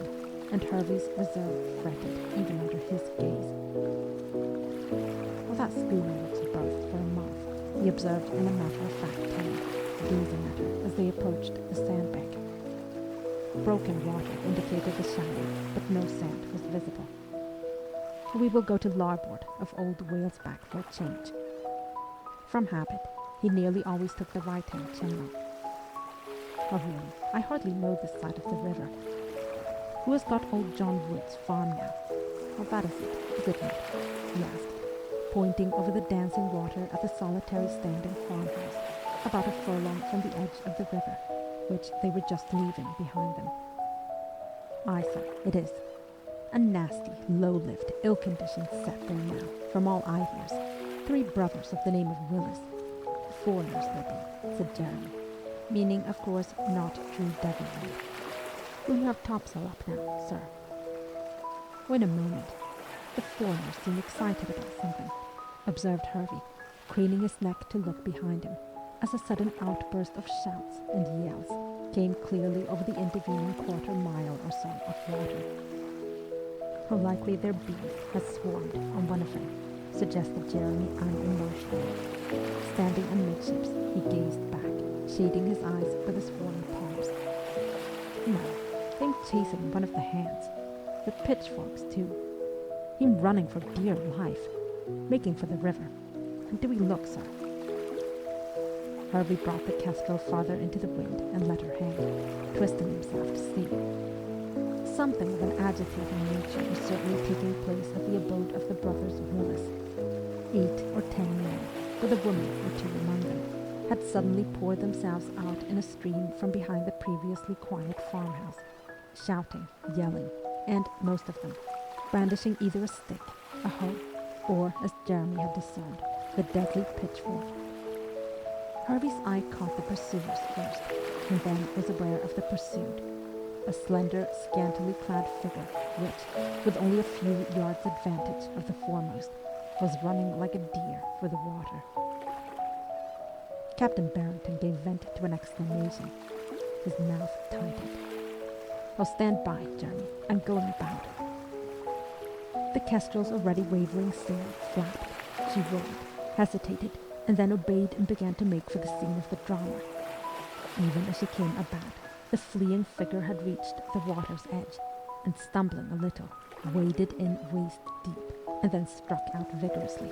and Hervey's reserve fretted even under his gaze. "Well, that schooner looks berthed for a month," he observed in a matter-of-fact tone, gazing at her as they approached the sandbank. Broken water indicated the shallow, but no sand was visible. "We will go to larboard of Old Whalesback for a change." From habit, he nearly always took the right-hand channel. "Oh, really, I hardly know this side of the river. Who has got old John Wood's farm now? Well, that is it not?" he asked, pointing over the dancing water at the solitary standing farmhouse, about a furlong from the edge of the river, which they were just leaving behind them. "Aye, sir, it is. A nasty, low-lived, ill-conditioned set there now, from all I hears. 3 brothers of the name of Willis. Foreigners they be," said Jeremy, meaning, of course, not true devilry. "Will you have topsail up now, sir?" "Oh, in a moment. The foreigners seem excited about something," observed Hervey, craning his neck to look behind him, as a sudden outburst of shouts and yells came clearly over the intervening quarter-mile or so of water. How likely their bee has swarmed on one of them, suggested Jeremy unemotionally. Standing amidships, he gazed back, shading his eyes with his horny palms. No, him chasing one of the hands, with pitchforks too. Him running for dear life, making for the river. And do we look, sir? Harvey brought the kestrel farther into the wind and let her hang, twisting himself to see. Something of an agitating nature was certainly taking place at the abode of the brothers Willis. 8 or 10 men, with a woman or two among them, had suddenly poured themselves out in a stream from behind the previously quiet farmhouse, shouting, yelling, and, most of them, brandishing either a stick, a hoe, or, as Jeremy had discerned, the deadly pitchfork. Harvey's eye caught the pursuers first, and then was aware of the pursued, a slender, scantily clad figure which, with only a few yards' advantage of the foremost, was running like a deer for the water. Captain Barrington gave vent to an exclamation. His mouth tightened. "I'll stand by, Jeremy. I'm going about." The kestrel's already wavering sail flapped. She rolled, hesitated, and then obeyed and began to make for the scene of the drama. Even as she came about, the fleeing figure had reached the water's edge, and stumbling a little, waded in waist deep, and then struck out vigorously.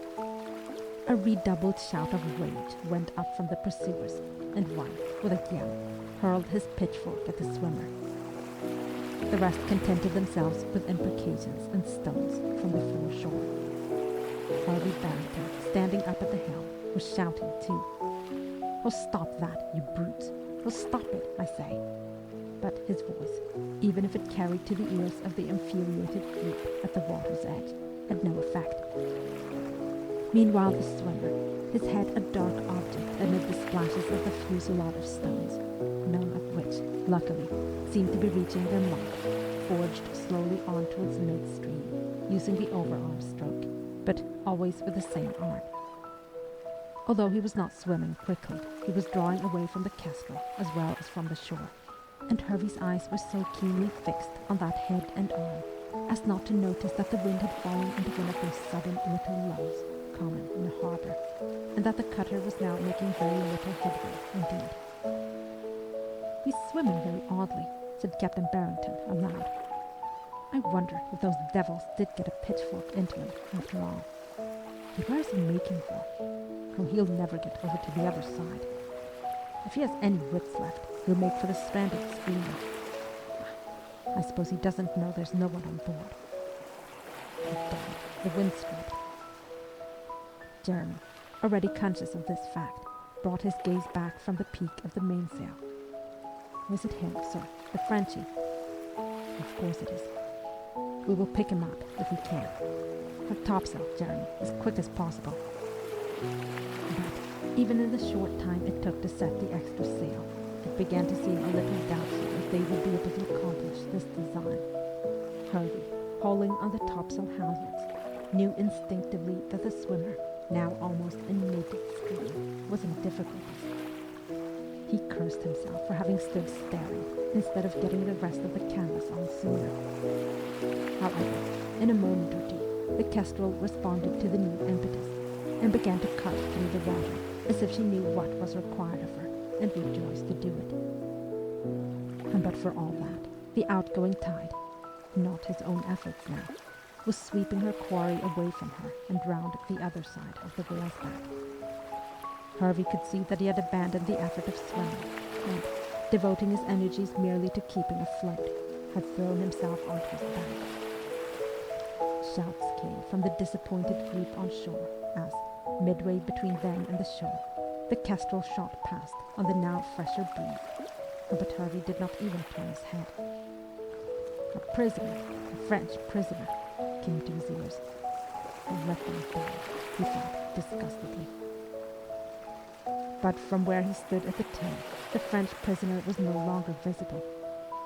A redoubled shout of rage went up from the pursuers, and one, with a yell, hurled his pitchfork at the swimmer. The rest contented themselves with imprecations and stones from the foreshore. Harvey Barrington, standing up at the helm, was shouting too. "Oh, stop that, you brutes! Oh, stop it, I say!" But his voice, even if it carried to the ears of the infuriated group at the water's edge, had no effect. Meanwhile the swimmer, his head a dark object amid the splashes of the fusillade of stones, none of which, luckily, seemed to be reaching their mark, forged slowly on towards midstream, using the overarm stroke, but always with the same arm. Although he was not swimming quickly, he was drawing away from the kestrel as well as from the shore, and Hervey's eyes were so keenly fixed on that head and arm as not to notice that the wind had fallen into one of those sudden little lulls common in a harbour, and that the cutter was now making very little headway indeed. "He's swimming very oddly," said Captain Barrington aloud. "I wonder if those devils did get a pitchfork into him after all. But where is he making for? Oh, he'll never get over to the other side. If he has any wits left, he'll make for the stranded schooner. I suppose he doesn't know there's no one on board. Oh, damn it, the wind's dropped." Jeremy, already conscious of this fact, brought his gaze back from the peak of the mainsail. "Was it him, sir, the Frenchie?" "Of course it is. We will pick him up if we can. Her topsail, Jeremy, as quick as possible." But even in the short time it took to set the extra sail, it began to seem a little doubtful if they would be able to accomplish this design. Harvey, hauling on the topsail halyards, knew instinctively that the swimmer, now almost in mid-stream, was in difficulties. He cursed himself for having stood staring instead of getting the rest of the canvas on sooner. However, in a moment or two, the kestrel responded to the new impetus and began to cut through the water as if she knew what was required of her and rejoiced to do it. And but for all that, the outgoing tide, not his own efforts now, was sweeping her quarry away from her and round the other side of the whale's back. Harvey could see that he had abandoned the effort of swimming and, devoting his energies merely to keeping afloat, had thrown himself onto his back. Shouts came from the disappointed group on shore as, midway between them and the shore, the kestrel shot past on the now fresher breeze, but Harvey did not even turn his head. A prisoner, a French prisoner, came to his ears. Let them die, he thought disgustedly. But from where he stood at the till, the French prisoner was no longer visible.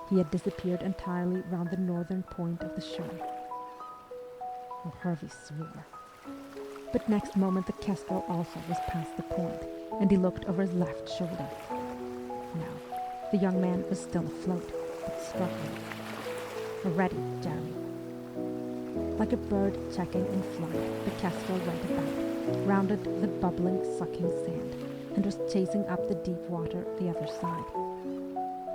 He had disappeared entirely round the northern point of the shore. Oh, Harvey swore. But next moment the kestrel also was past the point, and he looked over his left shoulder. No, the young man was still afloat, but struggling. "We're ready, Jeremy." Like a bird checking in flight, the kestrel went about, rounded the bubbling, sucking sand, and was chasing up the deep water the other side.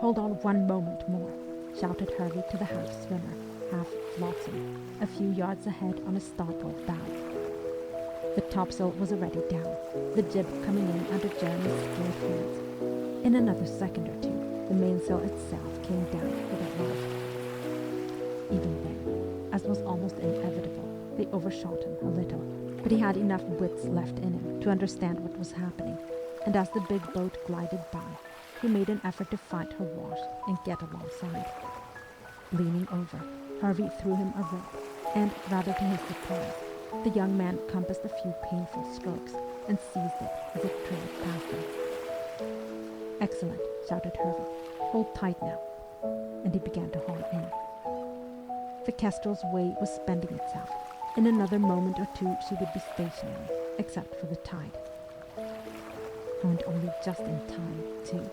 "Hold on one moment more," shouted Hervey to the half-swimmer, half-flotsam, a few yards ahead on a starboard bow. The topsail was already down, the jib coming in under Jeremy's skilled hands. In another second or two, the mainsail itself came down with a rush. Even then, as was almost inevitable, they overshot him a little, but he had enough wits left in him to understand what was happening, and as the big boat glided by, he made an effort to fight her wash and get alongside. Leaning over, Hervey threw him a rope, and, rather to his surprise, the young man compassed a few painful strokes and seized it as it trailed past him. "Excellent," shouted Hervey. "Hold tight now." And he began to haul in. The kestrel's way was spending itself. In another moment or two she would be stationary, except for the tide. And only just in time, too,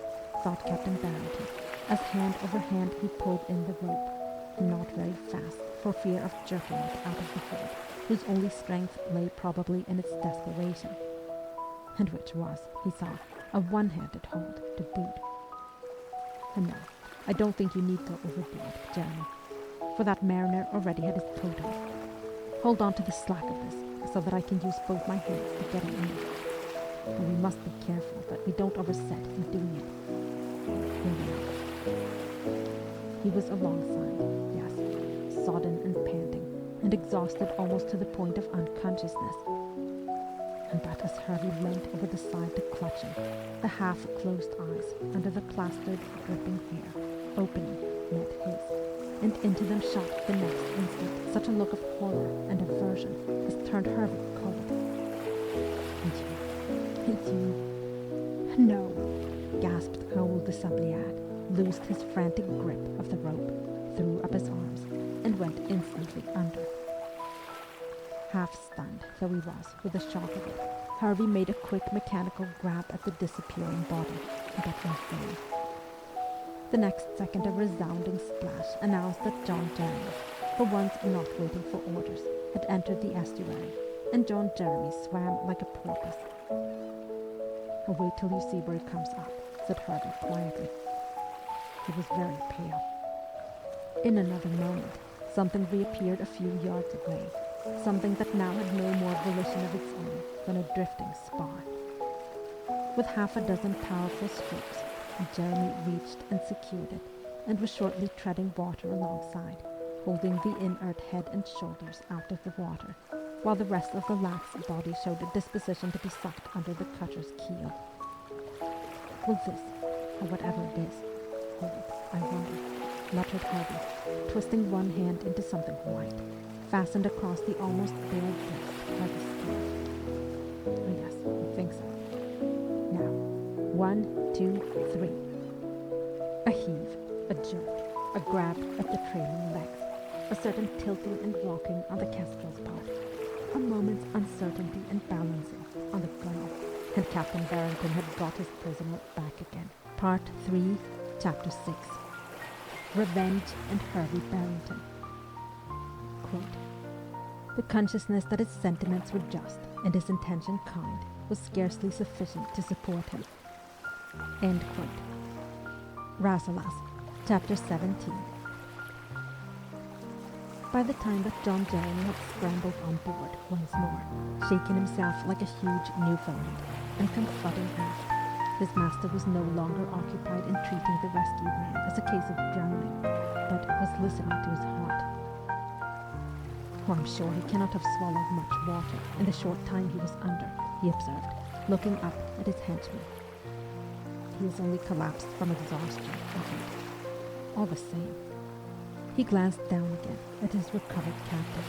thought Captain Barrington, as hand over hand he pulled in the rope, not very fast, for fear of jerking it out of the hold, whose only strength lay probably in its desperation, and which was, he saw, a one-handed hold to boot. And no, I don't think you need go overboard, Jeremy, for that mariner already had his coat on. Hold on to the slack of this, so that I can use both my hands to get him in. And we must be careful that we don't overset in doing it. Here we are. He was alongside, yes, sodden and panting, and exhausted almost to the point of unconsciousness. And but as Hervey leant over the side to clutch him, the half-closed eyes under the plastered, dripping hair, opening, met his, and into them shot the next instant such a look of horror and aversion as turned Hervey cold. "And you, no," gasped Raoul de Sabliad, loosed his frantic grip of the rope, threw up his arms, and went instantly under. Half-stunned though he was with the shock of it, Hervey made a quick mechanical grab at the disappearing body, but in vain. The next second a resounding splash announced that John Jeremy, for once not waiting for orders, had entered the estuary, and John Jeremy swam like a porpoise. "Wait till you see where he comes up," said Hervey quietly. He was very pale. In another moment, something reappeared a few yards away, something that now had no more volition of its own than a drifting spar. With half a dozen powerful strokes, Jeremy reached and secured it, and was shortly treading water alongside, holding the inert head and shoulders out of the water, while the rest of the lad's body showed a disposition to be sucked under the cutter's keel. Will this, or whatever it is, hold, I wonder, muttered Hervey, twisting one hand into something white, fastened across the almost bare breast by the scarf. Oh yes, I think so. Now, 1, 2, 3. A heave, a jerk, a grab at the trailing legs, a certain tilting and rocking on the kestrel's part, a moment's uncertainty and balancing on the gunwale, and Captain Barrington had brought his prisoner back again. Part 3, Chapter 6. Revenge and Hervey Barrington. Quote, "The consciousness that his sentiments were just and his intention kind was scarcely sufficient to support him." End quote. Rasselas, Chapter 17. By the time that John Jeremy had scrambled on board once more, shaken himself like a huge Newfoundland, and come flooding aft, his master was no longer occupied in treating the rescued man as a case of drowning, but was listening to his heart. "Oh, I'm sure he cannot have swallowed much water in the short time he was under," he observed, looking up at his henchman. "He has only collapsed from exhaustion, I think. All the same." He glanced down again at his recovered captive.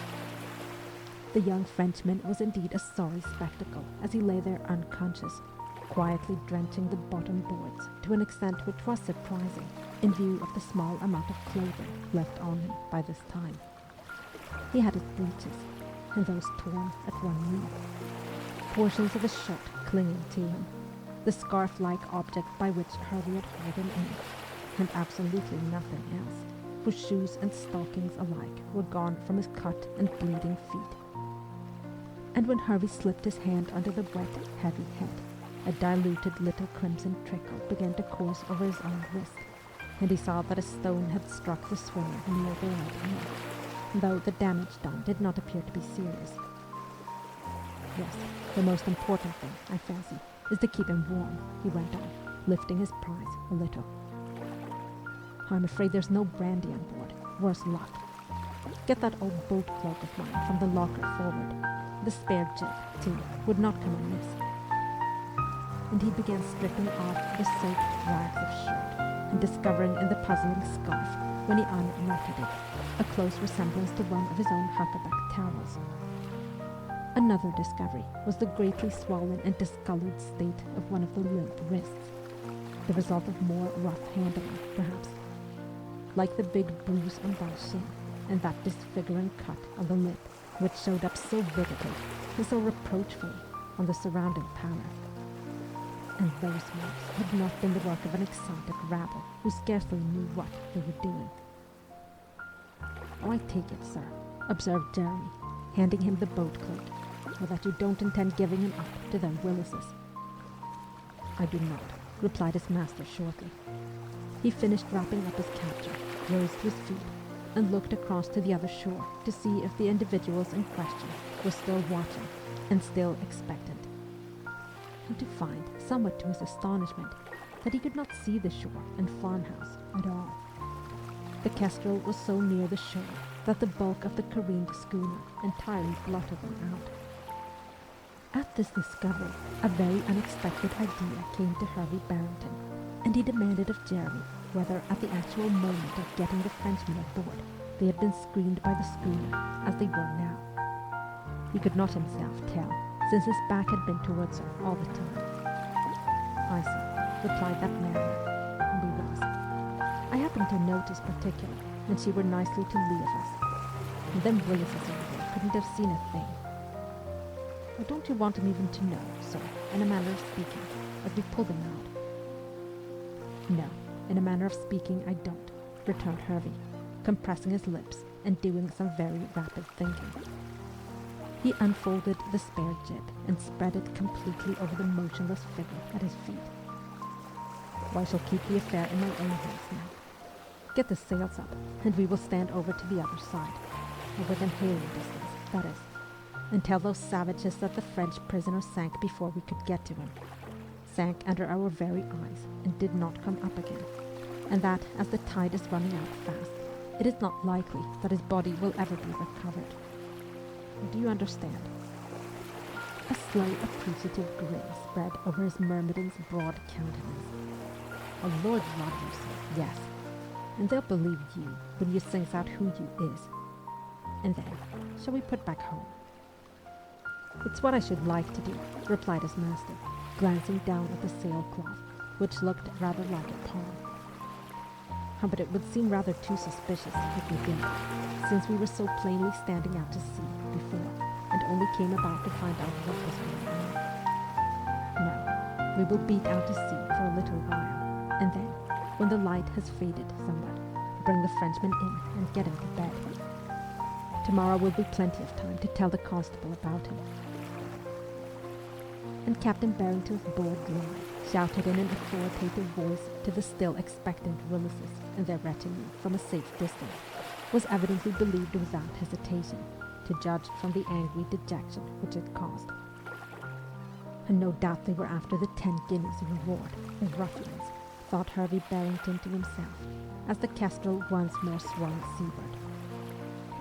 The young Frenchman was indeed a sorry spectacle as he lay there unconscious, quietly drenching the bottom boards to an extent which was surprising in view of the small amount of clothing left on him by this time. He had his breeches, and those torn at one knee, portions of his shirt clinging to him, the scarf-like object by which Hervey had hauled him in, and absolutely nothing else. whose shoes and stockings alike were gone from his cut and bleeding feet. And when Harvey slipped his hand under the wet, heavy head, a diluted little crimson trickle began to course over his own wrist, and he saw that a stone had struck the swimmer near the right ear, though the damage done did not appear to be serious. Yes, the most important thing, I fancy, is to keep him warm, he went on, lifting his prize a little. I'm afraid there's no brandy on board. Worse luck. Get that old boat cloak of mine from the locker forward. The spare jib, too, would not come amiss. And he began stripping off the soaked rags of shirt, and discovering in the puzzling scarf, when he unknotted it, a close resemblance to one of his own huckleback towels. Another discovery was the greatly swollen and discolored state of one of the limp wrists, the result of more rough handling, perhaps, like the big bruise on Ball's shin, and that disfiguring cut on the lip, which showed up so vividly and so reproachfully on the surrounding pallor. And those marks had not been the work of an exotic rabble who scarcely knew what they were doing. "Oh, I take it, sir," observed Jeremy, handing him the boat cloak, "or that you don't intend giving him up to them Willises." "I do not," replied his master shortly. He finished wrapping up his capture, rose to his feet, and looked across to the other shore to see if the individuals in question were still watching and still expectant, and to find, somewhat to his astonishment, that he could not see the shore and farmhouse at all. The kestrel was so near the shore that the bulk of the careened schooner entirely blotted them out. At this discovery, a very unexpected idea came to Harvey Barrington, and he demanded of Jeremy whether at the actual moment of getting the Frenchmen aboard they had been screened by the schooner as they were now. He could not himself tell, since his back had been towards her all the time. "I see," replied that mariner, and he was. "I happened to notice particularly when she were nicely to lee of us, and them Willises over there couldn't have seen a thing. Or don't you want him even to know, sir, in a manner of speaking, as we pull them out?" "No, in a manner of speaking I don't," returned Hervey, compressing his lips and doing some very rapid thinking. He unfolded the spare jib and spread it completely over the motionless figure at his feet. "Well, I shall keep the affair in my own hands now. Get the sails up, and we will stand over to the other side, or within hailing distance, that is, and tell those savages that the French prisoner sank before we could get to him, sank under our very eyes and did not come up again, and that, as the tide is running out fast, it is not likely that his body will ever be recovered. Do you understand?" A slow, appreciative grin spread over his myrmiden's broad countenance. "Oh, Lord love you, sir, yes. And they'll believe you when you sings out who you is. And then, shall we put back home?" "It's what I should like to do," replied his master, glancing down at the sailcloth, which looked rather like a palm. "But it would seem rather too suspicious if we didn't, since we were so plainly standing out to sea before, and only came about to find out what was going on. No, we will beat out to sea for a little while, and then, when the light has faded somewhat, bring the Frenchman in and get him to bed. Tomorrow will be plenty of time to tell the constable about him." And Captain Barrington's bold lie shouted in an authoritative voice to the still expectant Willises and their retinue from a safe distance, was evidently believed without hesitation, to judge from the angry dejection which it caused. And no doubt they were after the 10 guineas reward, the ruffians, thought Harvey Barrington to himself, as the kestrel once more swung seaward,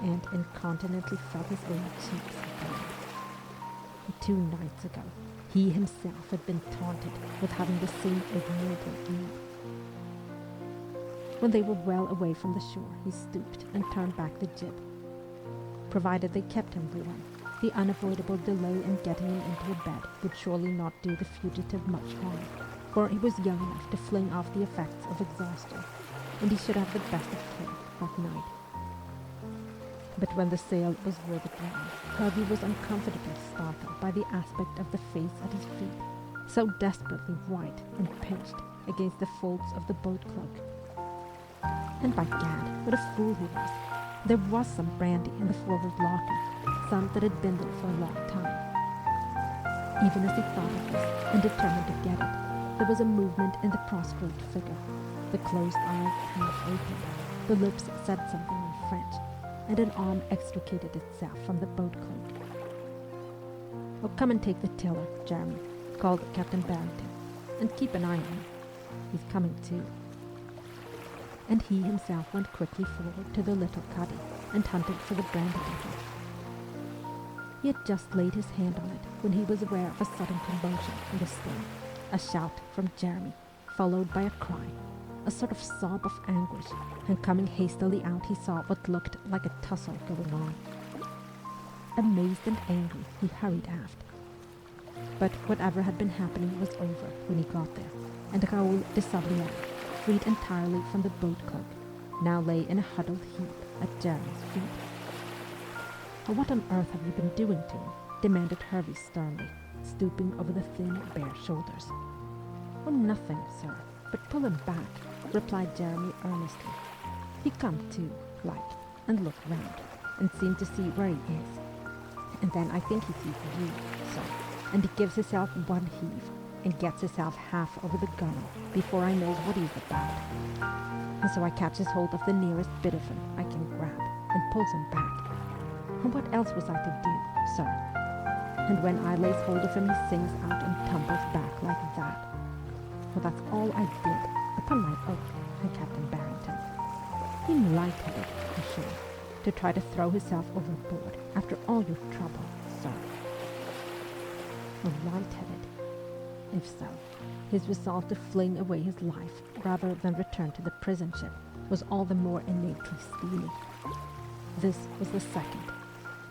and incontinently felt his own cheeks burn. 2 nights ago, he himself had been taunted with having the same ignoble deed. When they were well away from the shore, he stooped and turned back the jib. Provided they kept him warm, the unavoidable delay in getting him into a bed would surely not do the fugitive much harm, for he was young enough to fling off the effects of exhaustion, and he should have the best of care that night. But when the sail was worbed round, Harvey was uncomfortably startled by the aspect of the face at his feet, so desperately white and pinched against the folds of the boat cloak. And by gad, what a fool he was. There was some brandy in the forward locker, some that had been there for a long time. Even as he thought of this and determined to get it, there was a movement in the prostrate figure. The closed eye half opened, the lips said something in French, and an arm extricated itself from the boat cloak. "Oh, come and take the tiller, Jeremy," called Captain Barrington, "and keep an eye on him. He's coming too." And he himself went quickly forward to the little cuddy and hunted for the brandy bottle. He had just laid his hand on it when he was aware of a sudden commotion in the stern, a shout from Jeremy, followed by a cry, a sort of sob of anguish, and coming hastily out he saw what looked like a tussle going on. Amazed and angry, he hurried aft. But whatever had been happening was over when he got there, and Raoul de Sablière, freed entirely from the boat cloak, now lay in a huddled heap at Jeremy's feet. "What on earth have you been doing to him?" demanded Hervey sternly, stooping over the thin, bare shoulders. "Oh, nothing, sir, but pull him back," replied Jeremy earnestly. "He come to, like, and look round, and seem to see where he is. And then I think he sees you, sir, and he gives himself one heave, and gets himself half over the gunwale before I knows what he's about. And so I catches hold of the nearest bit of him I can grab, and pulls him back. And what else was I to do, sir? And when I lays hold of him, he sings out and tumbles back like that. Well, that's all I did, upon my oath, and Captain Barrington. Him light-headed, I'm sure, to try to throw himself overboard after all your trouble, sir. Well, light-headed. If so, his resolve to fling away his life rather than return to the prison ship was all the more innately steely. This was the second,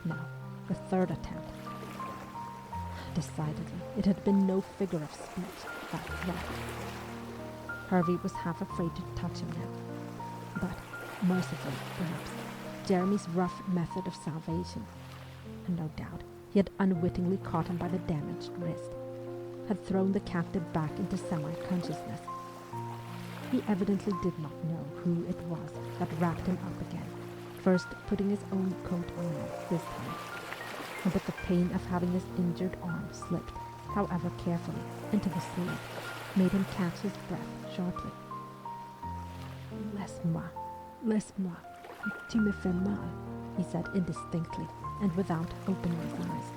no, the third attempt. Decidedly, it had been no figure of speech, that threat. Hervey was half afraid to touch him now, but, mercifully, perhaps, Jeremy's rough method of salvation, and no doubt he had unwittingly caught him by the damaged wrist, had thrown the captive back into semi-consciousness. He evidently did not know who it was that wrapped him up again, first putting his own coat on this time. But the pain of having his injured arm slipped, however carefully, into the sleeve, made him catch his breath sharply. Laisse-moi, tu me fais mal, he said indistinctly, and without opening his eyes.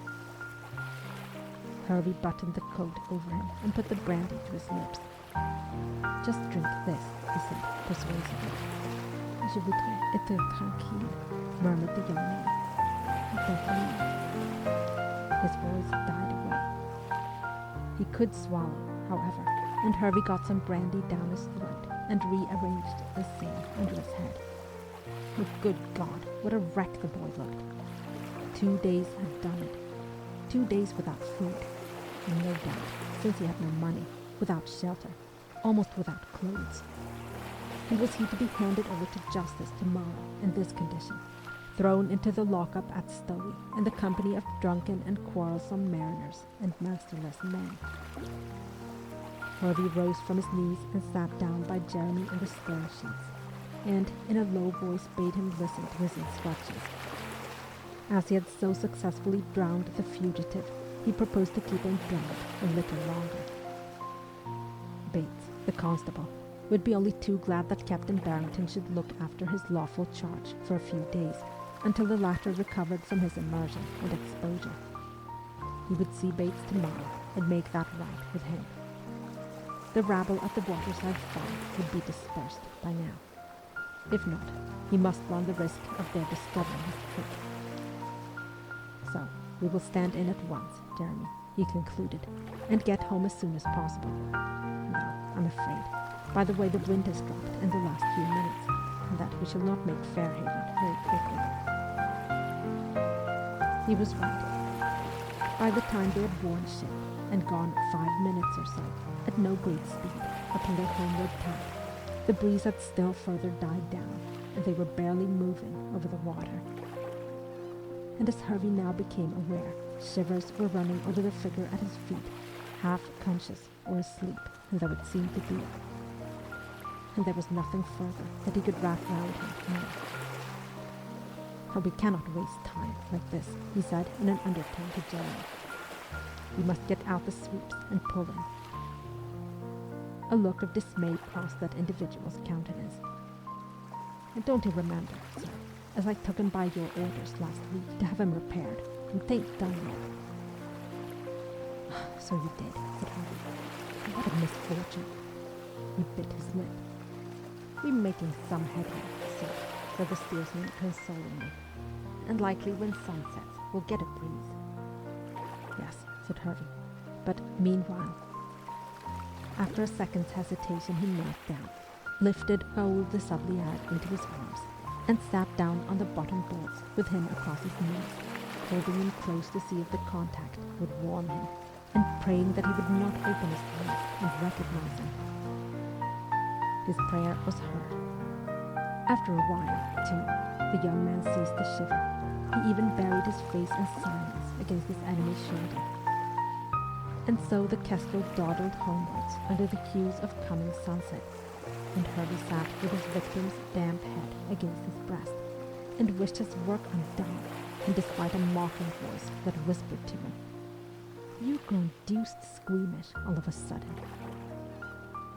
Hervey buttoned the coat over him and put the brandy to his lips. "Just drink this," he said persuasively. "Je voudrais être tranquille," murmured the young man. His voice died away. He could swallow, however, and Hervey got some brandy down his throat and rearranged the seam under his head. Oh, good God, what a wreck the boy looked. 2 days had done it. 2 days without food, and no doubt, since he had no money, without shelter, almost without clothes. And was he to be handed over to justice tomorrow in this condition, thrown into the lockup at Stowey in the company of drunken and quarrelsome mariners and masterless men? Hervey rose from his knees and sat down by Jeremy in the stern sheets, and in a low voice bade him listen to his instructions. As he had so successfully drowned the fugitive, he proposed to keep him drowned a little longer. Bates, the constable, would be only too glad that Captain Barrington should look after his lawful charge for a few days, until the latter recovered from his immersion and exposure. He would see Bates tomorrow and make that right with him. The rabble at the waterside farm would be dispersed by now. If not, he must run the risk of their discovering his trick. "So, we will stand in at once, Jeremy," he concluded, "and get home as soon as possible. No, I'm afraid, by the way the wind has dropped in the last few minutes, that we shall not make Fairhaven very quickly." He was right. By the time they had worn ship and gone 5 minutes or so, at no great speed, upon their homeward path, the breeze had still further died down, and they were barely moving over the water. And as Hervey now became aware, shivers were running over the figure at his feet, half conscious or asleep, though it seemed to be. and there was nothing further that he could wrap round him now. "Oh, we cannot waste time like this," he said in an undertone to Jeremy. "We must get out the sweeps and pull in." A look of dismay crossed that individual's countenance. "And don't you remember, sir, as I took him by your orders last week to have him repaired, and t'ain't done yet." "So you did," said Harvey. "What a misfortune." He bit his lip. "We're making some headway, sir," said the steersman consolingly. "And likely when sun sets, we'll get a breeze." "Yes," said Harvey. "But meanwhile..." After a second's hesitation, he knelt down, lifted Raoul de Sablière into his arms, and sat down on the bottom boards with him across his knees, holding him close to see if the contact would warm him, and praying that he would not open his eyes and recognize him. His prayer was heard. After a while, too, the young man ceased to shiver. He even buried his face in silence against his enemy's shoulder. And so the kestrel dawdled homewards under the hues of coming sunset, and Harvey sat with his victim's damp head against his breast, and wished his work undone, and despite a mocking voice that whispered to him, "You've grown deuced squeamish all of a sudden."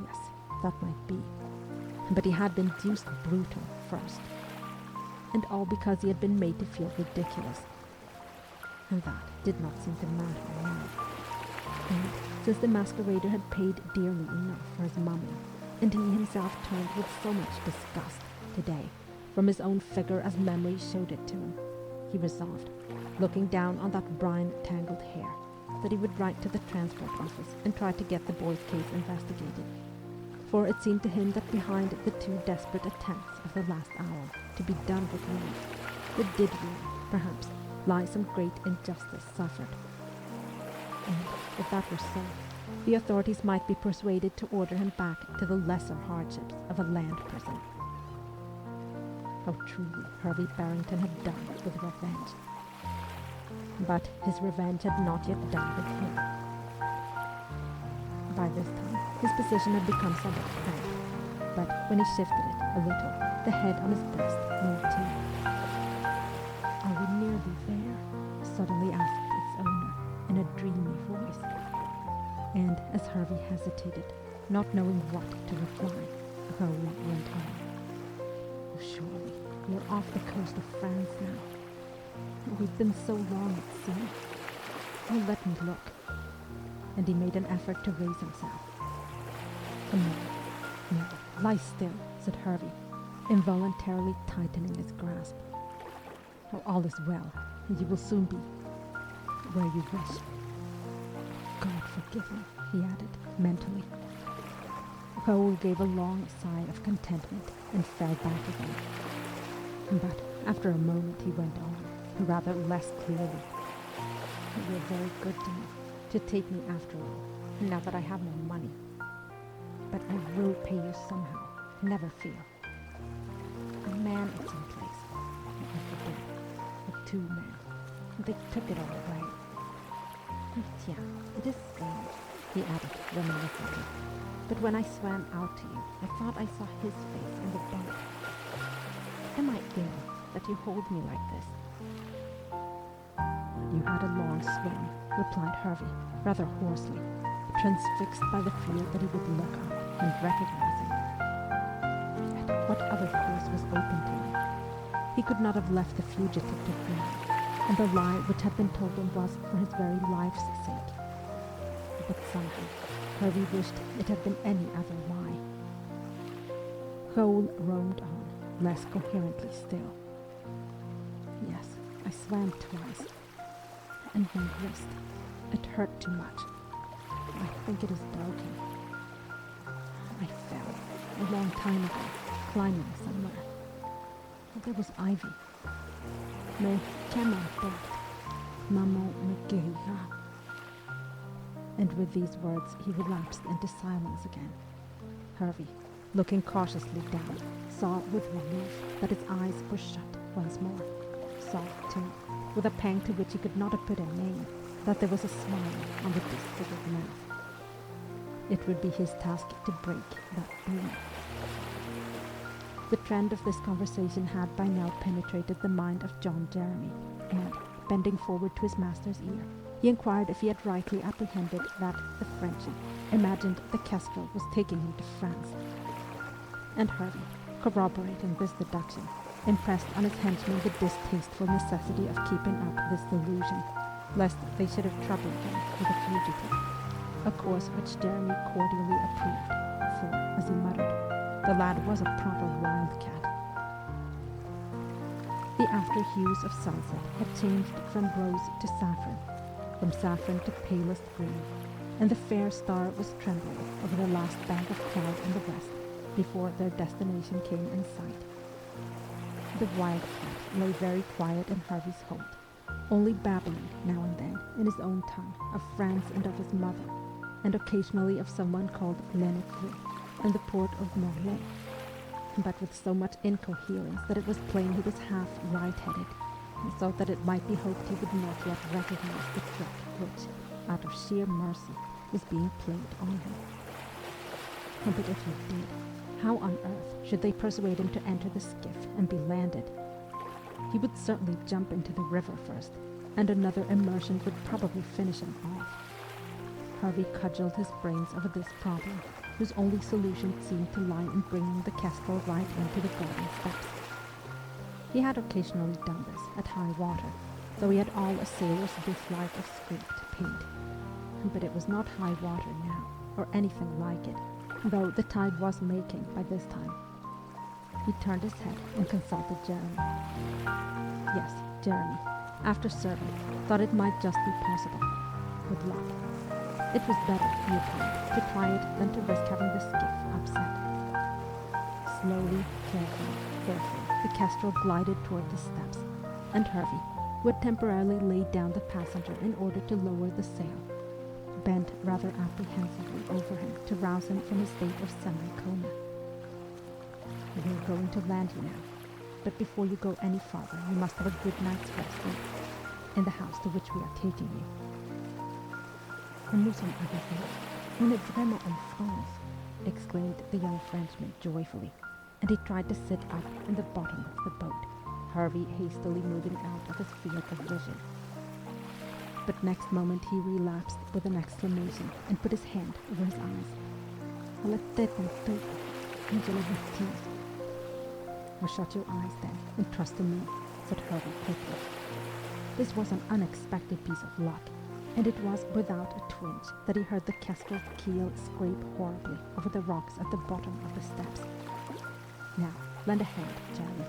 Yes, that might be. But he had been deuced brutal first. And all because he had been made to feel ridiculous. And that did not seem to matter now. And since the masquerader had paid dearly enough for his mummy, and he himself turned with so much disgust today from his own figure as memory showed it to him, he resolved, looking down on that brine-tangled hair, that he would write to the transport office and try to get the boy's case investigated. For it seemed to him that behind the two desperate attempts of the last hour to be done with life, there did really, perhaps, lie some great injustice suffered. And if that were so, the authorities might be persuaded to order him back to the lesser hardships of a land prison. How truly Harvey Barrington had done with revenge. But his revenge had not yet done with him. By this time, his position had become somewhat cramped, but when he shifted it a little, the head on his breast moved too. "Are we nearly there?" suddenly asked its owner in a dreamy voice. And as Harvey hesitated, not knowing what to reply, Raoul went on. "Oh, surely we're off the coast of France now. We've been so long at sea. Oh, let me look." And he made an effort to raise himself. No, lie still," said Harvey, involuntarily tightening his grasp. "Oh, all is well, and you will soon be where you wish. God forgive me," he added, mentally. Raoul gave a long sigh of contentment and fell back again. But after a moment he went on, rather less clearly. "You're very good to me, to take me after all, now that I have no money. But I will pay you somehow, never fear. A man is in place, I forget, or two men. They took it all away. Yeah, it is strange," he added reminiscently. "But when I swam out to you, I thought I saw his face in the boat. Am I ill that you hold me like this?" "You had a long swim," replied Harvey, rather hoarsely, transfixed by the fear that he would look up and recognize him. Yet what other course was open to him? He could not have left the fugitive to drown, and the lie which had been told him was for his very life's sake. But somehow Harvey wished it had been any other lie. Raoul roamed on, less coherently still. "Yes, I swam twice, and my wrist, it hurt too much. I think it is broken. I fell a long time ago, climbing somewhere. There was ivy. Mais qu'elle m'emporte, maman me guérira." And with these words he relapsed into silence again. Harvey, looking cautiously down, saw with relief that his eyes were shut once more. Saw, too, with a pang to which he could not have put a name, that there was a smile on the disfigured mouth. It would be his task to break that bloom. The trend of this conversation had by now penetrated the mind of John Jeremy, and, bending forward to his master's ear, he inquired if he had rightly apprehended that the Frenchie imagined the Kestrel was taking him to France. And Harvey, corroborating this deduction, impressed on his henchmen the distasteful necessity of keeping up this delusion, lest they should have troubled him with a fugitive, a course which Jeremy cordially approved, for, as he muttered, the lad was a proper wildcat. The after hues of sunset had changed from rose to saffron, from saffron to palest green, and the fair star was trembling over the last bank of cloud in the west before their destination came in sight. The wildcat lay very quiet in Harvey's hold, only babbling now and then in his own tongue of France and of his mother, and occasionally of someone called Lennetreux and the port of Morlaix, but with so much incoherence that it was plain he was half right-headed, and so that it might be hoped he would not yet recognize the trick which, out of sheer mercy, was being played on him. But if he did, how on earth should they persuade him to enter the skiff and be landed? He would certainly jump into the river first, and another immersion would probably finish him off. Harvey cudgelled his brains over this problem, whose only solution seemed to lie in bringing the Kestrel right into the garden steps. He had occasionally done this at high water, though he had all a sailor's dislike of scraped paint. But it was not high water now, or anything like it, though the tide was making by this time. He turned his head and consulted Jeremy. Yes, Jeremy, after serving, thought it might just be possible. Good luck. It was better, he opined, to try it than to risk having the skiff upset. Slowly, carefully, the Kestrel glided toward the steps, and Harvey, who had temporarily laid down the passenger in order to lower the sail, bent rather apprehensively over him to rouse him from his state of semi-coma. "We're going to land you now, but before you go any farther, you must have a good night's rest in the house to which we are taking you." "Nous sommes arrivés. On est vraiment en France," exclaimed the young Frenchman joyfully, and he tried to sit up in the bottom of the boat, Harvey hastily moving out of his field of vision. But next moment he relapsed with an exclamation and put his hand over his eyes. "À la tête en tête, and je le vertige." "Well, shut your eyes then, and trust to me," said Harvey quickly. This was an unexpected piece of luck, and it was without a twinge that he heard the Kestrel's keel scrape horribly over the rocks at the bottom of the steps. "Now, lend a hand, Jeremy."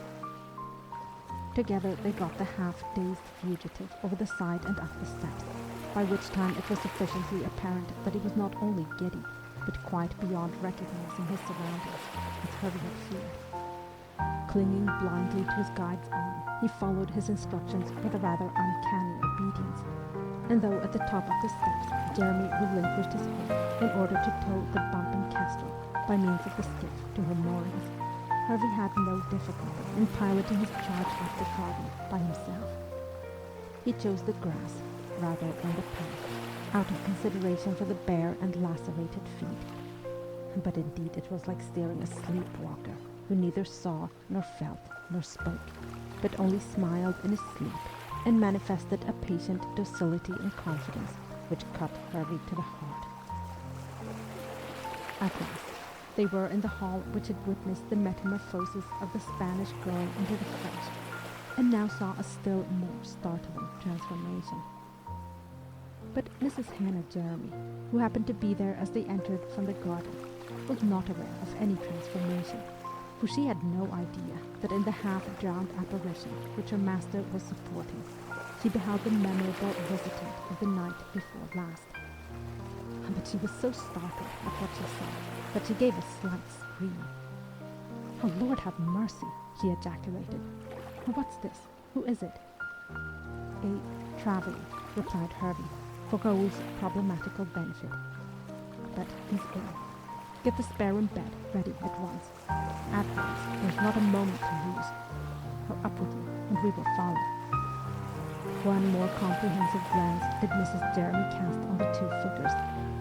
Together they got the half-dazed fugitive over the side and up the steps, by which time it was sufficiently apparent that he was not only giddy, but quite beyond recognizing his surroundings, as Harvey had feared. Clinging blindly to his guide's arm, he followed his instructions with a rather uncanny obedience, and though at the top of the steps Jeremy relinquished his hold in order to tow the bumping Kestrel by means of the skiff to her moorings, Harvey had no difficulty in piloting his charge up the garden by himself. He chose the grass rather than the path, out of consideration for the bare and lacerated feet. But indeed it was like steering a sleepwalker who neither saw nor felt nor spoke, but only smiled in his sleep and manifested a patient docility and confidence which cut Harvey to the heart. At last, they were in the hall which had witnessed the metamorphosis of the Spanish girl into the French, and now saw a still more startling transformation. But Mrs. Hannah Jeremy, who happened to be there as they entered from the garden, was not aware of any transformation, for she had no idea that in the half-drowned apparition which her master was supporting, she beheld the memorable visitant of the night before last. But she was so startled at what she saw that she gave a slight scream. "Oh, Lord have mercy," she ejaculated. "What's this? Who is it?" "A traveller," replied Harvey, for Raoul's problematical benefit. "But he's ill. Get the spare room bed ready at once. At once. There's not a moment to lose. Or up with you, and we will follow." One more comprehensive glance did Mrs. Jeremy cast on the two figures,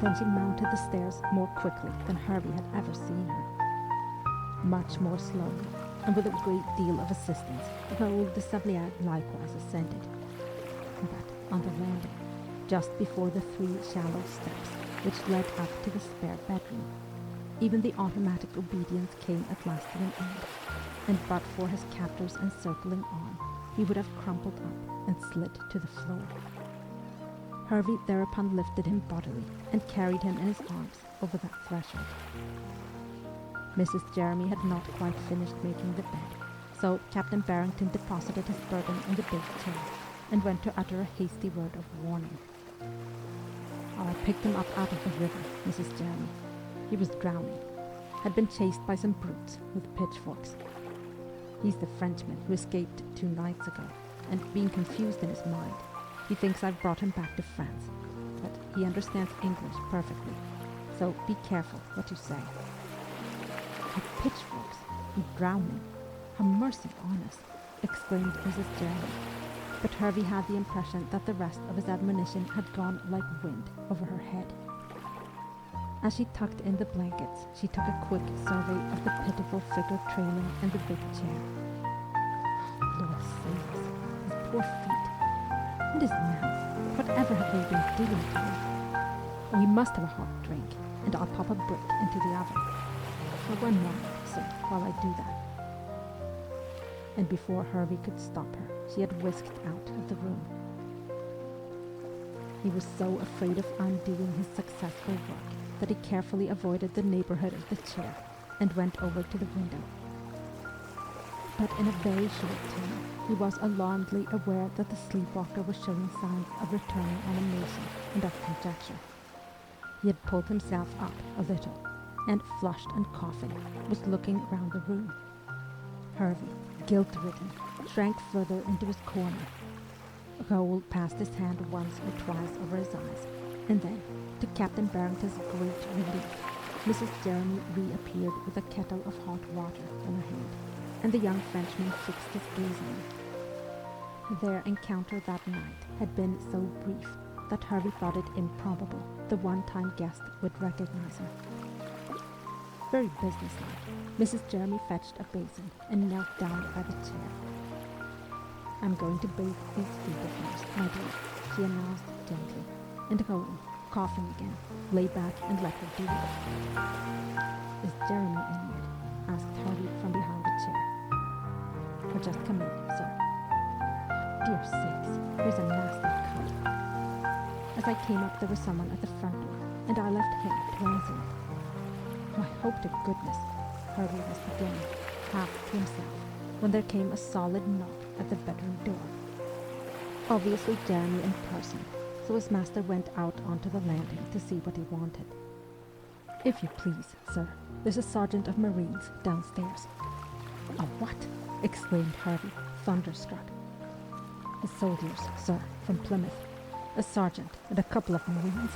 then she mounted the stairs more quickly than Harvey had ever seen her. Much more slowly, and with a great deal of assistance, Raoul de Sablière likewise ascended. But on the landing, just before the 3 shallow steps which led up to the spare bedroom, even the automatic obedience came at last to an end, and but for his captor's encircling arm, he would have crumpled up and slid to the floor. Hervey thereupon lifted him bodily and carried him in his arms over that threshold. Mrs. Jeremy had not quite finished making the bed, so Captain Barrington deposited his burden in the big chair and went to utter a hasty word of warning. I picked him up out of the river, Mrs. Jeremy. He was drowning, had been chased by some brutes with pitchforks. He's the Frenchman who escaped 2 nights ago, and being confused in his mind, he thinks I've brought him back to France, but he understands English perfectly, so be careful what you say. With pitchforks and drowning, have mercy on us, exclaimed Mrs. Jeremy, but Hervey had the impression that the rest of his admonition had gone like wind over her head. As she tucked in the blankets, she took a quick survey of the pitiful figure trailing in the big chair. Lord save us, his poor feet, and his mouth, whatever have they been doing to him? Oh, he must have a hot drink, and I'll pop a brick into the oven. For 1 moment, sir, while I do that. And before Hervey could stop her, she had whisked out of the room. He was so afraid of undoing his successful work that he carefully avoided the neighborhood of the chair and went over to the window. But in a very short time, he was alarmedly aware that the sleepwalker was showing signs of returning animation and of conjecture. He had pulled himself up a little, and, flushed and coughing, was looking round the room. Hervey, guilt-ridden, shrank further into his corner. Raoul passed his hand once or twice over his eyes, and then, to Captain Barrington's great relief, Mrs. Jeremy reappeared with a kettle of hot water in her hand, and the young Frenchman fixed his gaze on her. Their encounter that night had been so brief that Hervey thought it improbable the one-time guest would recognize him. Very businesslike, Mrs. Jeremy fetched a basin and knelt down by the chair. I'm going to bathe these feet of yours, my dear, she announced gently, and Raoul, coughing again, lay back and let her do it. Is Jeremy in yet? Asked Hervey from behind the chair. Or just come in, sir. Dear sakes, here's a nasty cut. As I came up, there was someone at the front door, and I left him to answer it. Oh, I hope to goodness, Hervey was beginning, half to himself, when there came a solid knock at the bedroom door. Obviously Jeremy in person, so his master went out onto the landing to see what he wanted. If you please, sir, there's a sergeant of Marines downstairs. A what? Exclaimed Hervey, thunderstruck. The soldiers, sir, from Plymouth. A sergeant and a couple of Marines.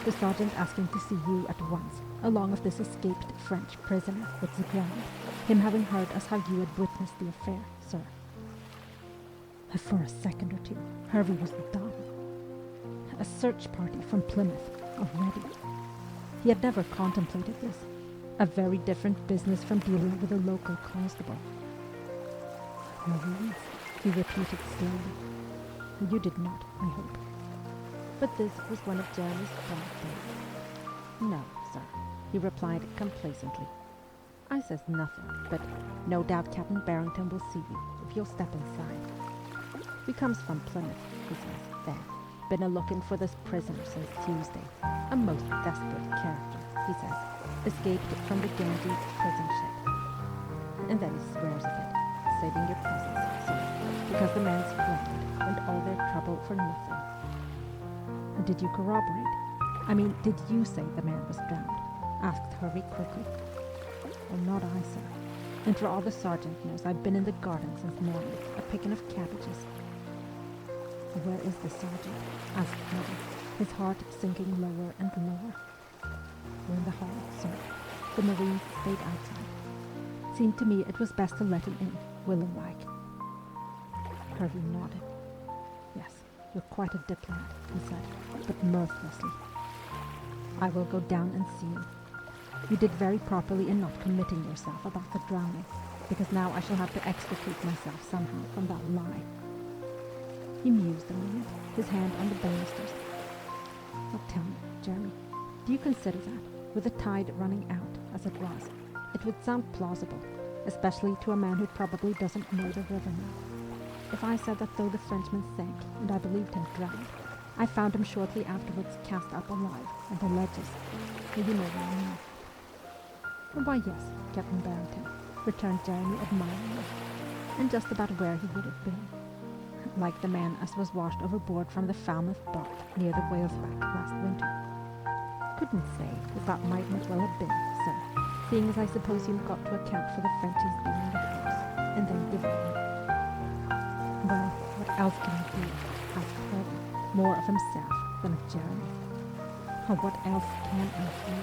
The sergeant asking to see you at once, along with this escaped French prisoner with the ground, him having heard as how you had witnessed the affair, sir. For a second or two, Hervey was dumb. A search party from Plymouth already. He had never contemplated this. A very different business from dealing with a local constable. Marines, he repeated slowly. You did not, I hope. But this was one of Jeremy's bright days. No, sir, he replied complacently. I says nothing, but no doubt Captain Barrington will see you if you'll step inside. We comes from Plymouth, he says, then. Been a-looking for this prisoner since Tuesday. A most desperate character, he says. Escaped from the Ganges prison ship. And then he swears of it, saving your presence, sir, because the man's drowned and all their trouble for nothing. Did you corroborate? I mean, did you say the man was drowned? Asked Hervey quickly. Oh, not I, sir. And for all the sergeant knows, I've been in the garden since morning, a-picking of cabbages. Where is the sergeant? Asked Hervey, his heart sinking lower and lower. We're in the hall, sir. The Marines stayed outside. Seemed to me it was best to let him in, willing-like. Hervey nodded. Yes, you're quite a diplomat, he said, but mirthlessly. I will go down and see you. You did very properly in not committing yourself about the drowning. because now I shall have to extricate myself somehow from that lie. He mused a moment, his hand on the banisters. Well, tell me, Jeremy, do you consider that, with the tide running out as it was, it would sound plausible, especially to a man who probably doesn't know the river now, if I said that though the Frenchman sank, and I believed him drowned, I found him shortly afterwards cast up alive on the ledges? You know what I mean. Why, yes, Captain Barrington, returned Jeremy admiringly, and just about where he would have been. Like the man as was washed overboard from the Falmouth bark near the whale's back last winter. Couldn't say as that might not well have been, sir, seeing as I suppose you've got to account for the Frenchies being in the house, and then giving him. Well, what else can he do? Asked Hervey, more of himself than of Jeremy. Or what else can I do?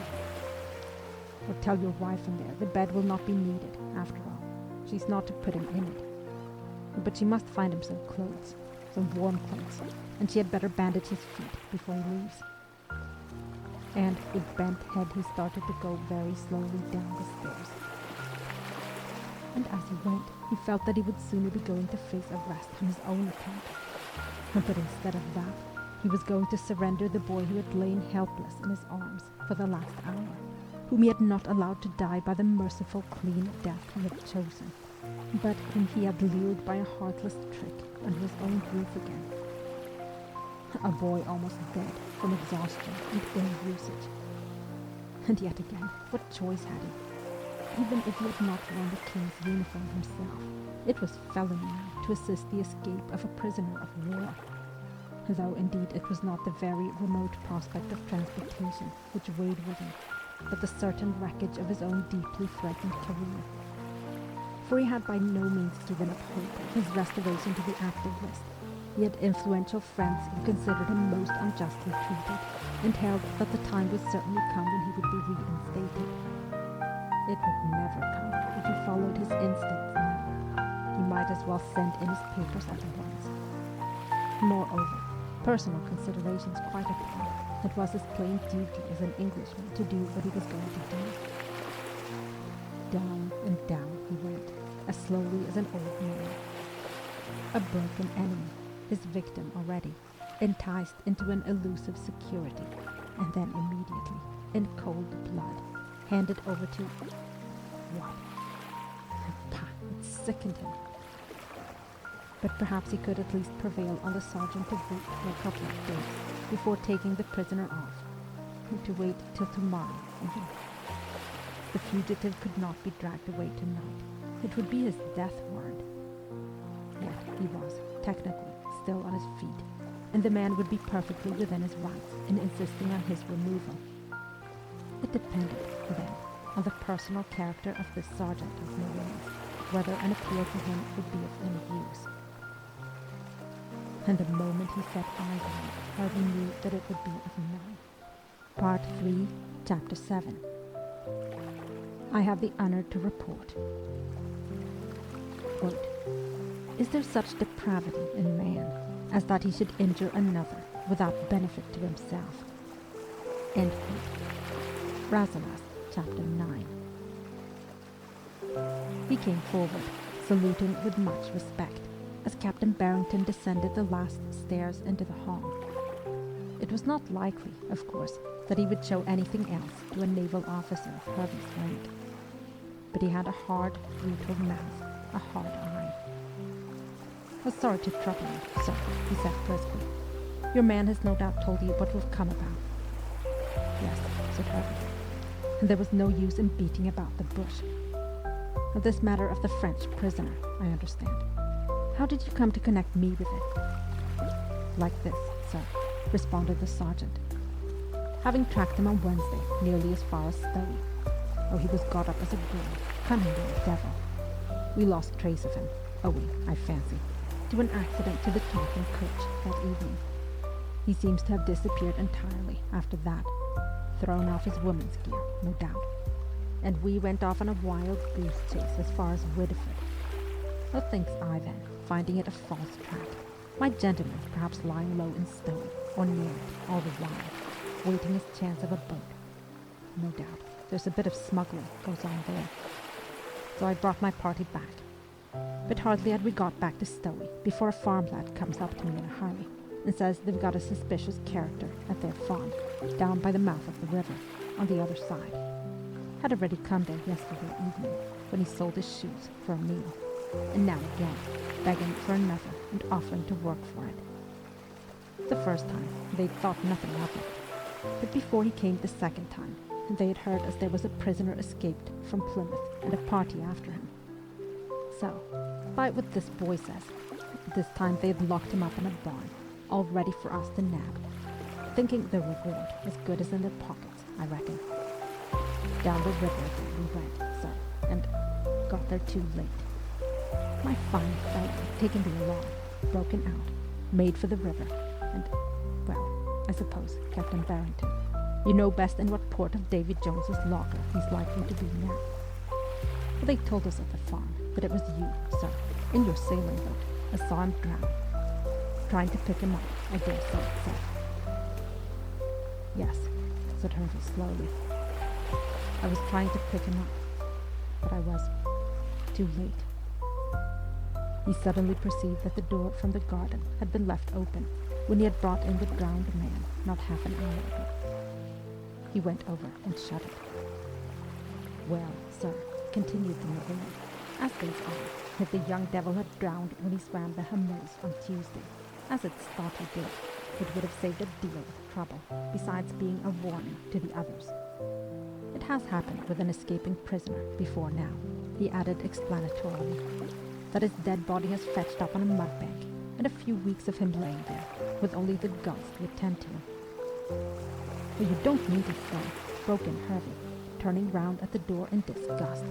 Or tell your wife in there the bed will not be needed, after all. She's not to put him in it. But she must find him some clothes, some warm clothes, and she had better bandage his feet before he leaves. And with bent head he started to go very slowly down the stairs. And as he went, he felt that he would sooner be going to face arrest on his own account. But instead of that, he was going to surrender the boy who had lain helpless in his arms for the last hour, whom he had not allowed to die by the merciful, clean death he had chosen, but whom he had lured by a heartless trick under his own roof again. A boy almost dead from exhaustion and ill usage. And yet again, what choice had he? Even if he had not worn the king's uniform himself, it was felony now to assist the escape of a prisoner of war. Though indeed it was not the very remote prospect of transportation which weighed with him, but the certain wreckage of his own deeply threatened career. For he had by no means given up hope of his restoration to the active list. He had influential friends who considered him most unjustly treated, and held that the time would certainly come when he would be reinstated. It would never come if he followed his instincts now. He might as well send in his papers at once. Moreover, personal considerations quite apart, it was his plain duty as an Englishman to do what he was going to do. Down and down he went, as slowly as an old man. A broken enemy, his victim already, enticed into an elusive security, and then immediately, in cold blood, handed over to what? Pah, it sickened him. But perhaps he could at least prevail on the sergeant to wait for a couple of days before taking the prisoner off, to wait till tomorrow even. The fugitive could not be dragged away tonight. It would be his death warrant. Yet he was, technically, still on his feet, and the man would be perfectly within his rights in insisting on his removal. It depended, then, on the personal character of this sergeant of Marines, whether an appeal to him would be of any use. And the moment he set eyes on it, Harvey knew that it would be of none. Part 3, Chapter 7. I have the honor to report. Quote, is there such depravity in man as that he should injure another without benefit to himself? End quote. Rasselas, Chapter 9. He came forward, saluting with much respect, as Captain Barrington descended the last stairs into the hall. It was not likely, of course, that he would show anything else to a naval officer of Hervey's rank. But he had a hard, brutal mouth, a hard eye. Sorry to trouble you, sir, he said briskly. Your man has no doubt told you what we've come about. Yes, said Hervey. And there was no use in beating about the bush. This matter of the French prisoner, I understand. How did you come to connect me with it? Like this, sir, responded the sergeant. Having tracked him on Wednesday, nearly as far as Stowey. Oh, he was got up as a bull, cunning little devil. We lost trace of him, owing, I fancy, to an accident to the talking coach that evening. He seems to have disappeared entirely after that, thrown off his woman's gear, no doubt. And we went off on a wild goose chase as far as Wideford. What thinks I then, finding it a false track? My gentleman perhaps lying low in Stowey, or near it, all the while, waiting his chance of a boat. No doubt, there's a bit of smuggling goes on there. so I brought my party back. But hardly had we got back to Stowey before a farm lad comes up to me in a hurry and says they've got a suspicious character at their farm, down by the mouth of the river, on the other side. Had already come there yesterday evening, when he sold his shoes for a meal, and now again, begging for another and offering to work for it. The first time, they'd thought nothing of it, but before he came the second time, they had heard as there was a prisoner escaped from Plymouth and a party after him. So, by what this boy says, this time they had locked him up in a barn, all ready for us to nab, thinking the reward as good as in their pockets, I reckon. Down the river we went, sir, and got there too late. My fine fellow had taken the alarm, broken out, made for the river, and, well, I suppose Captain Barrington. You know best in what port of Davy Jones's locker he's likely to be now. Well, they told us at the farm that it was you, sir, in your sailing boat, I saw him drown. Trying to pick him up, I dare say, sir. Yes, said Hervey slowly. I was trying to pick him up, but I was too late. He suddenly perceived that the door from the garden had been left open when he had brought in the drowned man not half an hour ago. He went over and shut it. Well, sir, continued the marine, as things are, if the young devil had drowned when he swam the Immerse on Tuesday, as it's thought he did, it would have saved a deal of trouble, besides being a warning to the others. It has happened with an escaping prisoner before now, he added explanatorily, that his dead body has fetched up on a mud bank, and a few weeks of him laying there, with only the ghost to attend to him. Well, you don't mean to say, broke in Hervey, turning round at the door in disgust,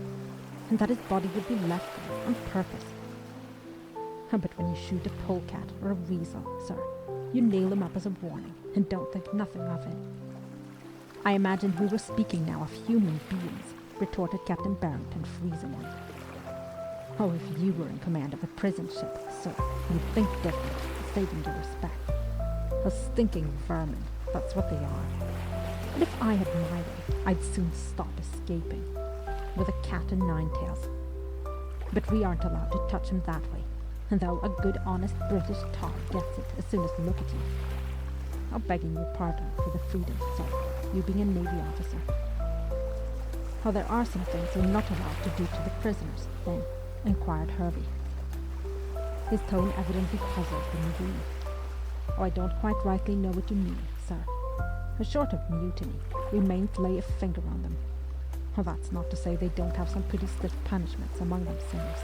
and that his body would be left there on purpose. But when you shoot a polecat or a weasel, sir, you nail him up as a warning, and don't think nothing of it. I imagined we were speaking now of human beings, retorted Captain Barrington freezingly. Oh, if you were in command of a prison ship, sir, you'd think different, saving your respect. A stinking vermin, that's what they are. And if I had my way, I'd soon stop escaping, with a cat and nine tails. But we aren't allowed to touch him that way, and though a good honest British tar gets it as soon as look at you. I'm begging your pardon for the freedom, sir, you being a Navy officer. Oh, there are some things you're not allowed to do to the prisoners, then, inquired Hervey. His tone evidently puzzled the marine. Oh, I don't quite rightly know what you mean, sir. Short of mutiny, we mayn't lay a finger on them. Well, that's not to say they don't have some pretty stiff punishments among them sinners.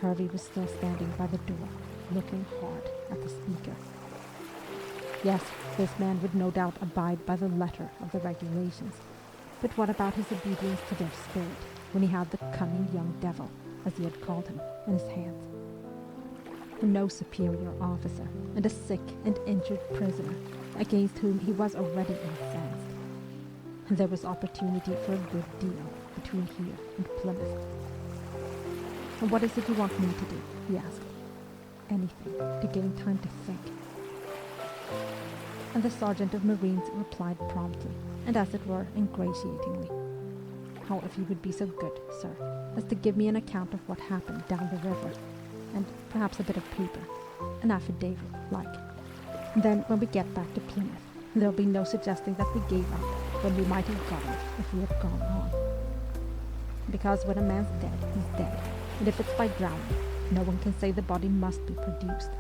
Hervey was still standing by the door, looking hard at the speaker. Yes, this man would no doubt abide by the letter of the regulations, but what about his obedience to their spirit when he had the cunning young devil, as he had called him, in his hands? No superior officer, and a sick and injured prisoner, against whom he was already incensed. There was opportunity for a good deal between here and Plymouth. And what is it you want me to do? He asked. Anything to gain time to think. And the sergeant of marines replied promptly, and as it were ingratiatingly. How if you would be so good, sir, as to give me an account of what happened down the river, and perhaps a bit of paper, an affidavit, like. And then when we get back to Plymouth, there'll be no suggesting that we gave up when we might have gone if we had gone on. Because when a man's dead, he's dead, and if it's by drowning, no one can say the body must be produced,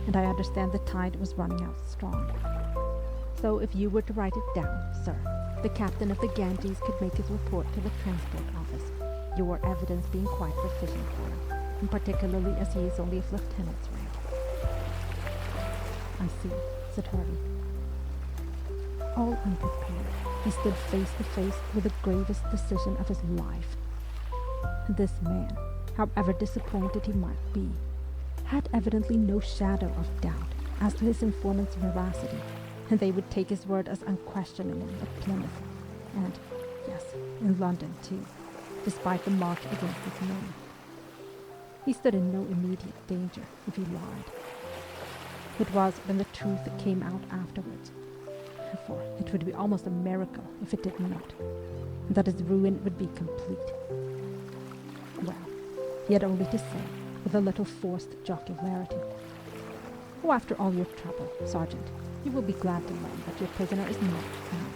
and I understand the tide was running out strong. So if you were to write it down, sir, the captain of the Ganges could make his report to the transport office, your evidence being quite sufficient for him, and particularly as he is only of lieutenant's rank. I see, said Hervey. All unprepared, he stood face to face with the gravest decision of his life. This man, however disappointed he might be, had evidently no shadow of doubt as to his informant's veracity, and they would take his word as unquestioningly at Plymouth, and, yes, in London too, despite the mark against his name. He stood in no immediate danger if he lied. It was when the truth came out afterwards, for it would be almost a miracle if it did not, that his ruin would be complete. he had only to say, with a little forced jocularity, "Oh, after all your trouble, Sergeant, you will be glad to learn that your prisoner is not found."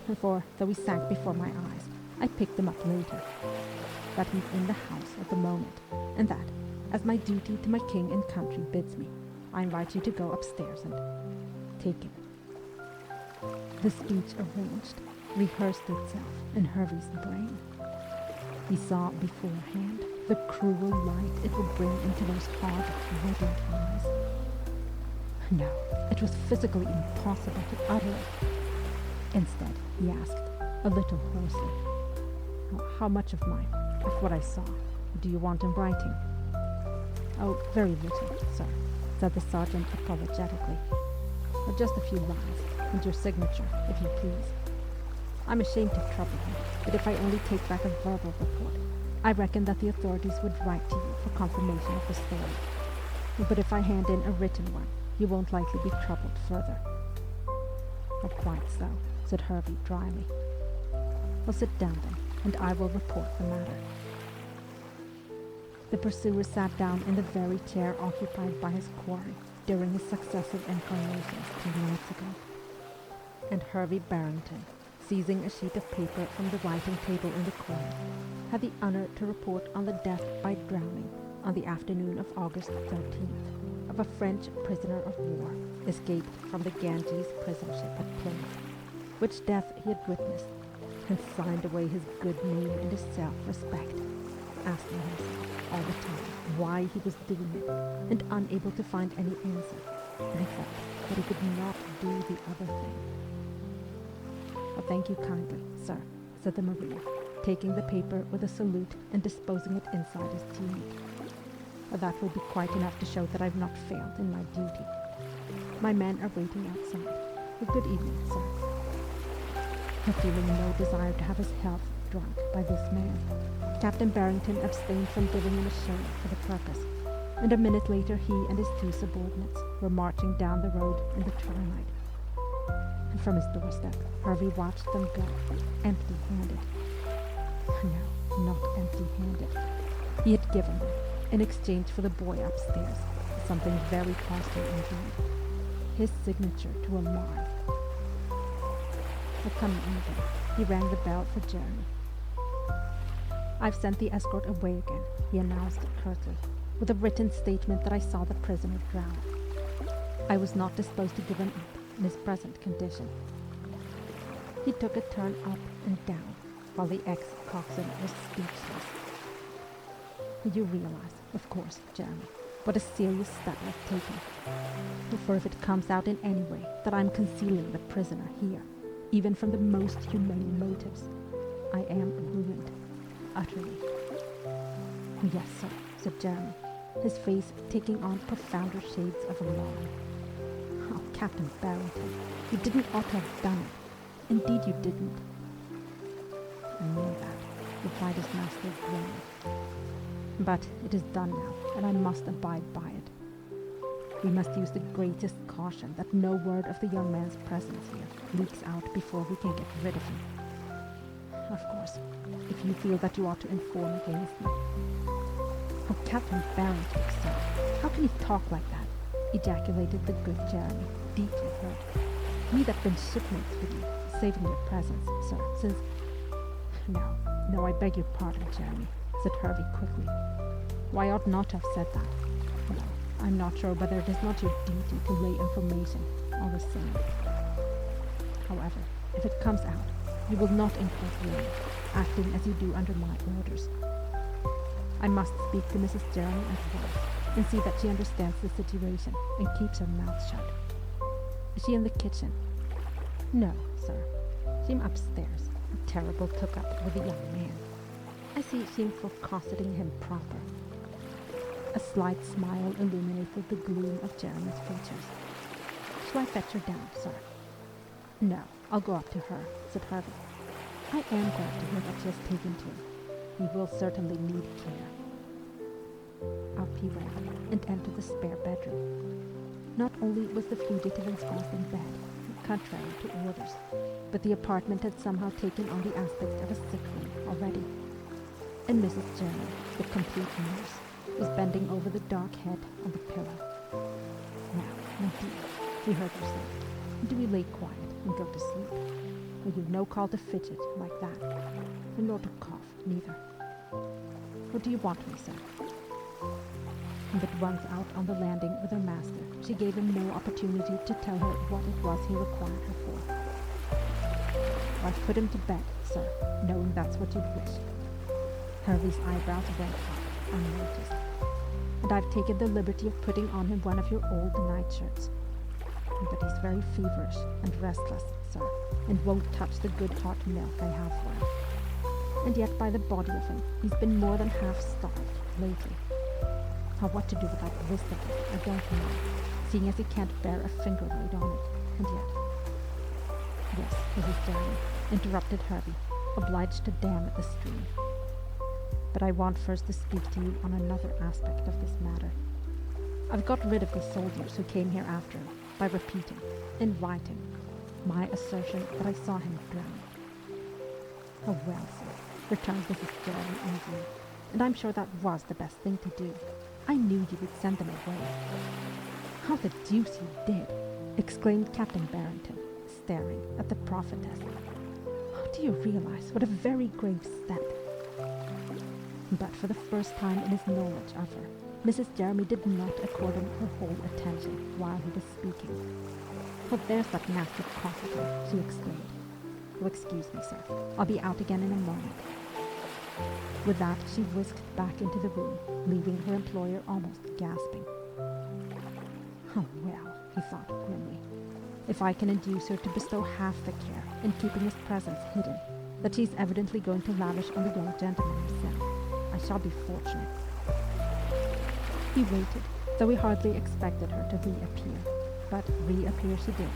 And for, though he sank before my eyes, I picked him up later. That he's in the house at the moment, and that, as my duty to my king and country bids me, I invite you to go upstairs and take him. The speech arranged, rehearsed itself in Hervey's brain. He saw beforehand the cruel light it would bring into those hard, reddened eyes. No, it was physically impossible to utter it. Instead, he asked, a little hoarsely, "How much of what I saw, do you want in writing?" "Oh, very little, sir," said the sergeant apologetically. "Just a few lines, and your signature, if you please. I'm ashamed to trouble you, but if I only take back a verbal report, I reckon that the authorities would write to you for confirmation of the story. But if I hand in a written one, you won't likely be troubled further." "Oh, quite so," said Hervey dryly. "Well, sit down then, and I will report the matter." The pursuer sat down in the very chair occupied by his quarry during his successive incarnations 2 nights ago. And Hervey Barrington, seizing a sheet of paper from the writing table in the corner, had the honor to report on the death by drowning on the afternoon of August 13th of a French prisoner of war escaped from the Ganges prison ship at Plymouth, which death he had witnessed and signed away his good name and his self-respect, asking himself all the time why he was doing it and unable to find any answer, except that he could not do the other thing. "Oh, thank you kindly, sir," said the Marine, taking the paper with a salute and disposing it inside his tunic. "That will be quite enough to show that I've not failed in my duty. My men are waiting outside. Good evening, sir." Feeling no desire to have his health drunk by this man, Captain Barrington abstained from giving him a shilling for the purpose, and a minute later he and his 2 subordinates were marching down the road in the twilight. And from his doorstep, Hervey watched them go, empty-handed. No, not empty-handed. He had given them, in exchange for the boy upstairs, something very costly indeed: his signature to a lie. But coming in again, he rang the bell for Jeremy. "I've sent the escort away again," he announced curtly, with a written statement that I saw the prisoner drown. I was not disposed to give him up in his present condition. He took a turn up and down, while the ex-coxswain was speechless. "You realize, of course, Jeremy, what a serious step I've taken. For if it comes out in any way that I'm concealing the prisoner here, even from the most humane motives, I am ruined, utterly." "Yes, sir," said Jeremy, his face taking on profounder shades of alarm. "Oh, Captain Barrington, you didn't ought to have done it. Indeed you didn't." "I know that," replied his master grimly. "But it is done now, and I must abide by it. We must use the greatest caution that no word of the young man's presence here leaks out before we can get rid of him. Of course, if you feel that you ought to inform against me." "Oh, Captain Barrington, sir, how can you talk like that?" ejaculated the good Jeremy, deeply hurt. "Me that been shipmates with you, saving your presence, sir, since—" No, I beg your pardon, Jeremy," said Hervey quickly. "Why, I ought not to have said that. No, I'm not sure whether it is not your duty to lay information all the same. However, if it comes out, you will not incur blame, acting as you do under my orders. I must speak to Mrs. Jeremy at once, and see that she understands the situation and keeps her mouth shut. Is she in the kitchen?" "No, sir. She's upstairs, a terrible took-up with a young man. I see she's for cosseting him proper." A slight smile illuminated the gloom of Jeremy's features. "Shall I fetch her down, sir?" "No, I'll go up to her," said Hervey. "I am glad to hear that she has taken to him. He will certainly need care." Up he went, and entered the spare bedroom. Not only was the fugitive ensconced in bed, contrary to orders, but the apartment had somehow taken on the aspect of a sick room already. and Mrs. Jeremy, the complete nurse, was bending over the dark head on the pillow. "Now, my dear," he heard her say, "do we lay quiet and go to sleep? Well, you've no call to fidget like that, and nor to cough, neither. What do you want me, sir?" But once out on the landing with her master, she gave him no opportunity to tell her what it was he required her for. "I've put him to bed, sir, knowing that's what you'd wish." Hervey's eyebrows went up, unnoticed. "And I've taken the liberty of putting on him one of your old nightshirts. But he's very feverish and restless, sir, and won't touch the good hot milk I have for him. And yet, by the body of him, he's been more than half starved lately. Now, what to do with that wrist of it, I don't know, seeing as he can't bear a finger load on it, and yet—" "Yes, Mrs. Jeremy," interrupted Hervey, obliged to dam at the stream. "But I want first to speak to you on another aspect of this matter. I've got rid of the soldiers who came here after him by repeating, in writing, my assertion that I saw him drown." "Oh, well, sir," returned Mrs. Jeremy easily, "and I'm sure that was the best thing to do. I knew you would send them away." "How the deuce you did!" exclaimed Captain Barrington, staring at the prophetess. "Oh, do you realize what a very grave step?" But for the first time in his knowledge of her, Mrs. Jeremy did not accord him her whole attention while he was speaking. "Oh, there's that nasty cough again," she exclaimed. "Oh, excuse me, sir. I'll be out again in a moment." With that, she whisked back into the room, leaving her employer almost gasping. "Oh, well," he thought grimly, "if I can induce her to bestow half the care in keeping his presence hidden that she's evidently going to lavish on the young gentleman himself, I shall be fortunate." He waited, though he hardly expected her to reappear, but reappear she did,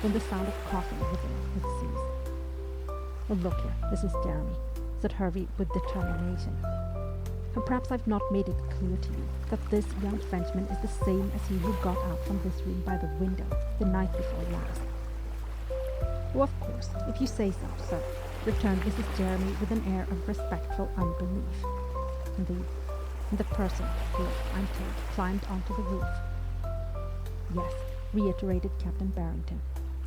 when the sound of coughing within had ceased. "Well, look here, Mrs. Jeremy," said Hervey with determination. "And perhaps I've not made it clear to you that this young Frenchman is the same as he who got out from this room by the window the night before last." "Oh, of course, if you say so, sir," returned Mrs. Jeremy with an air of respectful unbelief. The person who, I'm told, climbed onto the roof." "Yes," reiterated Captain Barrington,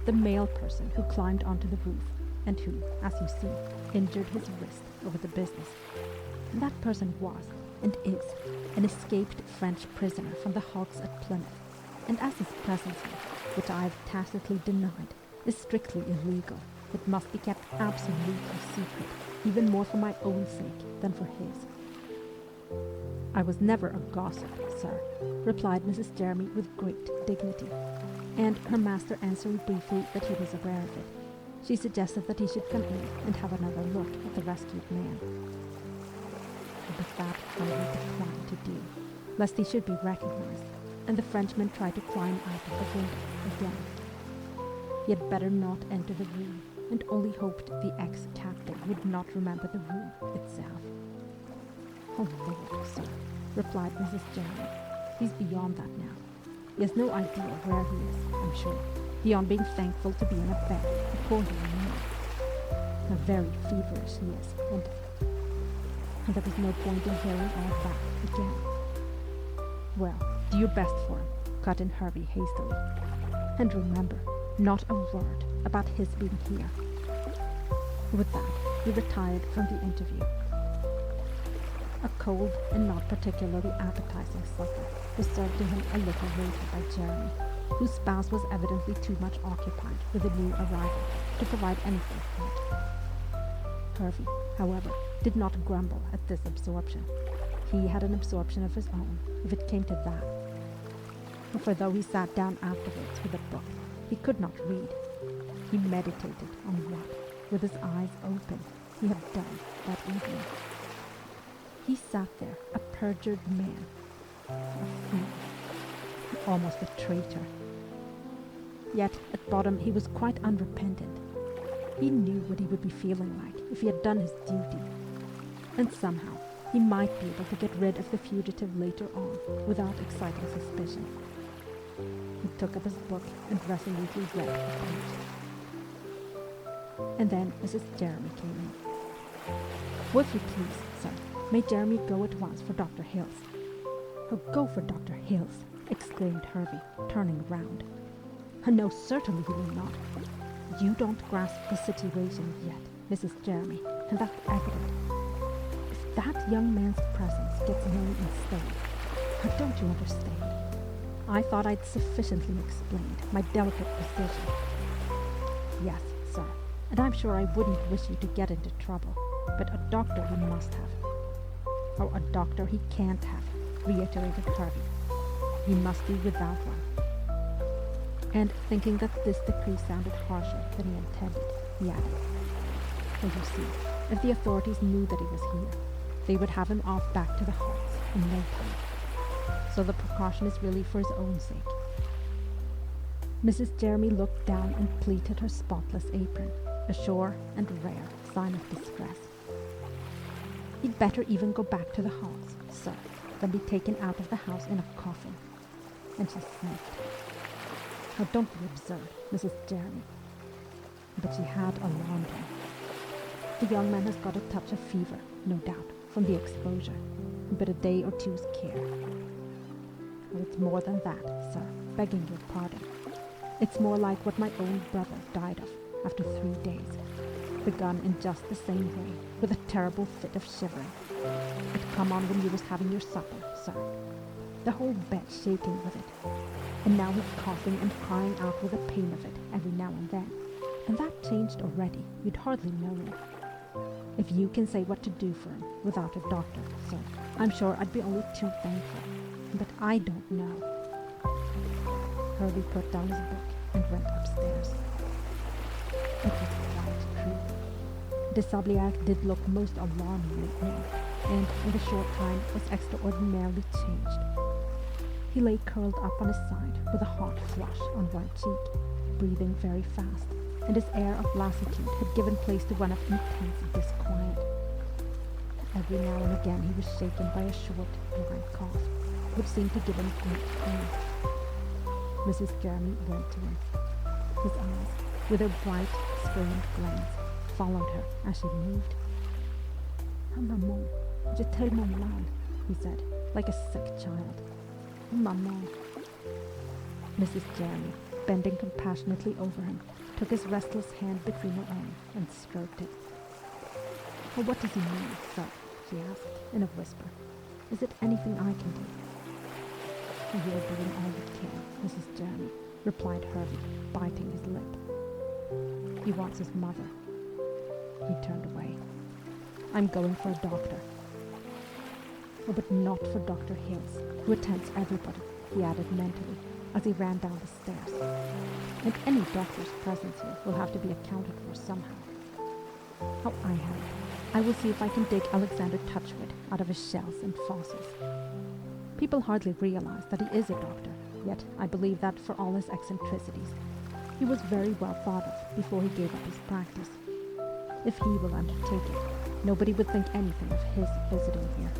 "the male person who climbed onto the roof, and who, as you see, injured his wrist over the business. And that person was, and is, an escaped French prisoner from the hulks at Plymouth, and as his presence here, which I have tacitly denied, is strictly illegal, it must be kept absolutely secret, even more for my own sake than for his." "I was never a gossip, sir," replied Mrs. Jeremy with great dignity, and her master answering briefly that he was aware of it, she suggested that he should come in and have another look at the rescued man. But that Hervey declined to do, lest he should be recognized, and the Frenchman tried to climb out of the window again. He had better not enter the room, and only hoped the ex-captain would not remember the room itself. "Oh, Lord, sir," replied Mrs. Jeremy, "he's beyond that now. He has no idea where he is, I'm sure, beyond being thankful to be in a bed, according to me. How very feverish he is, and there was no point in hearing all that again." "Well, do your best for him," cut in Hervey hastily. "And remember, not a word about his being here." With that, he retired from the interview. A cold and not particularly appetizing supper was served to him a little later by Jeremy, whose spouse was evidently too much occupied with the new arrival to provide anything hot. Hervey, however, did not grumble at this absorption. He had an absorption of his own, if it came to that. For though he sat down afterwards with a book, he could not read. He meditated on what, with his eyes open, he had done that evening. He sat there, a perjured man, a fool, almost a traitor. Yet, at bottom, he was quite unrepentant. He knew what he would be feeling like if he had done his duty. And somehow, he might be able to get rid of the fugitive later on, without exciting suspicion. He took up his book and resolutely read a page. And then Mrs. Jeremy came in. "Will you please, sir," May Jeremy go at once for Dr. Hills. Oh, go for Dr. Hills, exclaimed Hervey, turning round. No, certainly he will not. You don't grasp the situation yet, Mrs. Jeremy, and that's evident. If that young man's presence gets known instead, don't you understand? I thought I'd sufficiently explained my delicate position. Yes, sir, and I'm sure I wouldn't wish you to get into trouble, but a doctor he must have. Oh, a doctor he can't have, reiterated Hervey. He must be without one. And thinking that this decree sounded harsher than he intended, he added, well, you see, if the authorities knew that he was here, they would have him off back to the Halls in no time. So the precaution is really for his own sake. Mrs. Jeremy looked down and pleated her spotless apron, a sure and rare sign of distress. He'd better even go back to the Halls, sir, than be taken out of the house in a coffin. And she sniffed. Oh, don't be absurd, Mrs. Jeremy. But she had alarmed him. The young man has got a touch of fever, no doubt, from the exposure, but a day or two's care. Oh, it's more than that, sir, begging your pardon. It's more like what my own brother died of after 3 days, begun in just the same way, with a terrible fit of shivering. It come on when you was having your supper, sir. The whole bed shaking with it. And now he's coughing and crying out with the pain of it every now and then. And that changed already, you'd hardly know him. If you can say what to do for him without a doctor, sir, I'm sure I'd be only too thankful. But I don't know. Hervey put down his book and went upstairs. It was quite true. De Sabliac did look most alarmingly ill, and in a short time was extraordinarily changed. He lay curled up on his side with a hot flush on one cheek, breathing very fast, and his air of lassitude had given place to one of intense disquiet. Every now and again he was shaken by a short, blind cough, which seemed to give him great pain. Mrs. Jeremy went to him. His eyes, with their bright, strained glance, followed her as she moved. Maman, je tellement mal, he said, like a sick child. Maman. Mrs. Jeremy, bending compassionately over him, took his restless hand between her own and stroked it. Oh, what does he mean, sir? She asked, in a whisper. Is it anything I can do? You're doing all you can, Mrs. Jeremy, replied Hervey, biting his lip. He wants his mother. He turned away. I'm going for a doctor. Oh, but not for Dr. Hills, who attends everybody, he added mentally, as he ran down the stairs. And any doctor's presence here will have to be accounted for somehow. Oh, I have it. I will see if I can dig Alexander Touchwood out of his shells and fossils. People hardly realize that he is a doctor, yet I believe that for all his eccentricities, he was very well thought of before he gave up his practice. If he will undertake it, nobody would think anything of his visiting here.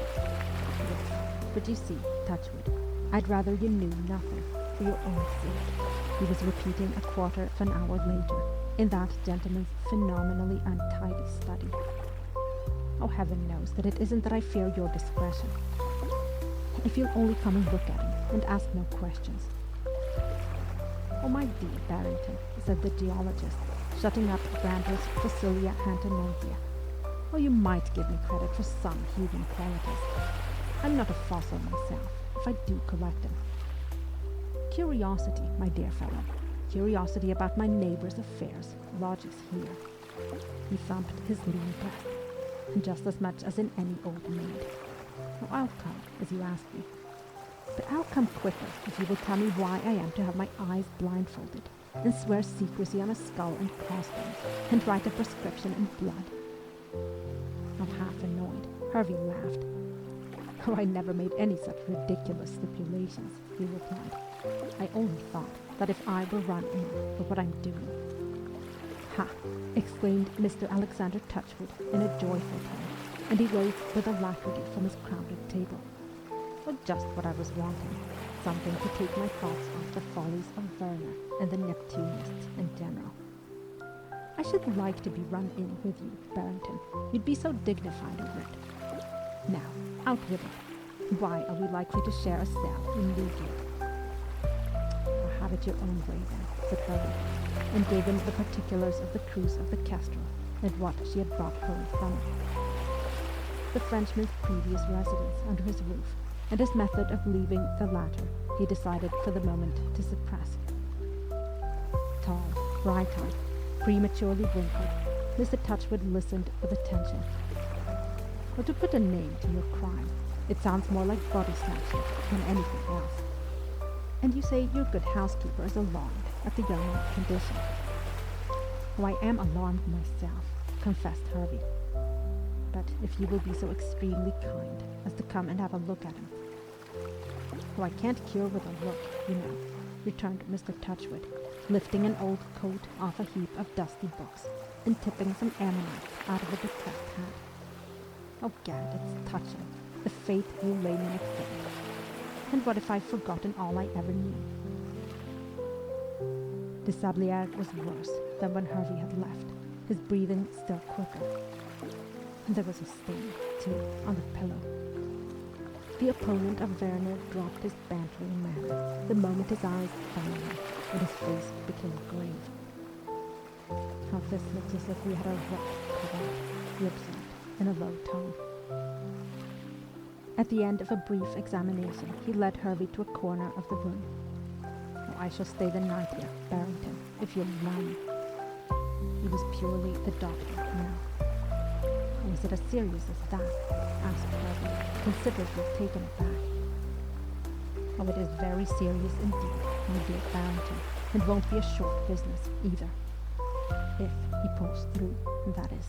Yes, but you see, Touchwood, I'd rather you knew nothing, for your own sake, he was repeating a quarter of an hour later, in that gentleman's phenomenally untidy study. Oh, heaven knows that it isn't that I fear your discretion. If you'll only come and look at him, and ask no questions. Oh, my dear Barrington, said the geologist, shutting up Brandel's Fossilia Hantonensia. Oh, you might give me credit for some human qualities. I'm not a fossil myself, if I do collect them. Curiosity, my dear fellow, curiosity about my neighbour's affairs lodges here. He thumped his lean breast, and just as much as in any old maid. Oh, I'll come, as you ask me. But I'll come quicker if you will tell me why I am to have my eyes blindfolded, and swear secrecy on a skull and crossbones, and write a prescription in blood. Oh, half annoyed, Hervey laughed. Oh, I never made any such ridiculous stipulations, he replied. I only thought that if I were run in for what I'm doing. Ha! Exclaimed Mr. Alexander Touchwood in a joyful tone, and he rose with alacrity from his crowded table. Oh, just what I was wanting, something to take my thoughts off the follies of Werner and the Neptunists in general. I should like to be run in with you, Barrington. You'd be so dignified over it. Now, out with it. Why are we likely to share a cell in Newgate? Have it your own way then, said Hervey, and gave him the particulars of the cruise of the Kestrel and what she had brought home from it. The Frenchman's previous residence under his roof, and his method of leaving the latter, he decided for the moment to suppress. Tall, bright-eyed, prematurely wrinkled, Mr. Touchwood listened with attention. Or to put a name to your crime, it sounds more like body snatching than anything else. And you say your good housekeeper is alarmed at the young man's condition. Oh, I am alarmed myself, confessed Hervey. But if you will be so extremely kind as to come and have a look at him. Oh, I can't cure with a look, you know, returned Mr. Touchwood, lifting an old coat off a heap of dusty books and tipping some ammonites out of a depressed hat. Oh, gad, it's touching, the faith you lay me in faith. And what if I've forgotten all I ever knew? De Sablière was worse than when Hervey had left, his breathing still quicker. And there was a stain, too, on the pillow. The opponent of Werner dropped his bantering manner the moment his eyes found him, and his face became grave. How this looks as if we had a rock cut out, he observed, in a low tone. At the end of a brief examination, he led Hervey to a corner of the room. Oh, I shall stay the night here, Barrington, if you'll allow me. He was purely the doctor now. Oh, is it as serious as that? Asked Hervey, considerably taken aback. Oh, it is very serious indeed, my dear Barrington, and won't be a short business either. If he pulls through, that is.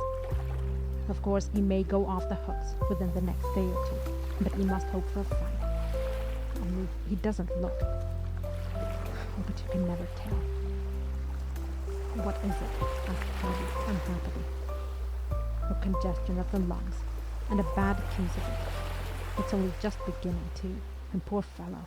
Of course, he may go off the hooks within the next day or two, but we must hope for a fight. Only he doesn't look. Oh, but you can never tell. What is it? Asked Hervey unhappily. A congestion of the lungs, and a bad case of it. It's only just beginning, too, and poor fellow,